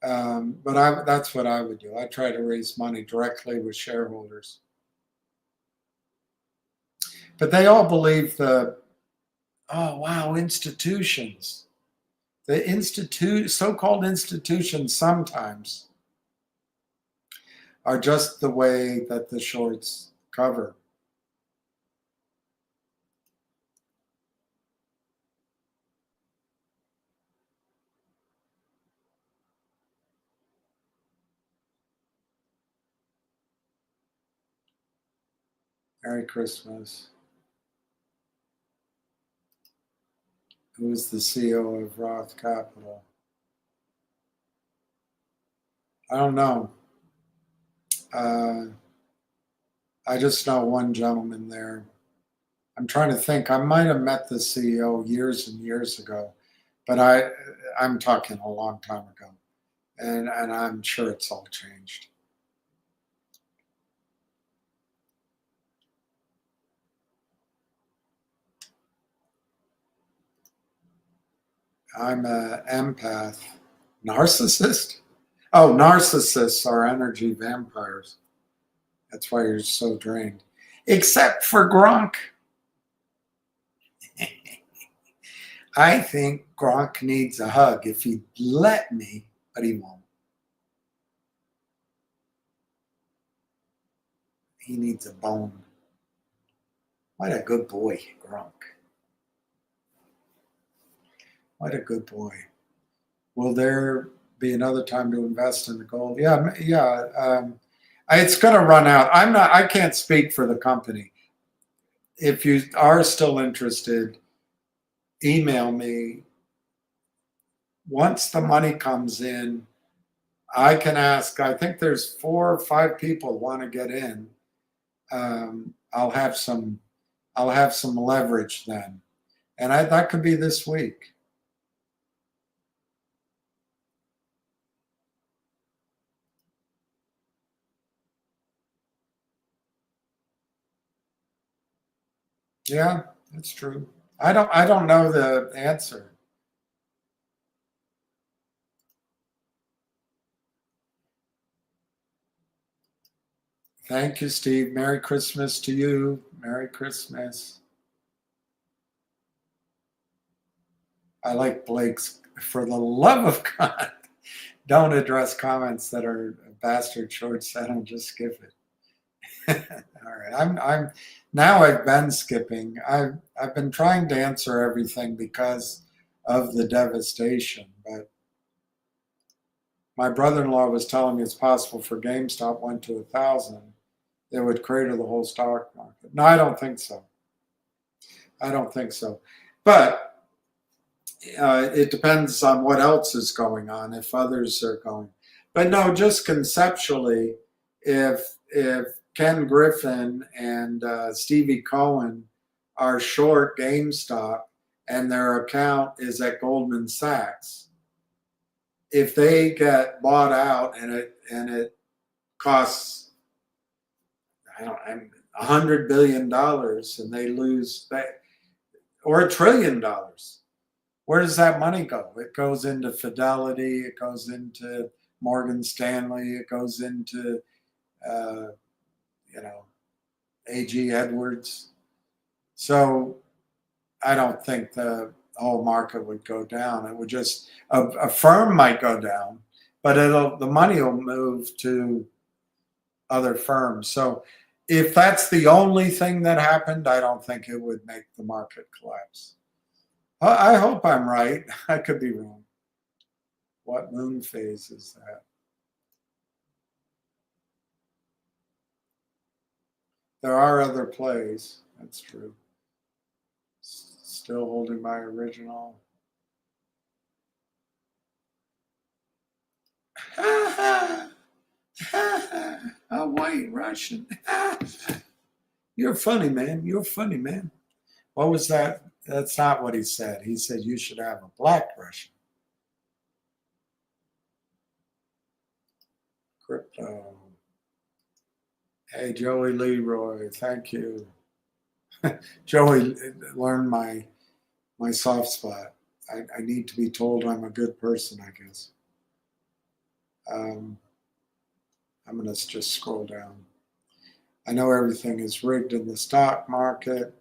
but that's what I would do. I try to raise money directly with shareholders. But they all believe oh wow, institutions. The so-called institutions sometimes are just the way that the shorts cover. Merry Christmas. Who's the CEO of Roth Capital? I don't know. I just know one gentleman there. I'm trying to think. I might have met the CEO years and years ago, but I'm talking a long time ago, and I'm sure it's all changed. I'm an empath. Narcissist? Oh, narcissists are energy vampires. That's why you're so drained. Except for Gronk. I think Gronk needs a hug if he'd let me, but he won't. He needs a bone. What a good boy, Gronk. What a good boy. Will there be another time to invest in the gold? Yeah. It's going to run out. I can't speak for the company. If you are still interested, email me. Once the money comes in, I can ask. I think there's 4 or 5 people want to get in. I'll have some leverage then, and that could be this week. Yeah, that's true. I don't know the answer. Thank you, Steve. Merry Christmas to you. Merry Christmas. I like Blake's. For the love of God, don't address comments that are bastard short selling. Just skip it. All right. I'm now I've been skipping. I've been trying to answer everything because of the devastation, but my brother-in-law was telling me it's possible for GameStop went to 1,000, it would crater the whole stock market. No, I don't think so. I don't think so. But it depends on what else is going on, if others are going. But no, just conceptually, if Ken Griffin and Stevie Cohen are short GameStop and their account is at Goldman Sachs, if they get bought out and it costs, I don't know, $100 billion and they lose that, or $1 trillion, where does that money go? It goes into Fidelity, it goes into Morgan Stanley, it goes into A.G. Edwards. So I don't think the whole market would go down. It would just a firm might go down, but the money will move to other firms. So if that's the only thing that happened, I don't think it would make the market collapse. I hope I'm right. I could be wrong. What moon phase is that? There are other plays. That's true. Still holding my original. A white Russian. You're funny, man. You're funny, man. What was that? That's not what he said. He said you should have a black Russian. Crypto. Hey, Joey Leroy, thank you. Joey learned my my soft spot. I need to be told I'm a good person, I guess. I'm going to just scroll down. I know everything is rigged in the stock market.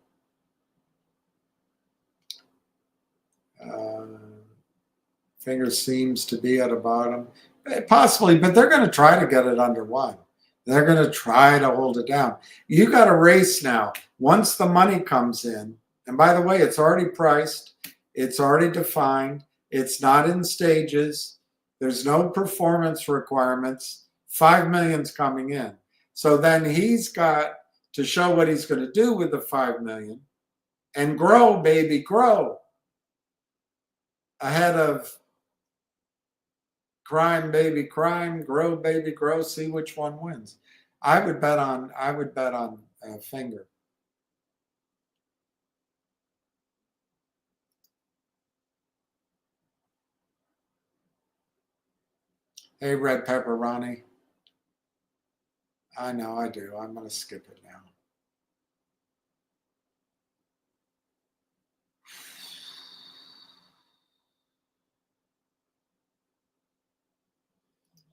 Finger seems to be at a bottom. Possibly, but they're going to try to get it under 1. They're going to try to hold it down. You got a race now. Once the money comes in, and by the way, it's already priced, it's already defined, it's not in stages, there's no performance requirements, 5 million's coming in. So then he's got to show what he's going to do with the 5 million and grow, baby, grow. Ahead of crime, baby, crime, grow, baby, grow, see which one wins. I would bet on Finger. Hey, Red Pepperoni. I know I do. I'm going to skip it now.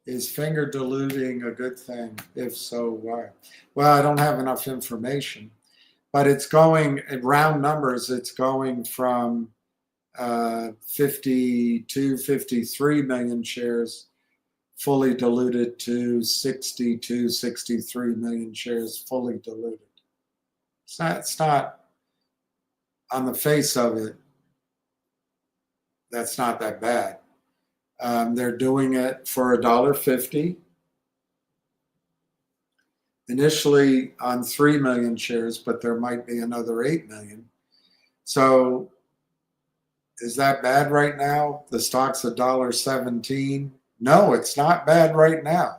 Is finger diluting a good thing? If so, why? Well, I don't have enough information, but it's going, in round numbers, it's going from 52, 53 million shares fully diluted to 62, 63 million shares fully diluted. It's not on the face of it, that's not that bad. They're doing it for $1.50. Initially on 3 million shares, but there might be another 8 million. So is that bad right now? The stock's $1.17. No, it's not bad right now.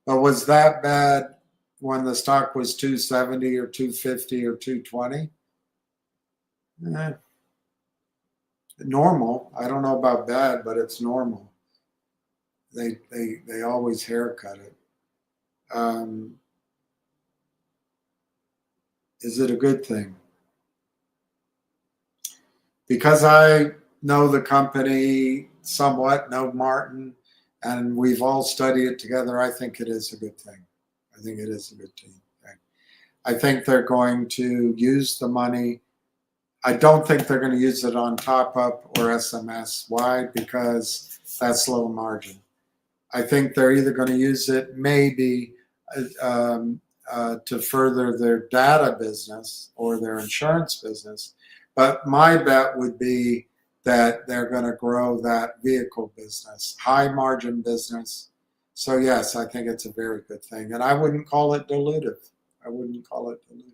But was that bad when the stock was 270 or 250 or 220? Normal. I don't know about bad, but it's normal. They always haircut it. Is it a good thing? Because I know the company somewhat, know Martin, and we've all studied it together, I think it is a good thing. I think it is a good thing. I think they're going to use the money. I don't think they're going to use it on top up or SMS. Why? Because that's low margin. I think they're either going to use it maybe to further their data business or their insurance business. But my bet would be that they're going to grow that vehicle business, high margin business. So yes, I think it's a very good thing. And I wouldn't call it dilutive. I wouldn't call it dilutive.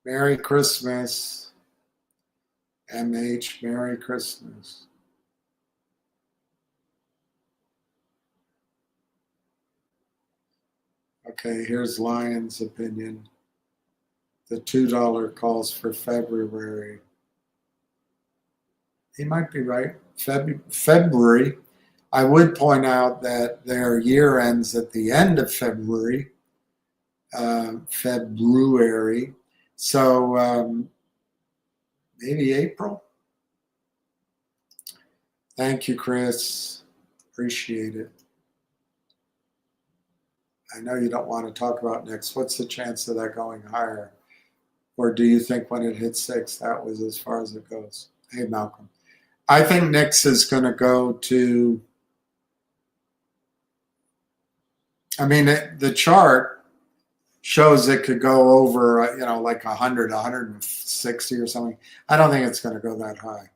Merry Christmas, MH, Merry Christmas. Okay, here's Lion's opinion. The $2 calls for February. He might be right. February. I would point out that their year ends at the end of February. February. So maybe April. Thank you, Chris. Appreciate it. I know you don't want to talk about next. What's the chance of that going higher? Or do you think when it hit 6, that was as far as it goes? Hey, Malcolm. I think NIX is going to go to, I mean, the chart shows it could go over, like 100, 160 or something. I don't think it's going to go that high.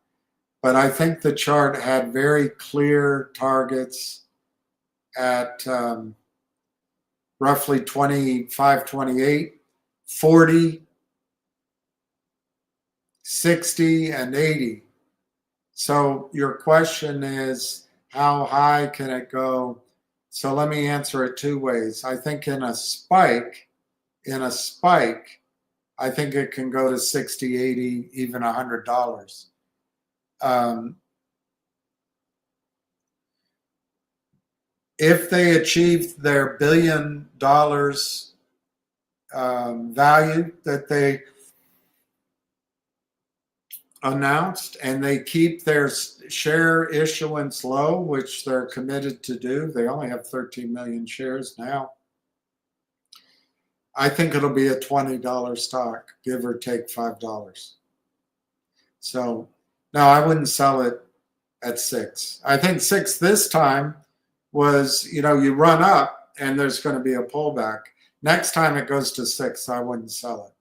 But I think the chart had very clear targets at roughly 25, 28, 40, 60, and 80. So your question is, how high can it go? So let me answer it 2 ways. I think in a spike, I think it can go to 60, 80, even $100. if they achieve their $1 billion value that they announced, and they keep their share issuance low, which they're committed to do. They only have 13 million shares now. I think it'll be a $20 stock, give or take $5. So no, I wouldn't sell it at 6. I think 6 this time was, you run up and there's going to be a pullback. Next time it goes to 6, I wouldn't sell it.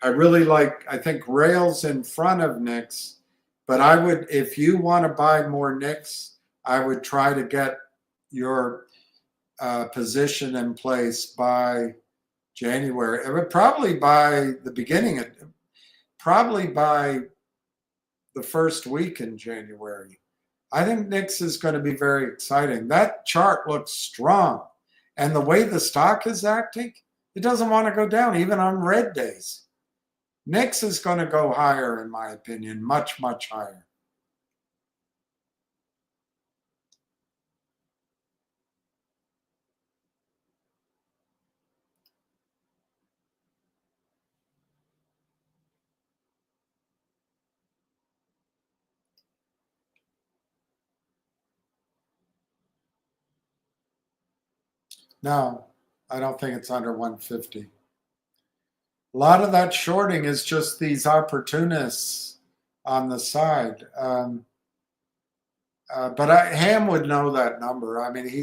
I really like, I think Rail's in front of Nix, but I would, if you want to buy more Nix, I would try to get your position in place by January. It would probably by the beginning of, probably by the first week in January. I think Nix is going to be very exciting. That chart looks strong. And the way the stock is acting, it doesn't want to go down, even on red days. Nix is going to go higher, in my opinion, much, much higher. No, I don't think it's under 150. A lot of that shorting is just these opportunists on the side. But Ham would know that number. I mean, he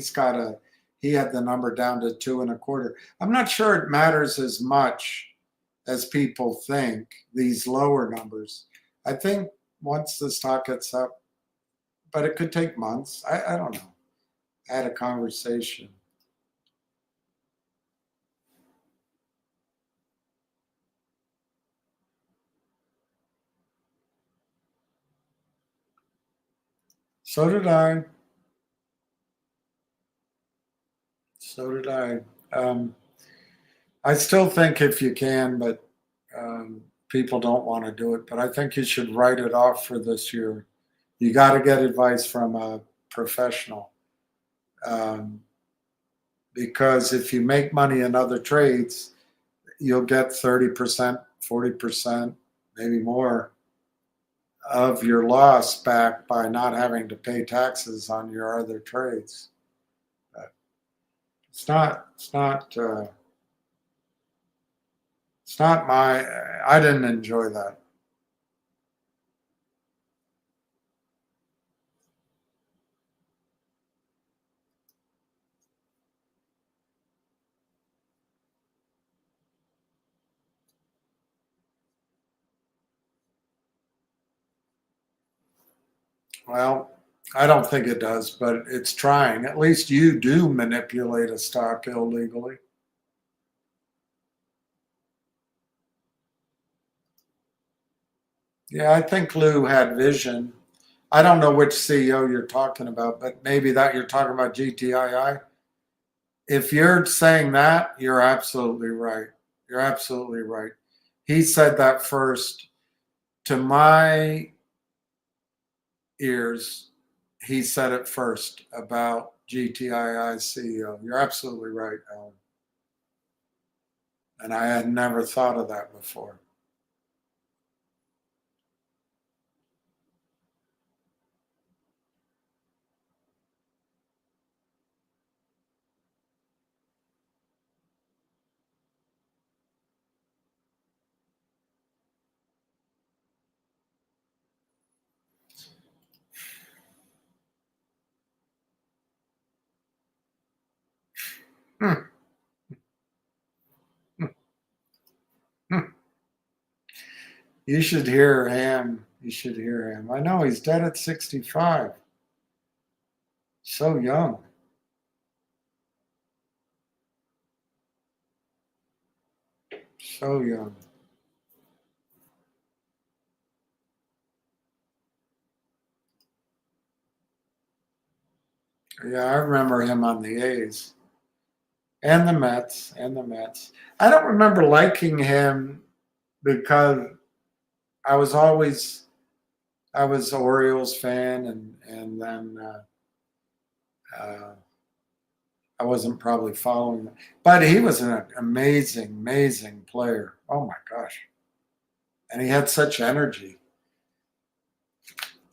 had the number down to 2.25. I'm not sure it matters as much as people think, these lower numbers. I think once the stock gets up, but it could take months. I don't know. I had a conversation. So did I. So did I. I still think if you can, but people don't want to do it. But I think you should write it off for this year. You got to get advice from a professional. Because if you make money in other trades, you'll get 30%, 40%, maybe more of your loss back by not having to pay taxes on your other trades. But it's not my, I didn't enjoy that. Well, I don't think it does, but it's trying. At least you do manipulate a stock illegally. Yeah, I think Lou had vision. I don't know which CEO you're talking about, but maybe that you're talking about GTII. If you're saying that, you're absolutely right. You're absolutely right. He said that first. To my ears, he said it first about GTII's CEO. You're absolutely right, Alan. And I had never thought of that before. Hmm. You should hear him. You should hear him. I know he's dead at 65. So young. So young. Yeah, I remember him on the A's and the Mets and the Mets. I don't remember liking him because I was always I was Orioles fan, and then I wasn't probably following them. But he was an amazing, amazing player. Oh my gosh. And he had such energy.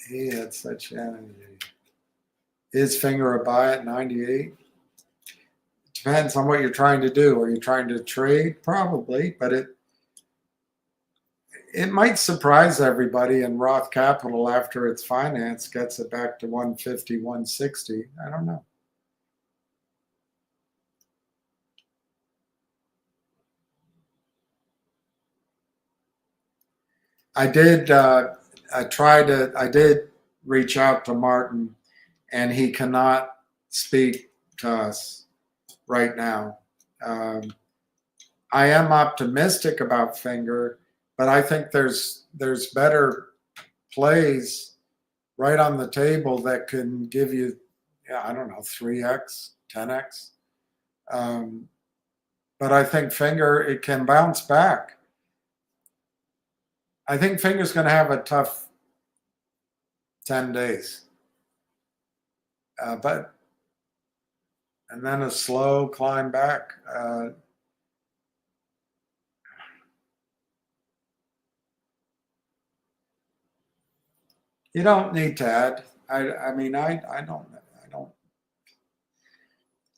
He had such energy. His finger a buy at 98. Depends on what you're trying to do. Are you trying to trade? Probably, but it might surprise everybody, and Roth Capital, after it's financed, gets it back to 150, 160. I don't know. I did. I did reach out to Martin, and he cannot speak to us right now. I am optimistic about Finger, but I think there's better plays right on the table that can give you, yeah, I don't know, 3x, 10x. But I think Finger, it can bounce back. I think Finger's going to have a tough 10 days. But and then a slow climb back. You don't need to add. I mean, I don't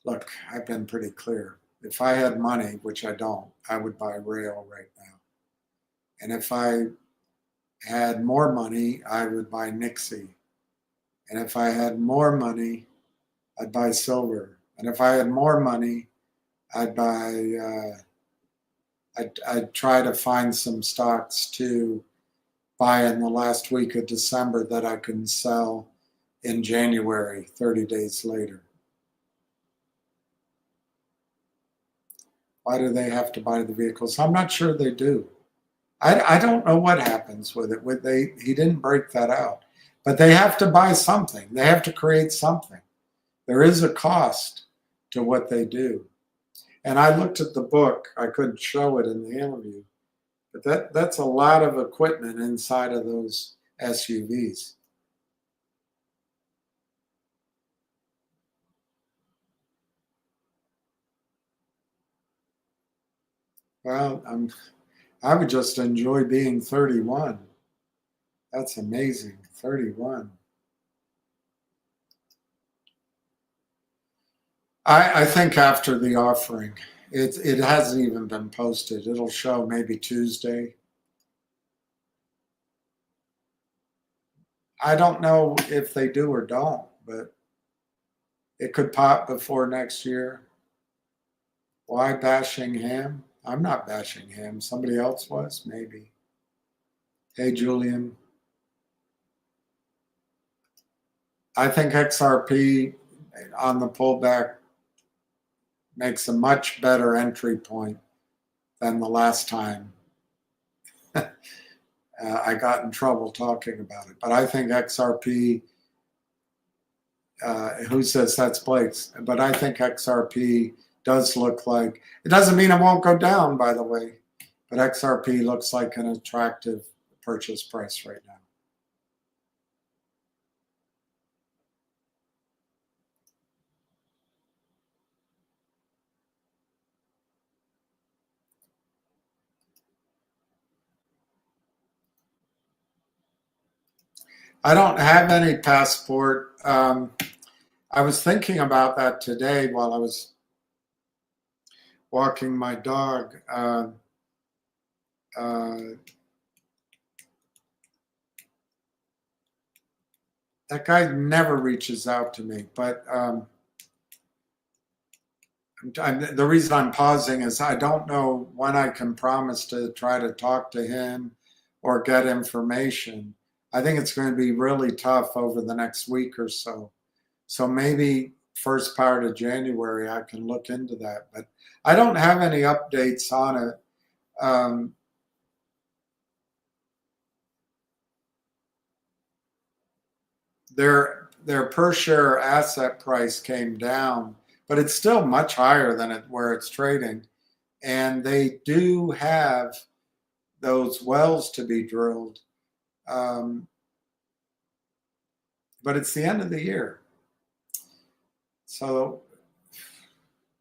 look. I've been pretty clear. If I had money, which I don't, I would buy rail right now. And if I had more money, I would buy Nixie. And if I had more money, I'd buy silver. And if I had more money, I'd buy. I'd try to find some stocks to buy in the last week of December that I can sell in January, 30 days later. Why do they have to buy the vehicles? I'm not sure they do. I don't know what happens with it. He didn't break that out. But they have to buy something. They have to create something. There is a cost to what they do. And I looked at the book. I couldn't show it in the interview. But that's a lot of equipment inside of those SUVs. Well, I would just enjoy being 31. That's amazing. 31. I think after the offering, it hasn't even been posted. It'll show maybe Tuesday. I don't know if they do or don't, but it could pop before next year. Why bashing him? I'm not bashing him. Somebody else was, maybe. Hey, Julian. I think XRP on the pullback makes a much better entry point than the last time I got in trouble talking about it. But I think XRP, who says that's Blake's? But I think XRP does look like, it doesn't mean it won't go down, by the way, but XRP looks like an attractive purchase price right now. I don't have any passport. I was thinking about that today while I was walking my dog. That guy never reaches out to me, but the reason I'm pausing is I don't know when I can promise to try to talk to him or get information. I think it's going to be really tough over the next week or so. So maybe first part of January I can look into that. But I don't have any updates on it. Their per share asset price came down, but it's still much higher than where it's trading. And they do have those wells to be drilled. but it's the end of the year. So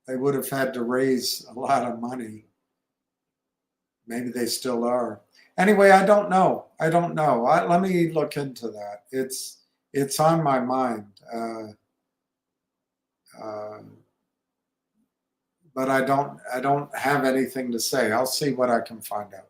they would have had to raise a lot of money. Maybe they still are. Anyway, I don't know. Let me look into that. It's on my mind. But I don't have anything to say. I'll see what I can find out.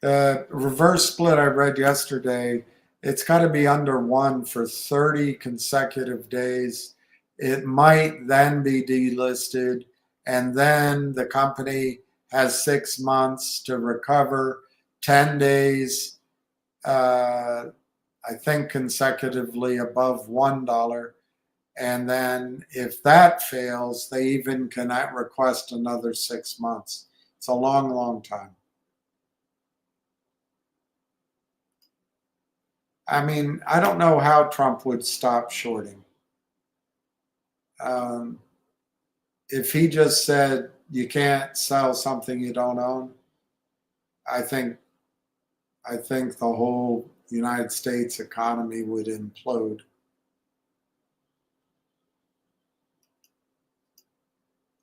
The reverse split I read yesterday, it's got to be under 1 for 30 consecutive days. It might then be delisted, and then the company has 6 months to recover, 10 days, I think consecutively above $1. And then if that fails, they even cannot request another 6 months. It's a long, long time. I mean, I don't know how Trump would stop shorting. If he just said you can't sell something you don't own, I think the whole United States economy would implode.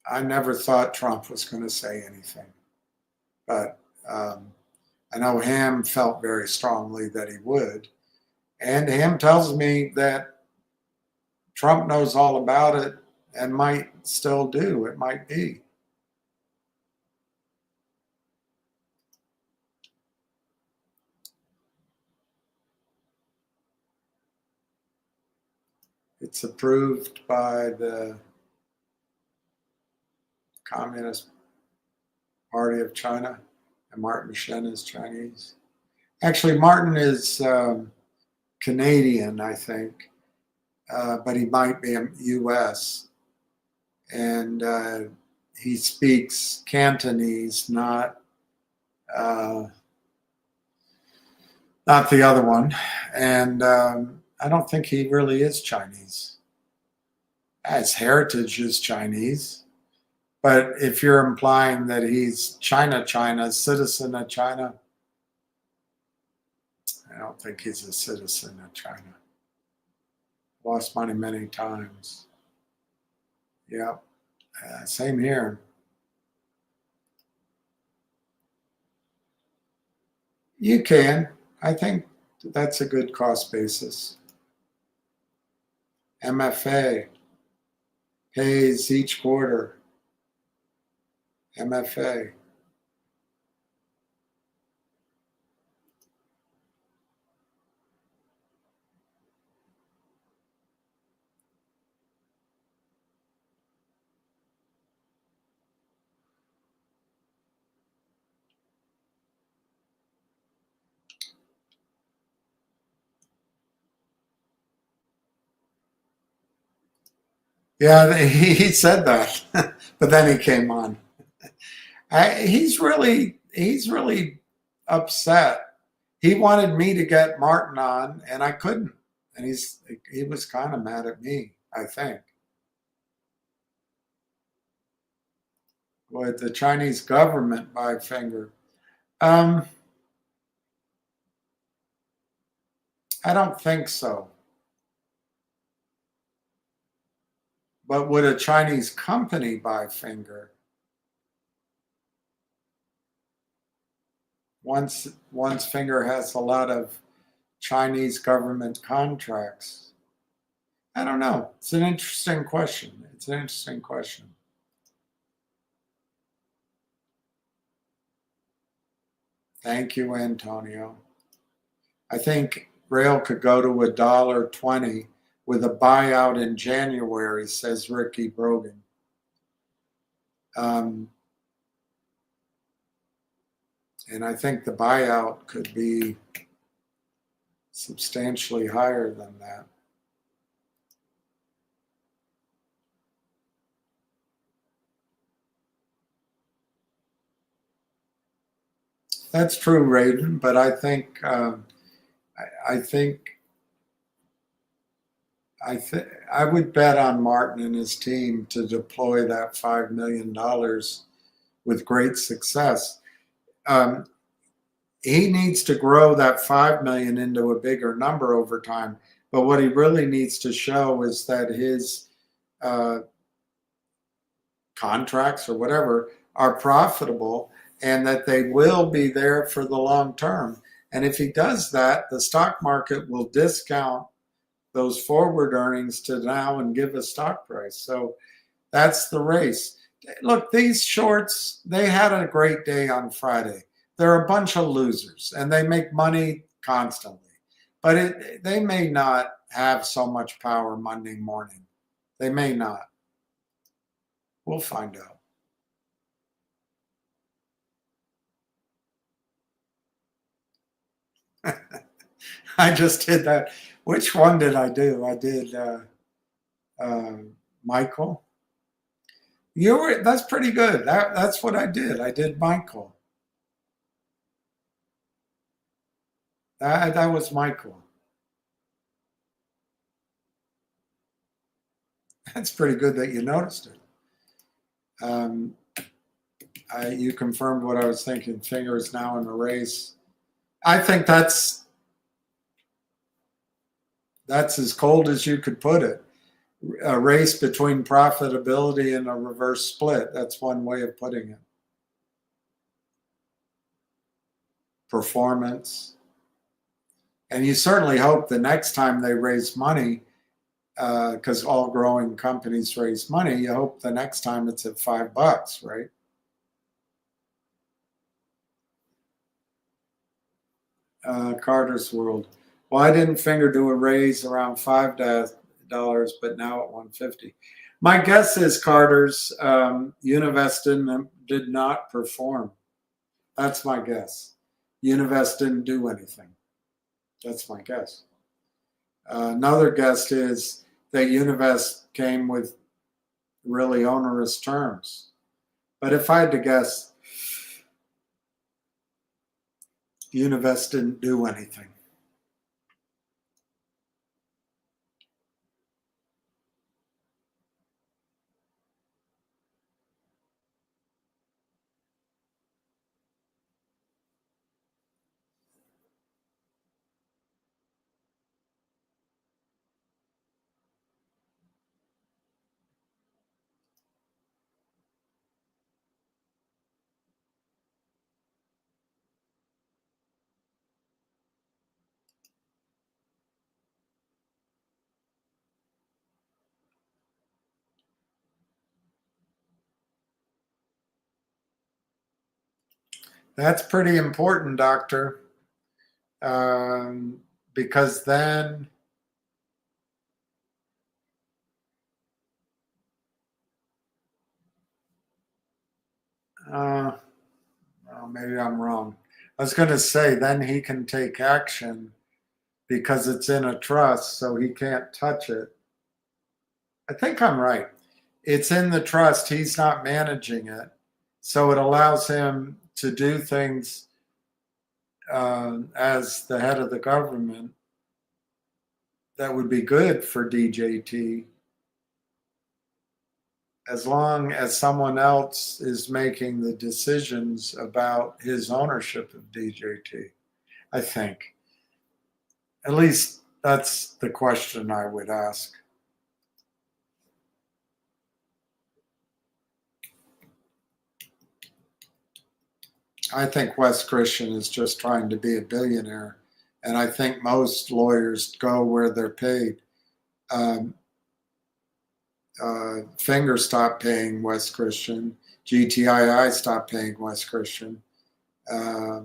I never thought Trump was going to say anything, but I know Ham felt very strongly that he would. And Ham tells me that Trump knows all about it and might still do. It might be. It's approved by the Communist Party of China, and Martin Shen is Chinese. Actually, Martin is Canadian, I think, but he might be U.S. And he speaks Cantonese, not the other one. And I don't think he really is Chinese. His heritage is Chinese. But if you're implying that he's China, citizen of China, I don't think he's a citizen of China. Lost money many times. Yep. Same here. You can. I think that's a good cost basis. MFA pays each quarter. MFA. Yeah, he said that, but then he came on. He's really upset. He wanted me to get Martin on, and I couldn't. And he was kind of mad at me, I think. Would the Chinese government buy finger? I don't think so. But would a Chinese company buy finger? Once Finger has a lot of Chinese government contracts. I don't know. It's an interesting question. Thank you, Antonio. I think Rail could go to $1.20 with a buyout in January, says Ricky Brogan. And I think the buyout could be substantially higher than that. That's true, Raven, but I think I would bet on Martin and his team to deploy that $5 million with great success. Um, he needs to grow that 5 million into a bigger number over time. But what he really needs to show is that his uh, contracts or whatever are profitable and that they will be there for the long term. And if he does that, the stock market will discount those forward earnings to now and give a stock price. So that's the race. Look, these shorts, they had a great day on Friday. They're a bunch of losers and they make money constantly. But they may not have so much power Monday morning. They may not. We'll find out. I just did that. Which one did I do? I did Michael. That's pretty good. That's what I did. I did Michael. That was Michael. That's pretty good that you noticed it. You confirmed what I was thinking. Finger is now in the race. I think that's as cold as you could put it. A race between profitability and a reverse split. That's one way of putting it. Performance. And you certainly hope the next time they raise money, because all growing companies raise money, you hope the next time it's at $5, right? Carter's World. Why didn't Finger do a raise around $5, but now at 150? My guess is Carter's Univest did not perform. That's my guess. Univest didn't do anything. That's my guess. Another guess is that Univest came with really onerous terms. But if I had to guess, Univest didn't do anything. That's pretty important, doctor, because then well, maybe I'm wrong. I was going to say then he can take action because it's in a trust, so he can't touch it. I think I'm right. It's in the trust. He's not managing it. So it allows him to do things as the head of the government that would be good for DJT as long as someone else is making the decisions about his ownership of DJT, I think. At least that's the question I would ask. I think Wes Christian is just trying to be a billionaire. And I think most lawyers go where they're paid. Finger stopped paying Wes Christian. GTII stopped paying Wes Christian. Yeah,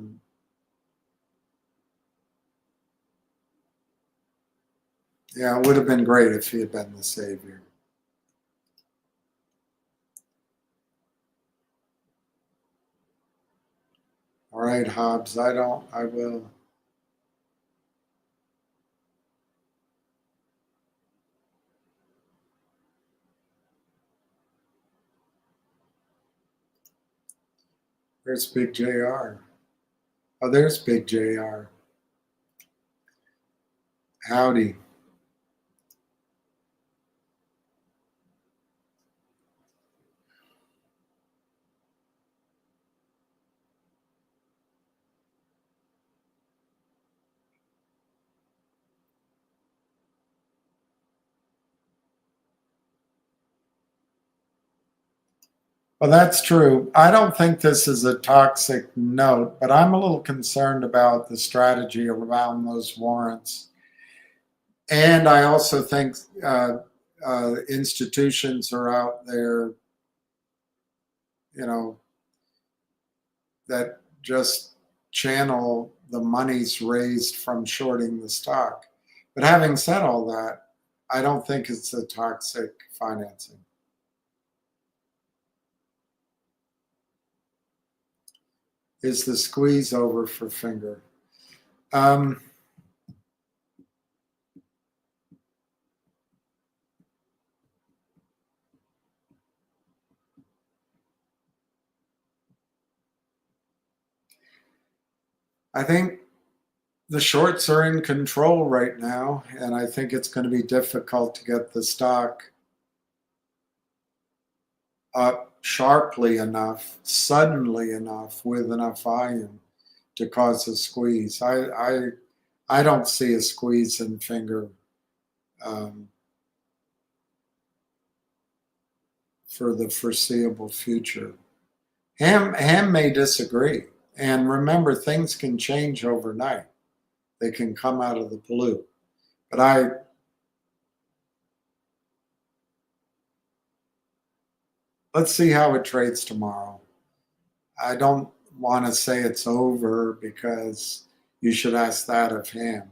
it would have been great if he had been the savior. All right, Hobbs, I will. There's Big JR. Oh, there's Big JR. Howdy. Well, that's true. I don't think this is a toxic note, but I'm a little concerned about the strategy around those warrants. And I also think institutions are out there, you know, that just channel the monies raised from shorting the stock. But having said all that, I don't think it's a toxic financing. Is the squeeze over for Finger? Um, I think the shorts are in control right now, and I think it's going to be difficult to get the stock up sharply enough, suddenly enough, with enough volume to cause a squeeze. I don't see a squeeze in Finger um, for the foreseeable future. Ham may disagree, and remember, things can change overnight. They can come out of the blue, but let's see how it trades tomorrow. I don't want to say it's over because you should ask that of Ham.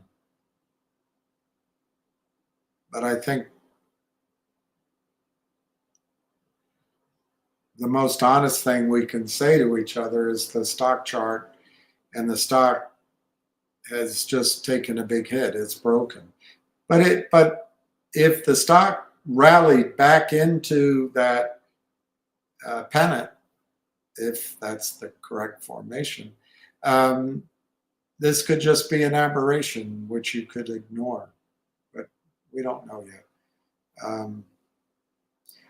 But I think the most honest thing we can say to each other is the stock chart, and the stock has just taken a big hit. It's broken. But if the stock rallied back into that pennant, if that's the correct formation, um, this could just be an aberration, which you could ignore. But we don't know yet. Um,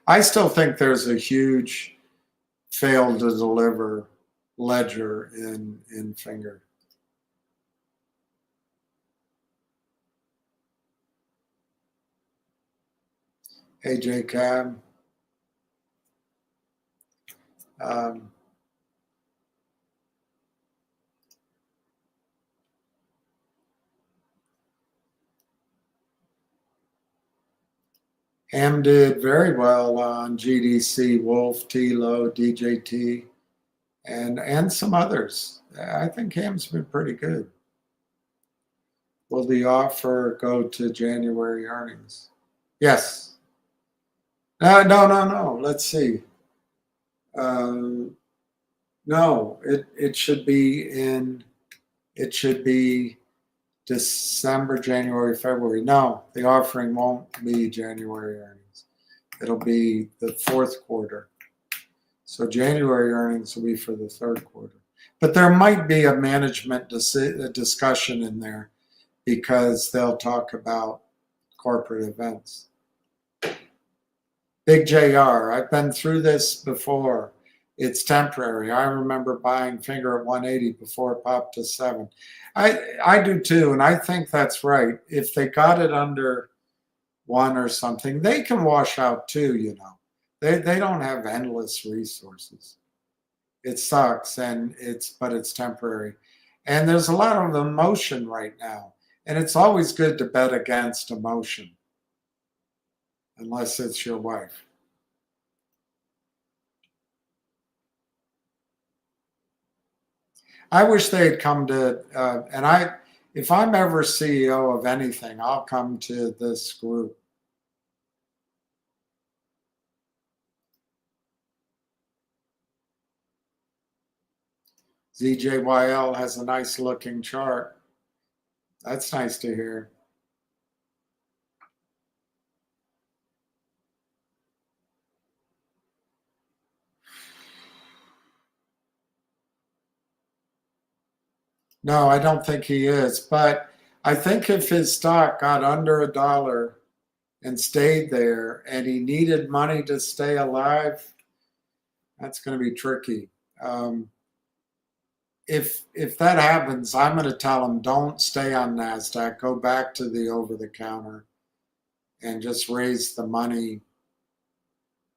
I still think there's a huge fail to deliver ledger in Finger. Hey, JCab. Um, Ham did very well on GDC, Wolf, T-Low, DJT, and some others. I think Ham's been pretty good. Will the offer go to January earnings? Yes. No. Let's see. No, it should be in. It should be December, January, February. No, the offering won't be January earnings. It'll be the fourth quarter. So January earnings will be for the third quarter. But there might be a management discussion in there because they'll talk about corporate events. Big JR, I've been through this before. It's temporary. I remember buying Finger at 180 before it popped to 7. I do too, and I think that's right. If they got it under 1 or something, they can wash out too, you know. They don't have endless resources. It sucks, but it's temporary. And there's a lot of emotion right now. And it's always good to bet against emotion, unless it's your wife. I wish they'd come to, if I'm ever CEO of anything, I'll come to this group. ZJYL has a nice looking chart. That's nice to hear. No, I don't think he is. But I think if his stock got under $1 and stayed there and he needed money to stay alive, that's going to be tricky. If that happens, I'm going to tell him don't stay on NASDAQ, go back to the over the counter and just raise the money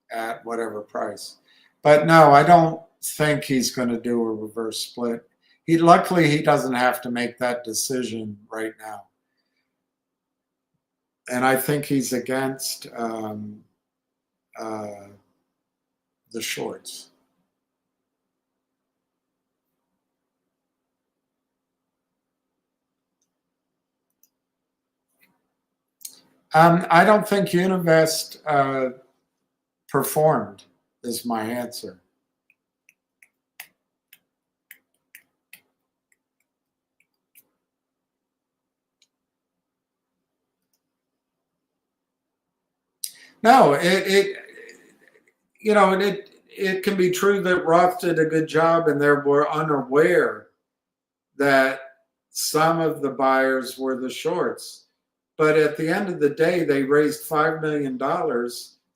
at whatever price. But no, I don't think he's going to do a reverse split. Luckily he doesn't have to make that decision right now, and I think he's against uh, the shorts. I don't think Univest performed, is my answer. No, it can be true that Roth did a good job and they were unaware that some of the buyers were the shorts. But at the end of the day, they raised $5 million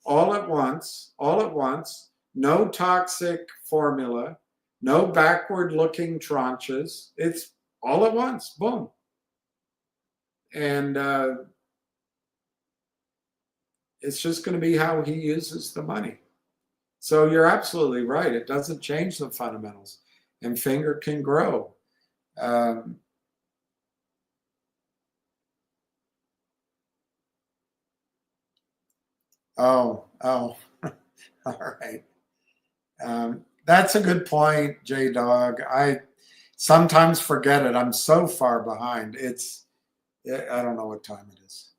all at once, no toxic formula, no backward looking tranches. It's all at once, boom. And it's just going to be how he uses the money. So you're absolutely right. It doesn't change the fundamentals, and Finger can grow. Oh, all right. That's a good point, J Dog. I sometimes forget it. I'm so far behind. I don't know what time it is.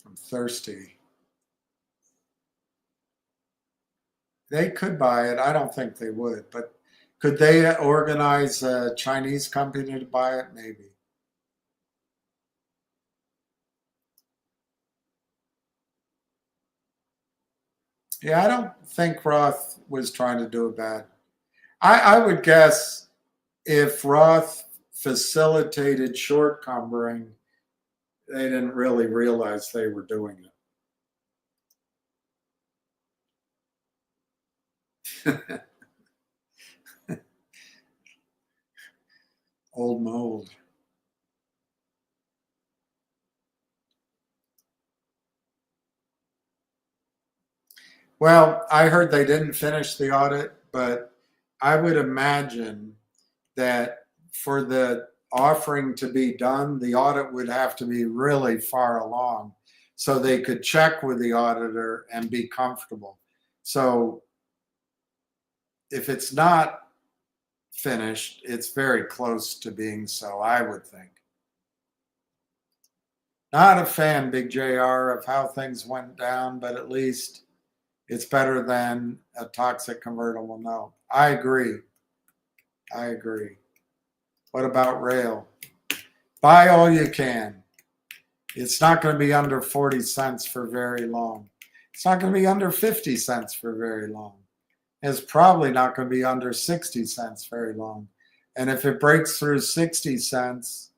I'm thirsty. They could buy it. I don't think they would, but could they organize a Chinese company to buy it? Maybe. Yeah, I don't think Roth was trying to do it bad. I would guess if Roth facilitated short cumbering, they didn't really realize they were doing it. Old mold. Well, I heard they didn't finish the audit, but I would imagine that for the offering to be done, the audit would have to be really far along so they could check with the auditor and be comfortable. So if it's not finished, it's very close to being so, I would think. Not a fan, Big JR, of how things went down, but at least it's better than a toxic convertible note. I agree. I agree. What about rail? Buy all you can. It's not going to be under 40 cents for very long. It's not going to be under 50 cents for very long. It's probably not going to be under 60 cents very long. And if it breaks through 60 cents,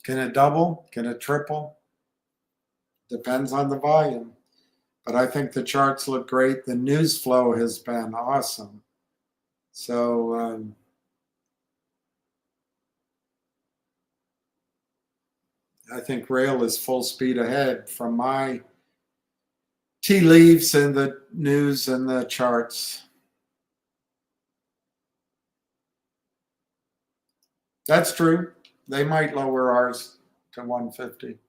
can it double? Can it triple? Depends on the volume. But I think the charts look great. The news flow has been awesome. So I think rail is full speed ahead from my tea leaves and the news and the charts. That's true. They might lower ours to 150.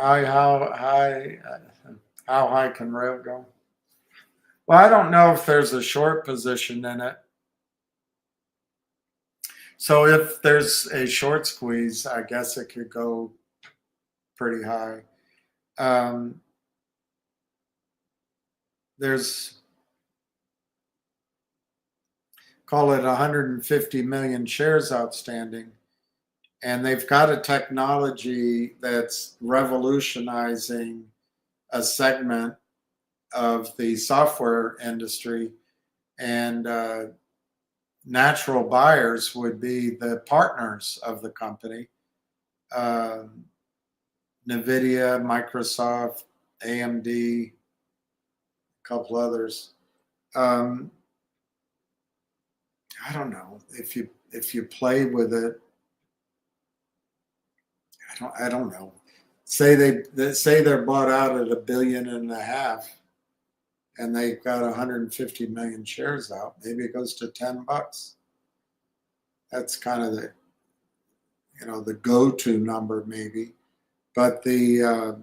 How high can rail go? Well, I don't know if there's a short position in it. So if there's a short squeeze, I guess it could go pretty high. There's, call it 150 million shares outstanding, and they've got a technology that's revolutionizing a segment of the software industry, and natural buyers would be the partners of the company. NVIDIA, Microsoft, AMD, a couple others. I don't know if you play with it. I don't know. Say they're bought out at $1.5 billion, and they've got 150 million shares out. Maybe it goes to $10. That's kind of the go-to number maybe. But the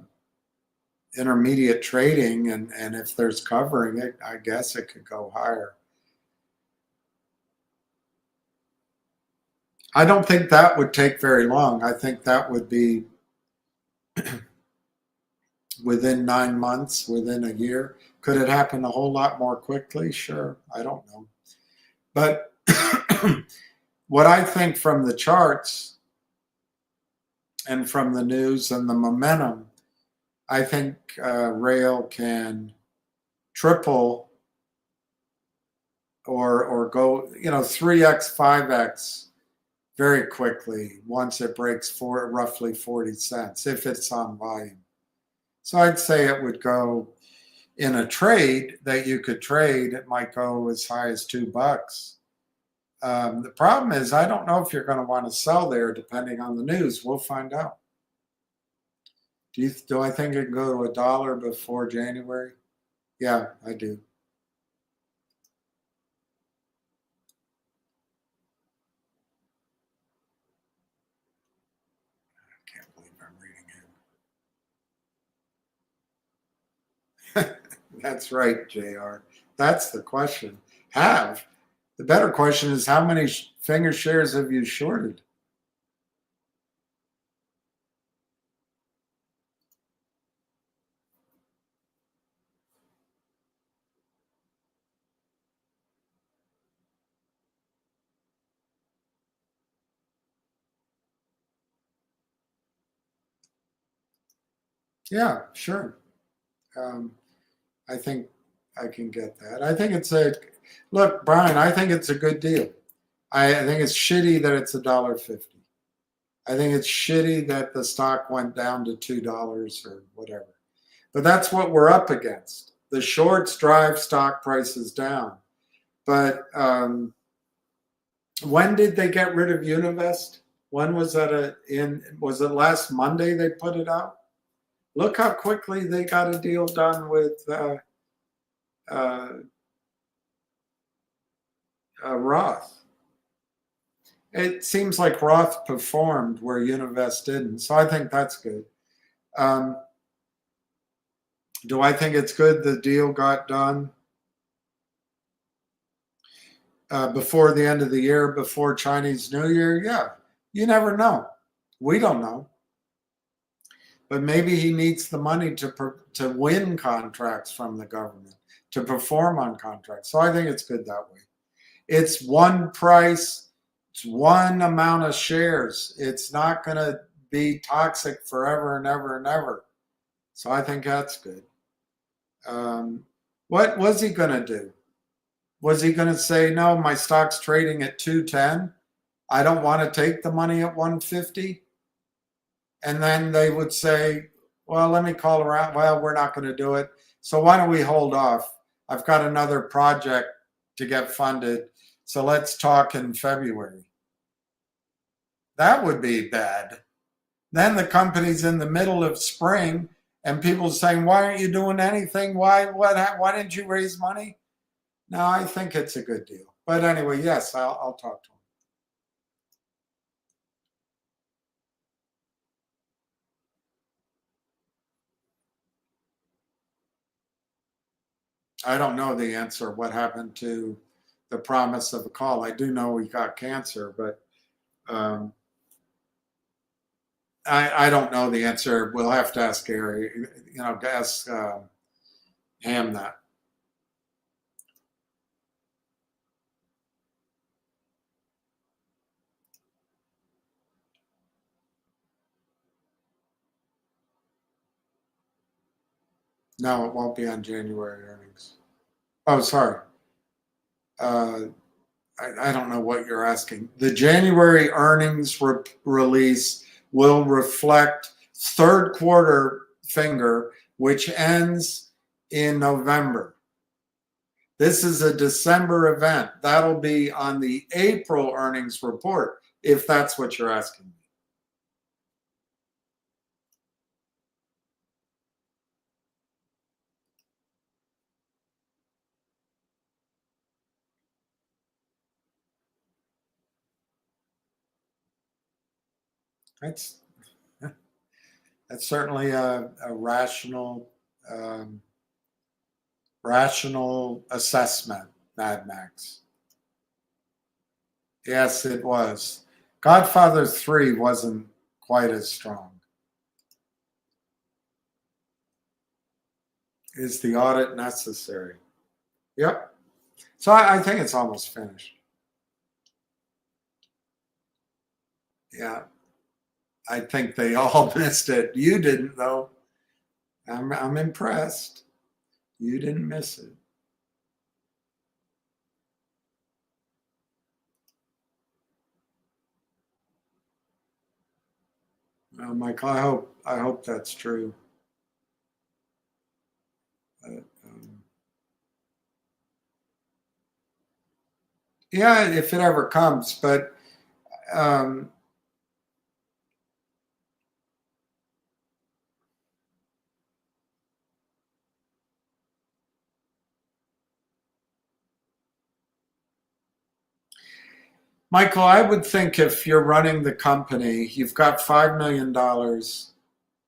intermediate trading and if there's covering it, I guess it could go higher. I don't think that would take very long. I think that would be within 9 months, within a year. Could it happen a whole lot more quickly? Sure. I don't know. But what I think from the charts and from the news and the momentum, I think rail can triple or go 3x, 5x very quickly once it breaks for roughly 40 cents if it's on volume. So I'd say it would go in a trade that you could trade. It might go as high as $2. The problem is I don't know if you're going to want to sell there depending on the news. We'll find out. Do I think it can go to $1 before January? Yeah, I do. I can't believe I'm reading him. That's right, JR. That's the question. The better question is how many finger shares have you shorted? Yeah, sure. I think I can get that. I think look, Brian, I think it's a good deal. I think it's shitty that it's $1.50. I think it's shitty that the stock went down to $2 or whatever. But that's what we're up against. The shorts drive stock prices down. But when did they get rid of Univest? When was that was it last Monday they put it out? Look how quickly they got a deal done with Roth. It seems like Roth performed where Univest didn't. So I think that's good. Do I think it's good the deal got done before the end of the year, before Chinese New Year? Yeah. You never know. We don't know. But maybe he needs the money to win contracts from the government, to perform on contracts. So I think it's good that way. It's one price, it's one amount of shares. It's not going to be toxic forever and ever and ever. So I think that's good. What was he going to do? Was he going to say, no, my stock's trading at 210? I don't want to take the money at 150? And then they would say, well, let me call around. Well, we're not going to do it. So why don't we hold off? I've got another project to get funded. So let's talk in February. That would be bad. Then the company's in the middle of spring and people saying, why aren't you doing anything? Why didn't you raise money? No, I think it's a good deal. But anyway, yes, I'll talk to him. I don't know the answer. What happened to the promise of a call? I do know he got cancer, but I don't know the answer. We'll have to ask Gary. Ask Ham that. No, it won't be on January earnings. Oh, sorry. I don't know what you're asking. The January earnings release will reflect third quarter finger, which ends in November. This is a December event. That'll be on the April earnings report, if that's what you're asking me. That's certainly a rational rational assessment, Mad Max. Yes, it was. Godfather 3 wasn't quite as strong. Is the audit necessary? Yep. So I think it's almost finished. Yeah. I think they all missed it. You didn't, though. I'm impressed. You didn't miss it. Well, Michael, I hope that's true. But, yeah, if it ever comes. But Michael, I would think if you're running the company, you've got $5 million,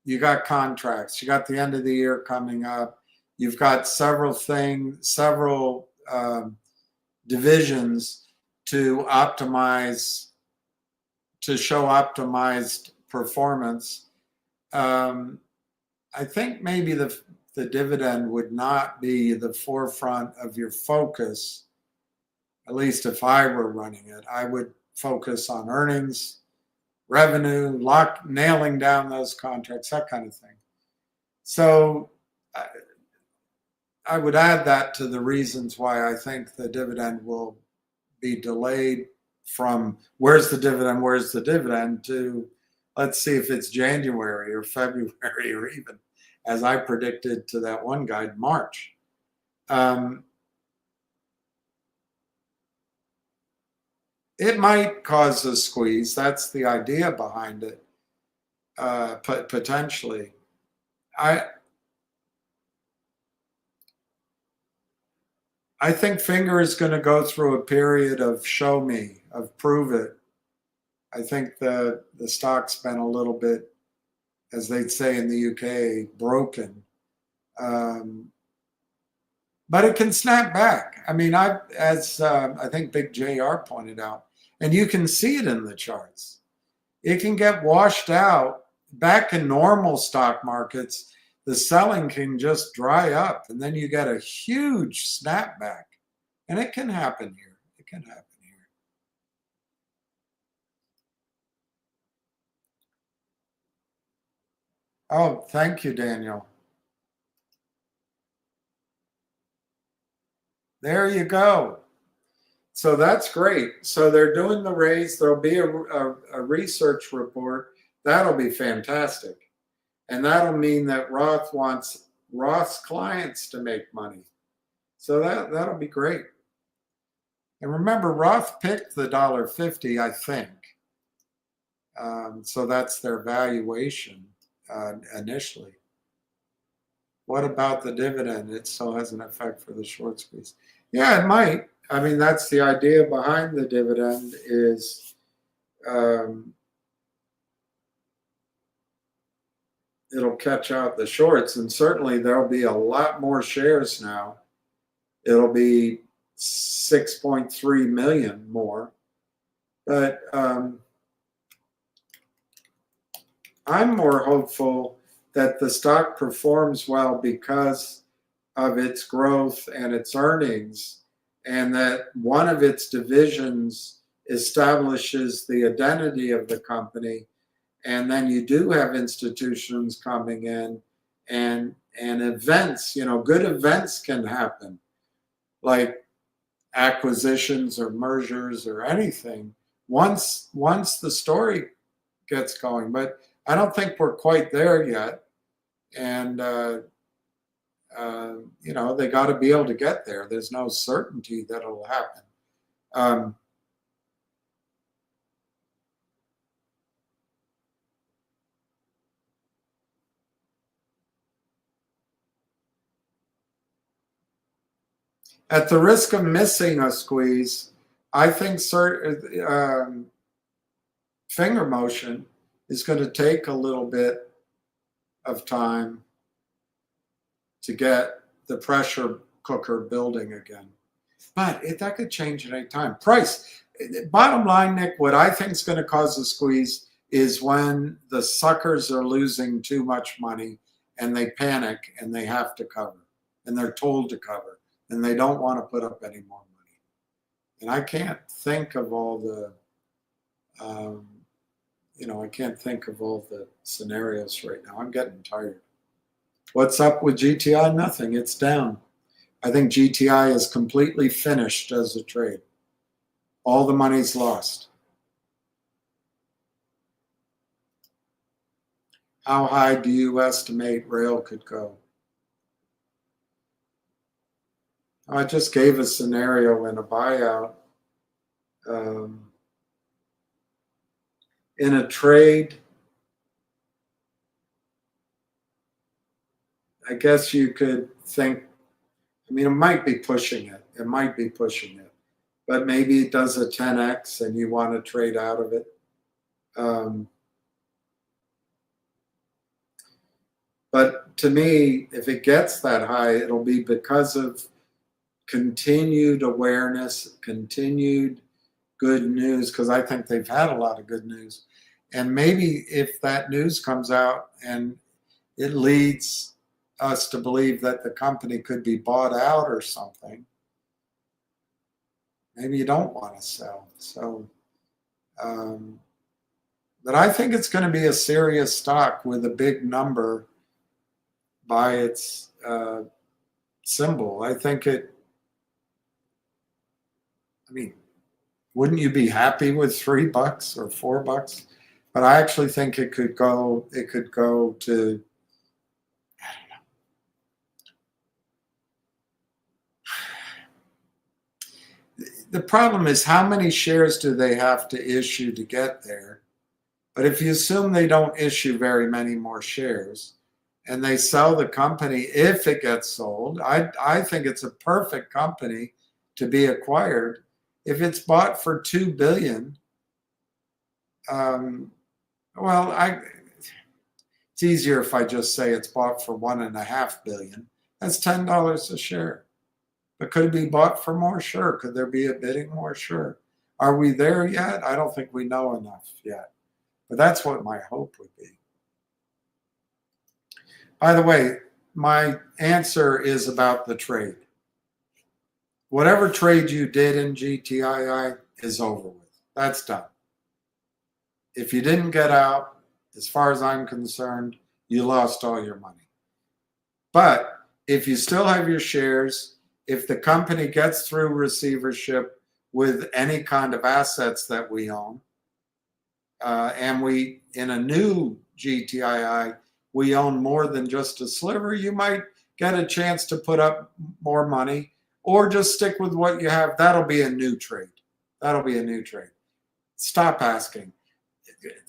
you got contracts, you got the end of the year coming up, you've got several divisions to optimize, to show optimized performance. I think maybe the dividend would not be the forefront of your focus. At least if I were running it, I would focus on earnings, revenue, nailing down those contracts, that kind of thing. So I would add that to the reasons why I think the dividend will be delayed from where's the dividend to let's see if it's January or February or even, as I predicted to that one guide, March. It might cause a squeeze. That's the idea behind it, potentially. I think Finger is going to go through a period of show me, of prove it. I think the stock's been a little bit, as they'd say in the UK, broken. But it can snap back. I mean, as I think Big JR pointed out, and you can see it in the charts. It can get washed out. Back in normal stock markets, the selling can just dry up, and then you get a huge snapback. And it can happen here. It can happen here. Oh, thank you, Daniel. There you go. So that's great. So they're doing the raise. There'll be a research report. That'll be fantastic. And that'll mean that Roth wants Roth's clients to make money. So that'll be great. And remember, Roth picked the $1.50, I think. So that's their valuation initially. What about the dividend? It still has an effect for the short squeeze. Yeah, it might. I mean, that's the idea behind the dividend is it'll catch out the shorts, and certainly there'll be a lot more shares now. It'll be 6.3 million more. But I'm more hopeful that the stock performs well because of its growth and its earnings, and that one of its divisions establishes the identity of the company, and then you do have institutions coming in and events, good events can happen, like acquisitions or mergers or anything once the story gets going. But I don't think we're quite there yet. And They got to be able to get there. There's no certainty that it'll happen. At the risk of missing a squeeze, I think finger motion is going to take a little bit of time to get the pressure cooker building again. But that could change at any time. Price. Bottom line, Nick, what I think is going to cause a squeeze is when the suckers are losing too much money and they panic and they have to cover and they're told to cover and they don't want to put up any more money. And I can't think of all the, I can't think of all the scenarios right now. I'm getting tired. What's up with GTI? Nothing. It's down. I think GTI is completely finished as a trade. All the money's lost. How high do you estimate rail could go? I just gave a scenario in a buyout. In a trade, I guess you could think, it might be pushing it. It might be pushing it. But maybe it does a 10x and you want to trade out of it. But to me, if it gets that high, it'll be because of continued awareness, continued good news, because I think they've had a lot of good news. And maybe if that news comes out and it leads us to believe that the company could be bought out or something, maybe you don't want to sell. So, but I think it's going to be a serious stock with a big number by its symbol. I think wouldn't you be happy with $3 or $4? But I actually think it could go to, I don't know. The problem is how many shares do they have to issue to get there? But if you assume they don't issue very many more shares and they sell the company, if it gets sold, I think it's a perfect company to be acquired. If it's bought for $2 billion, it's easier if I just say it's bought for $1.5 billion. That's $10 a share. But could it be bought for more? Sure. Could there be a bidding more? Sure. Are we there yet? I don't think we know enough yet. But that's what my hope would be. By the way, my answer is about the trade. Whatever trade you did in GTII is over with. That's done. If you didn't get out, as far as I'm concerned, you lost all your money. But if you still have your shares, if the company gets through receivership with any kind of assets that we own, and we, in a new GTII, we own more than just a sliver, you might get a chance to put up more money or just stick with what you have. That'll be a new trade. That'll be a new trade. Stop asking.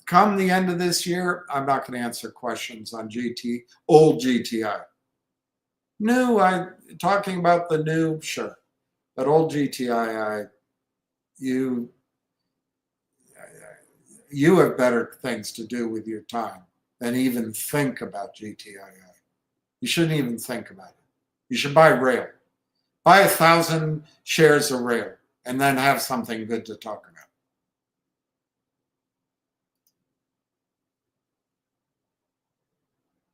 Come the end of this year, I'm not going to answer questions on old GTI. New, I'm talking about the new, sure. But old GTI, you have better things to do with your time than even think about GTII. You shouldn't even think about it. You should buy rail. Buy 1,000 shares of rail and then have something good to talk about.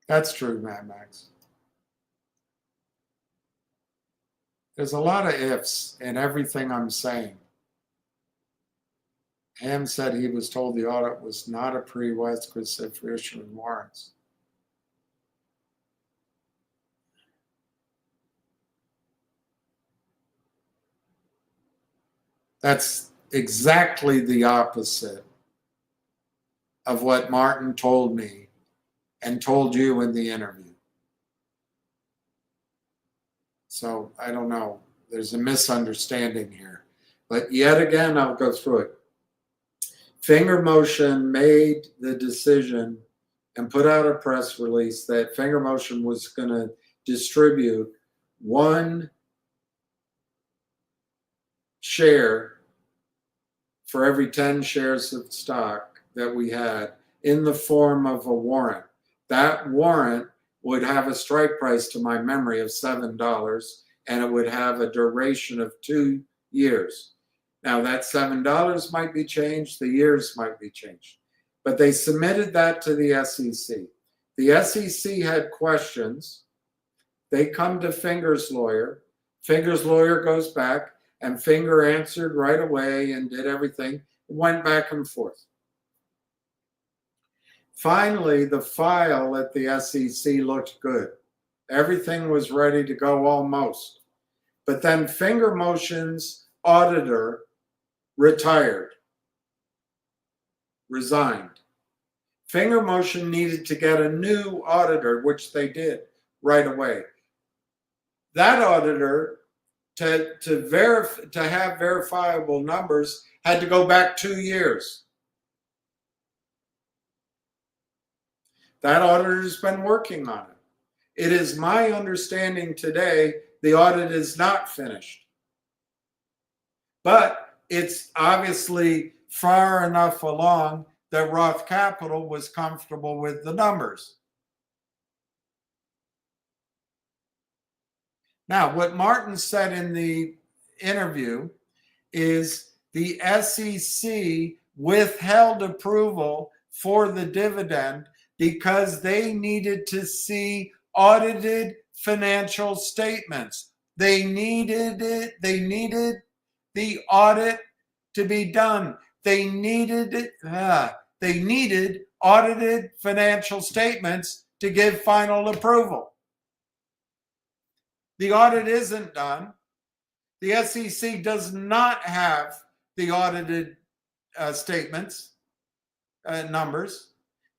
That's true, Mad Max. There's a lot of ifs in everything I'm saying. Ham said he was told the audit was not a prerequisite for issuing warrants. That's exactly the opposite of what Martin told me and told you in the interview. So I don't know. There's a misunderstanding here. But yet again, I'll go through it. Finger Motion made the decision and put out a press release that Finger Motion was going to distribute 1 share for every 10 shares of stock that we had in the form of a warrant. That warrant would have a strike price, to my memory, of $7, and it would have a duration of 2 years. Now, that $7 might be changed, the years might be changed. But they submitted that to the SEC. The SEC had questions. They come to Finger's lawyer. Finger's lawyer goes back, and Finger answered right away and did everything. It went back and forth. Finally, the file at the SEC looked good. Everything was ready to go almost. But then Finger Motion's auditor retired, resigned. Finger Motion needed to get a new auditor, which they did right away. That auditor, to have verifiable numbers, had to go back 2 years. That auditor's been working on it. It is my understanding today the audit is not finished. But it's obviously far enough along that Roth Capital was comfortable with the numbers. Now, what Martin said in the interview is the SEC withheld approval for the dividend because they needed to see audited financial statements. They needed it. They needed the audit to be done. They needed audited financial statements to give final approval. The audit isn't done. The SEC does not have the audited statements, numbers.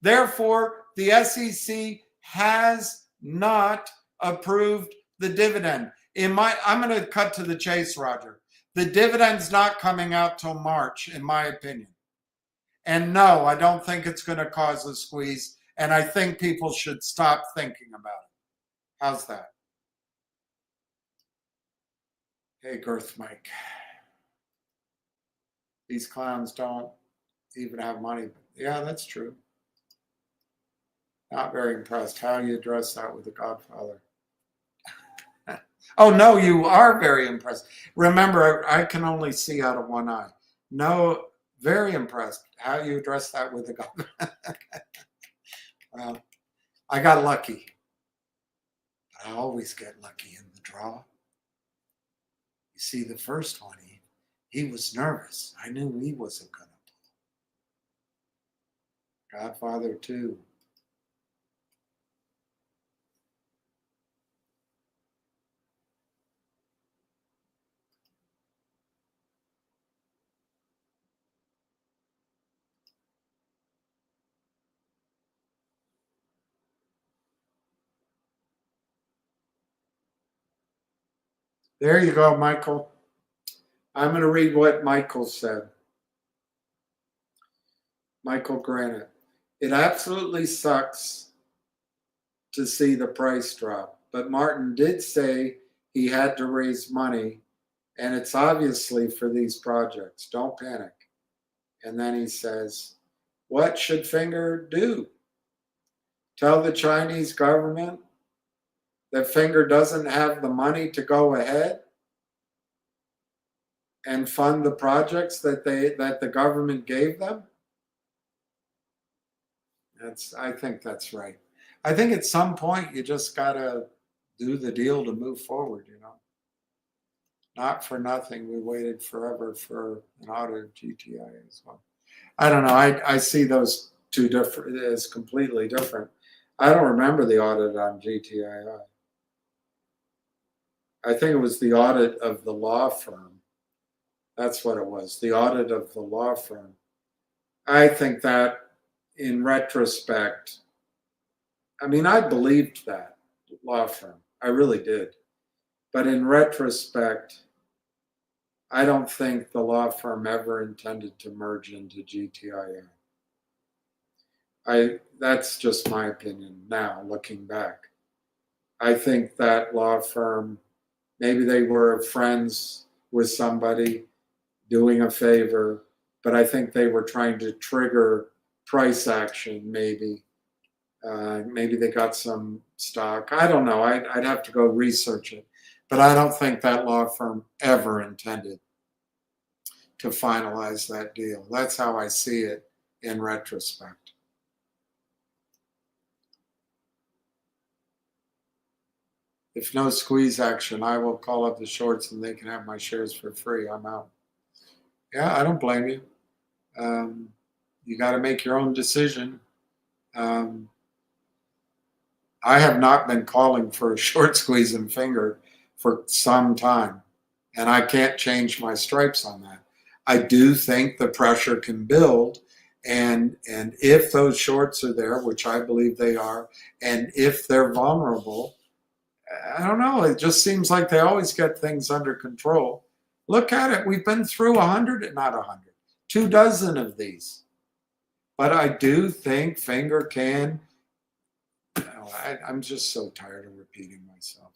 Therefore, the SEC has not approved the dividend. I'm going to cut to the chase, Roger. The dividend's not coming out till March, in my opinion. And no, I don't think it's going to cause a squeeze. And I think people should stop thinking about it. How's that? Hey, Girth Mike. These clowns don't even have money. Yeah, that's true. Not very impressed. How you address that with the Godfather? Oh, no, you are very impressed. Remember, I can only see out of one eye. No, very impressed. How you address that with the Godfather? Well, I got lucky. I always get lucky in the draw. You see, the first one, he was nervous. I knew he wasn't going to pull. Godfather 2. There you go, Michael. I'm going to read what Michael said. Michael Granite. It absolutely sucks to see the price drop, but Martin did say he had to raise money, and it's obviously for these projects. Don't panic. And then he says, what should Finger do? Tell the Chinese government that Finger doesn't have the money to go ahead and fund the projects that the government gave them? I think that's right. I think at some point you just gotta do the deal to move forward, you know. Not for nothing, we waited forever for an audit of GTI as well. I don't know. I see those two different as completely different. I don't remember the audit on GTI. I think it was the audit of the law firm. That's what it was, the audit of the law firm. I think that, in retrospect, I mean, I believed that law firm. I really did. But in retrospect, I don't think the law firm ever intended to merge into GTII. That's just my opinion now, looking back. I think that law firm, maybe they were friends with somebody doing a favor, but I think they were trying to trigger price action, maybe. Maybe they got some stock. I don't know. I'd have to go research it. But I don't think that law firm ever intended to finalize that deal. That's how I see it in retrospect. If no squeeze action, I will call up the shorts and they can have my shares for free. I'm out. Yeah, I don't blame you. You got to make your own decision. I have not been calling for a short squeeze and finger for some time, and I can't change my stripes on that. I do think the pressure can build, and if those shorts are there, which I believe they are, and if they're vulnerable, I don't know. It just seems like they always get things under control. Look at it. We've been through 100, not 100, 24 of these. But I do think finger can. I'm just so tired of repeating myself.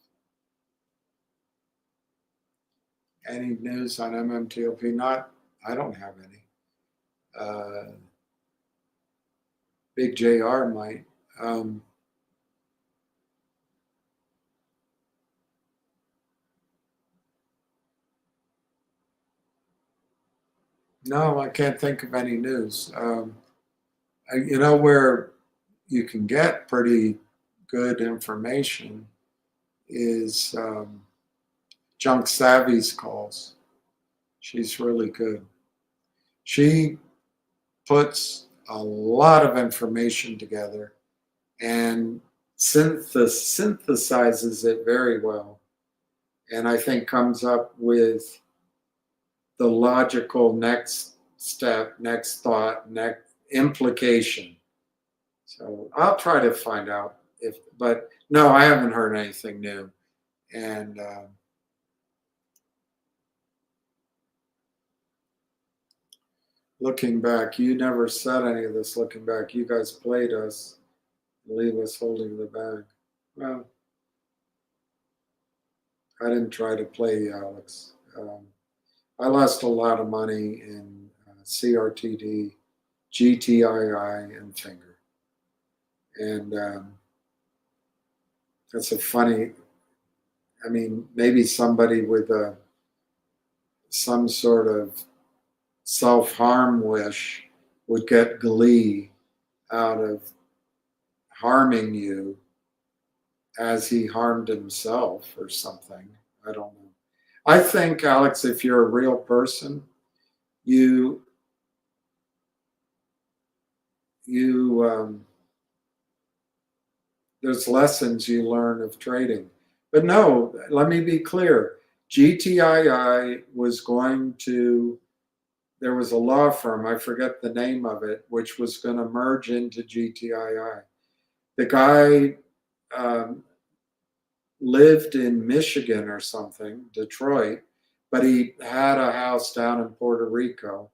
Any news on MMTLP? Not. I don't have any. Big JR might. No, I can't think of any news. You know where you can get pretty good information is Junk Savvy's calls. She's really good. She puts a lot of information together and synthesizes it very well, and I think comes up with the logical next step, next thought, next implication. So I'll try to find out but no, I haven't heard anything new. And looking back, you never said any of this. Looking back, you guys played us, leave us holding the bag. Well, I didn't try to play you, Alex. I lost a lot of money in CRTD, GTII, and Finger. And that's a funny, maybe somebody with some sort of self-harm wish would get glee out of harming you as he harmed himself or something. I don't know. I think, Alex, if you're a real person, there's lessons you learn of trading. But no, let me be clear. GTII was there was a law firm, I forget the name of it, which was going to merge into GTII. The guy lived in Michigan or something, Detroit, but he had a house down in Puerto Rico.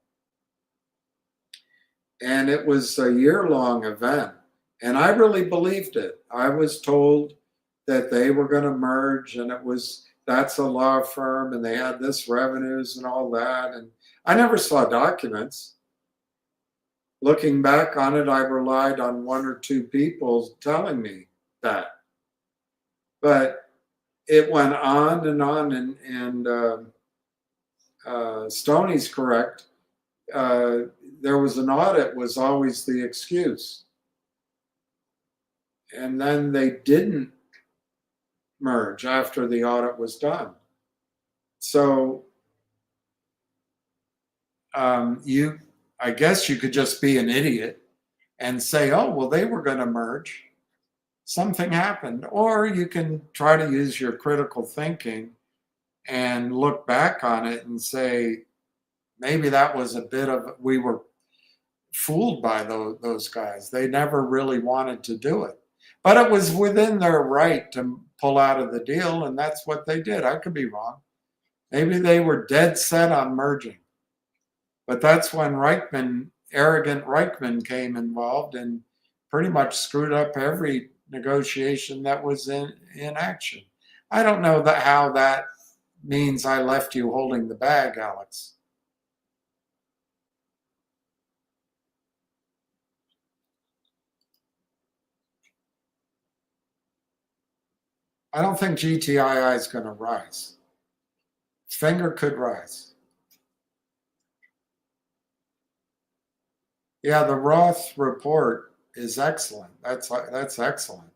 And it was a year-long event. And I really believed it. I was told that they were going to merge, and that's a law firm, and they had this revenues and all that. And I never saw documents. Looking back on it, I relied on one or two people telling me that. But it went on, and Stoney's correct. There was an audit was always the excuse. And then they didn't merge after the audit was done. So I guess you could just be an idiot and say, oh, well, they were going to merge. Something happened. Or you can try to use your critical thinking and look back on it and say, maybe that was we were fooled by those guys. They never really wanted to do it. But it was within their right pull out of the deal, and that's what they did. I could be wrong. Maybe they were dead set on merging. But that's when arrogant Reichman came involved and pretty much screwed up every negotiation that was in action. I don't know how that means I left you holding the bag, Alex. I don't think GTII is going to rise. Finger could rise. Yeah, the Roth report is excellent. That's excellent.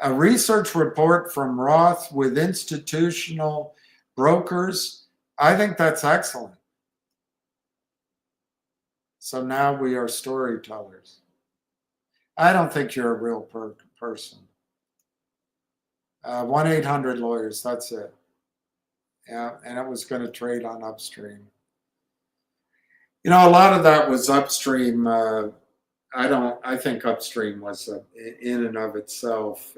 A research report from Roth with institutional brokers, I think that's excellent. So now we are storytellers. I don't think you're a real person. 1-800-Lawyers, that's it. Yeah, and it was going to trade on Upstream. You know, a lot of that was Upstream. I think Upstream was in and of itself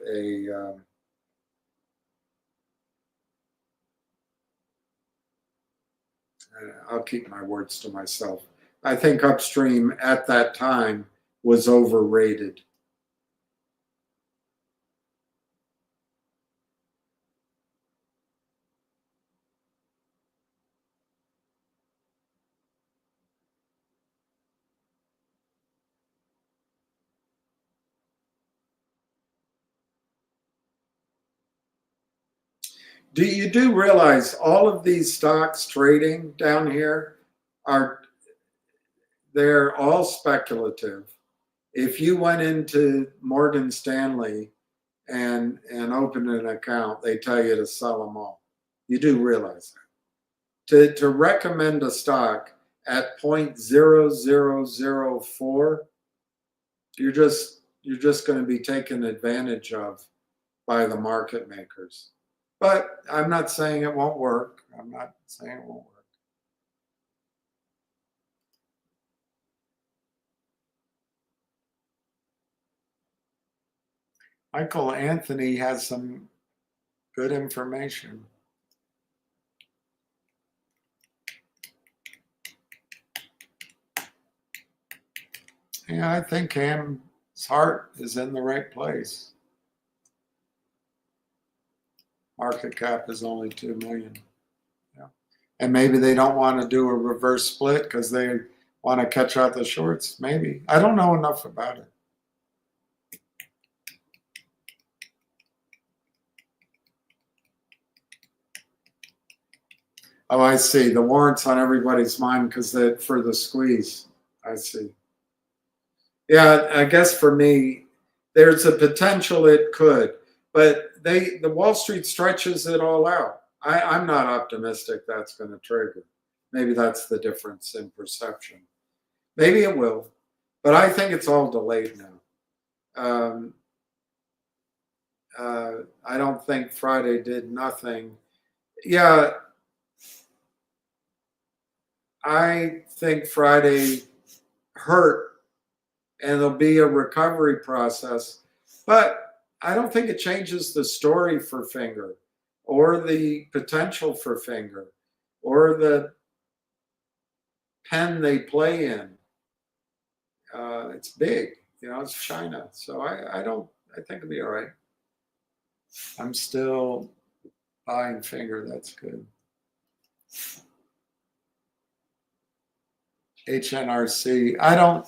I'll keep my words to myself. I think Upstream at that time was overrated. You do realize all of these stocks trading down here they're all speculative. If you went into Morgan Stanley and opened an account, they tell you to sell them all. You do realize that. To recommend a stock at 0.0004, you're just going to be taken advantage of by the market makers. But I'm not saying it won't work. I'm not saying it won't work. Michael Anthony has some good information. Yeah, I think Ham's heart is in the right place. Market cap is only 2 million. Yeah. And maybe they don't want to do a reverse split because they want to catch out the shorts. Maybe. I don't know enough about it. Oh, I see. The warrants on everybody's mind because they're for the squeeze. I see. Yeah, I guess for me, there's a potential it could, but the Wall Street stretches it all out. I'm not optimistic that's going to trigger. Maybe that's the difference in perception. Maybe it will, but I think it's all delayed now. I don't think Friday did nothing. Yeah, I think Friday hurt and there'll be a recovery process. But I don't think it changes the story for Finger or the potential for Finger or the pen they play in. It's big, it's China. So I think it'll be all right. I'm still buying Finger. That's good. HNRC. I don't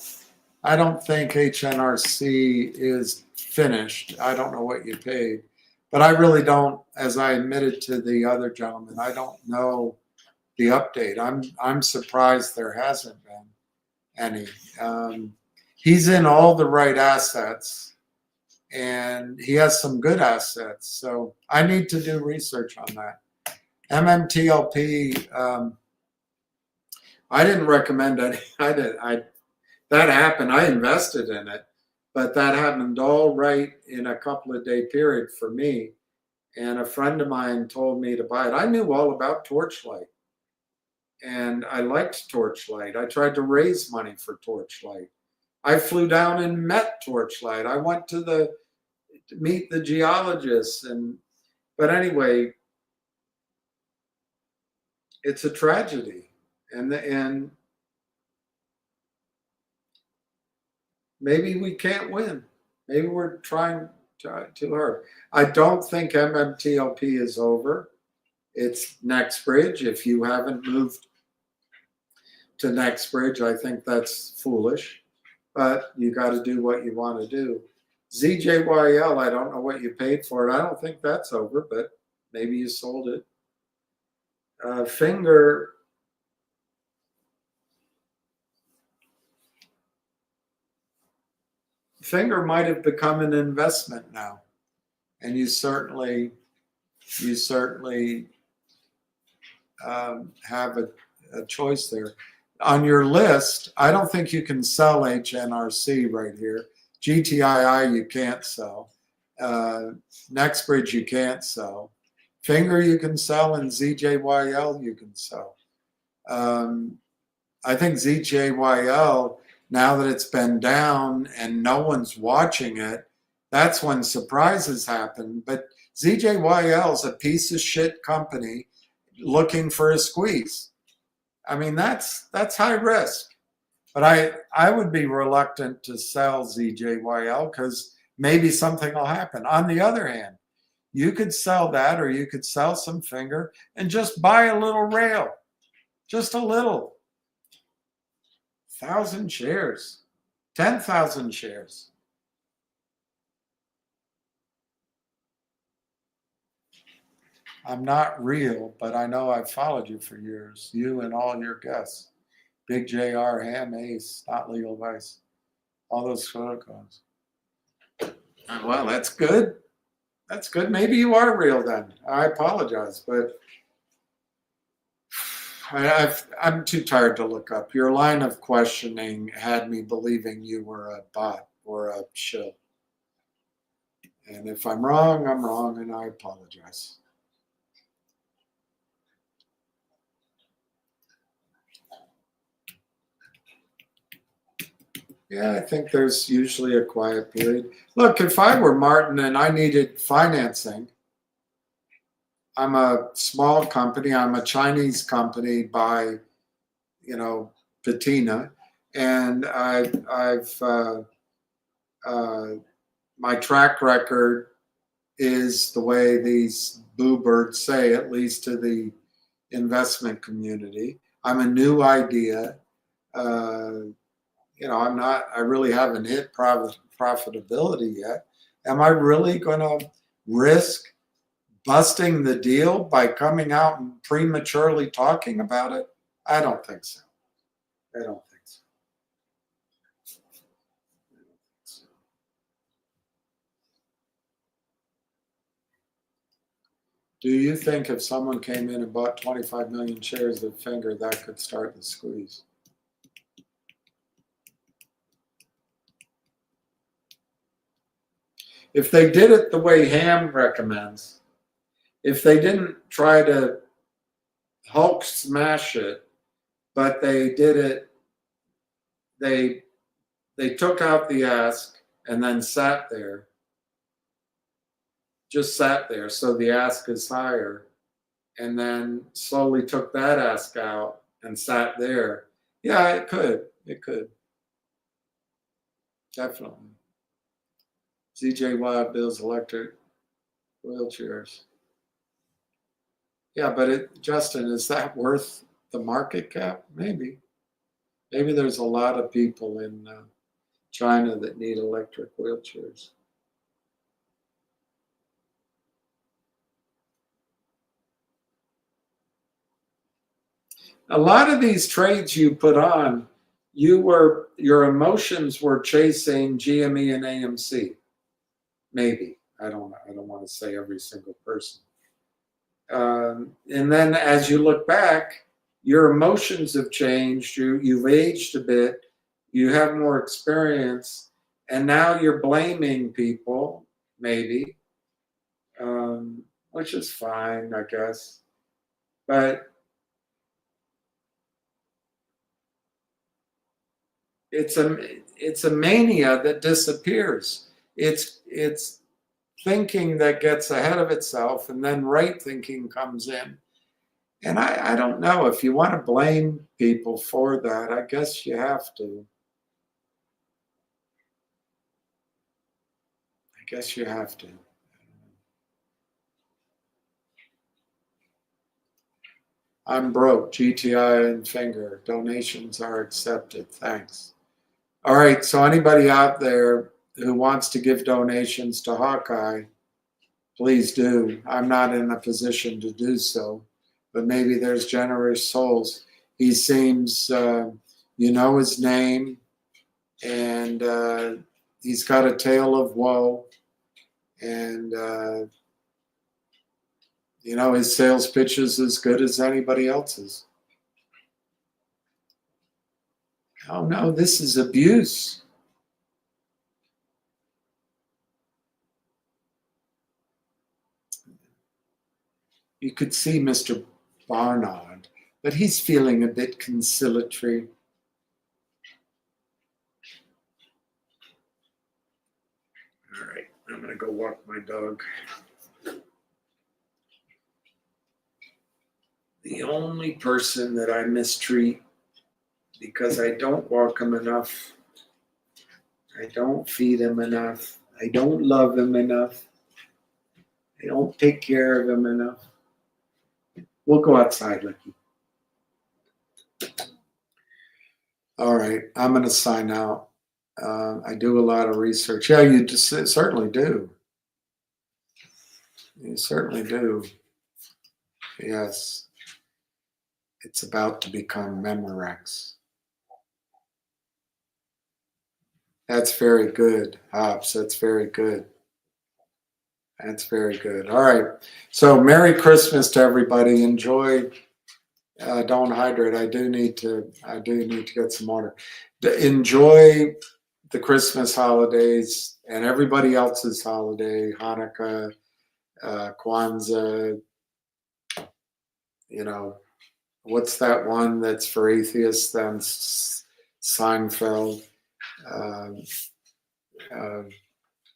think HNRC is finished. I don't know what you paid, but I really don't, as I admitted to the other gentleman, I don't know the update. I'm surprised there hasn't been any. He's in all the right assets and he has some good assets. So I need to do research on that. MMTLP, I didn't recommend any. That happened. I invested in it, but that happened all right in a couple of day period for me. And a friend of mine told me to buy it. I knew all about Torchlight, and I liked Torchlight. I tried to raise money for Torchlight. I flew down and met Torchlight. I went to meet the geologists. But anyway, it's a tragedy, and maybe we can't win. Maybe we're trying too hard. I don't think MMTLP is over. It's Nextbridge. If you haven't moved to Nextbridge, I think that's foolish. But you got to do what you want to do. ZJYL, I don't know what you paid for it. I don't think that's over, but maybe you sold it. Finger. Finger might have become an investment now, and you certainly have a choice there. On your list, I don't think you can sell HNRC right here. GTII you can't sell. Nextbridge you can't sell. Finger you can sell, and ZJYL you can sell. I think ZJYL, now that it's been down and no one's watching it, that's when surprises happen. But ZJYL is a piece of shit company looking for a squeeze. I mean, that's high risk. But I would be reluctant to sell ZJYL because maybe something will happen. On the other hand, you could sell that, or you could sell some Finger and just buy a little rail, just a little. 1,000 shares, 10,000 shares. I'm not real, but I know I've followed you for years, you and all your guests. Big JR, Ham, Ace, Not Legal Advice, all those protocols. Well, that's good. That's good. Maybe you are real then. I apologize, but I'm too tired to look up. Your line of questioning had me believing you were a bot or a shill. And if I'm wrong, and I apologize. Yeah, I think there's usually a quiet period. Look, if I were Martin and I needed financing, I'm a small company. I'm a Chinese company by, patina, and my track record is the way these boo birds say, at least to the investment community. I'm a new idea. I really haven't hit profitability yet. Am I really going to risk busting the deal by coming out and prematurely talking about it? I don't think so. Do you think if someone came in and bought 25 million shares of Finger, that could start the squeeze? If they did it the way Ham recommends, if they didn't try to Hulk smash it, but they did it, they took out the ask and then sat there, just sat there, so the ask is higher, and then slowly took that ask out and sat there. Yeah, it could. Definitely. ZJY builds electric wheelchairs. Yeah, but Justin, is that worth the market cap? Maybe. Maybe there's a lot of people in China that need electric wheelchairs. A lot of these trades you put on, your emotions were chasing GME and AMC. Maybe. I don't want to say every single person. And then as you look back, your emotions have changed. You've aged a bit. You have more experience. And now you're blaming people, maybe, which is fine, I guess. But it's a mania that disappears. It's thinking that gets ahead of itself, and then right thinking comes in. And I don't know if you want to blame people for that. I guess you have to. I guess you have to. I'm broke. GTI and finger. Donations are accepted. Thanks. All right. So anybody out there who wants to give donations to Hawkeye, please do. I'm not in a position to do so, but maybe there's generous souls. He seems, you know his name, and he's got a tale of woe, and you know his sales pitch is as good as anybody else's. Oh no, this is abuse. You could see Mr. Barnard, but he's feeling a bit conciliatory. All right, I'm going to go walk my dog. The only person that I mistreat because I don't walk him enough, I don't feed him enough, I don't love him enough, I don't take care of him enough. We'll go outside, Lucky. All right, I'm going to sign out. I do a lot of research. Yeah, you just certainly do. You certainly do. Yes. It's about to become Memorex. That's very good, Hobbs. That's very good. That's very good. All right. So Merry Christmas to everybody. Enjoy. Don't hydrate. I do need to get some water. Enjoy the Christmas holidays and everybody else's holiday, Hanukkah, Kwanzaa. You know, what's that one that's for atheists? Then Seinfeld.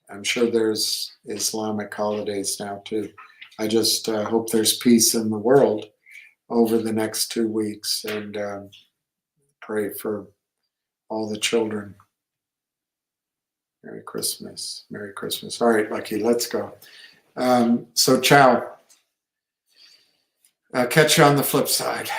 I'm sure there's Islamic holidays now too. I just hope there's peace in the world over the next 2 weeks, and pray for all the children. Merry Christmas. Merry Christmas. All right, Lucky, let's go. So ciao. Catch you on the flip side.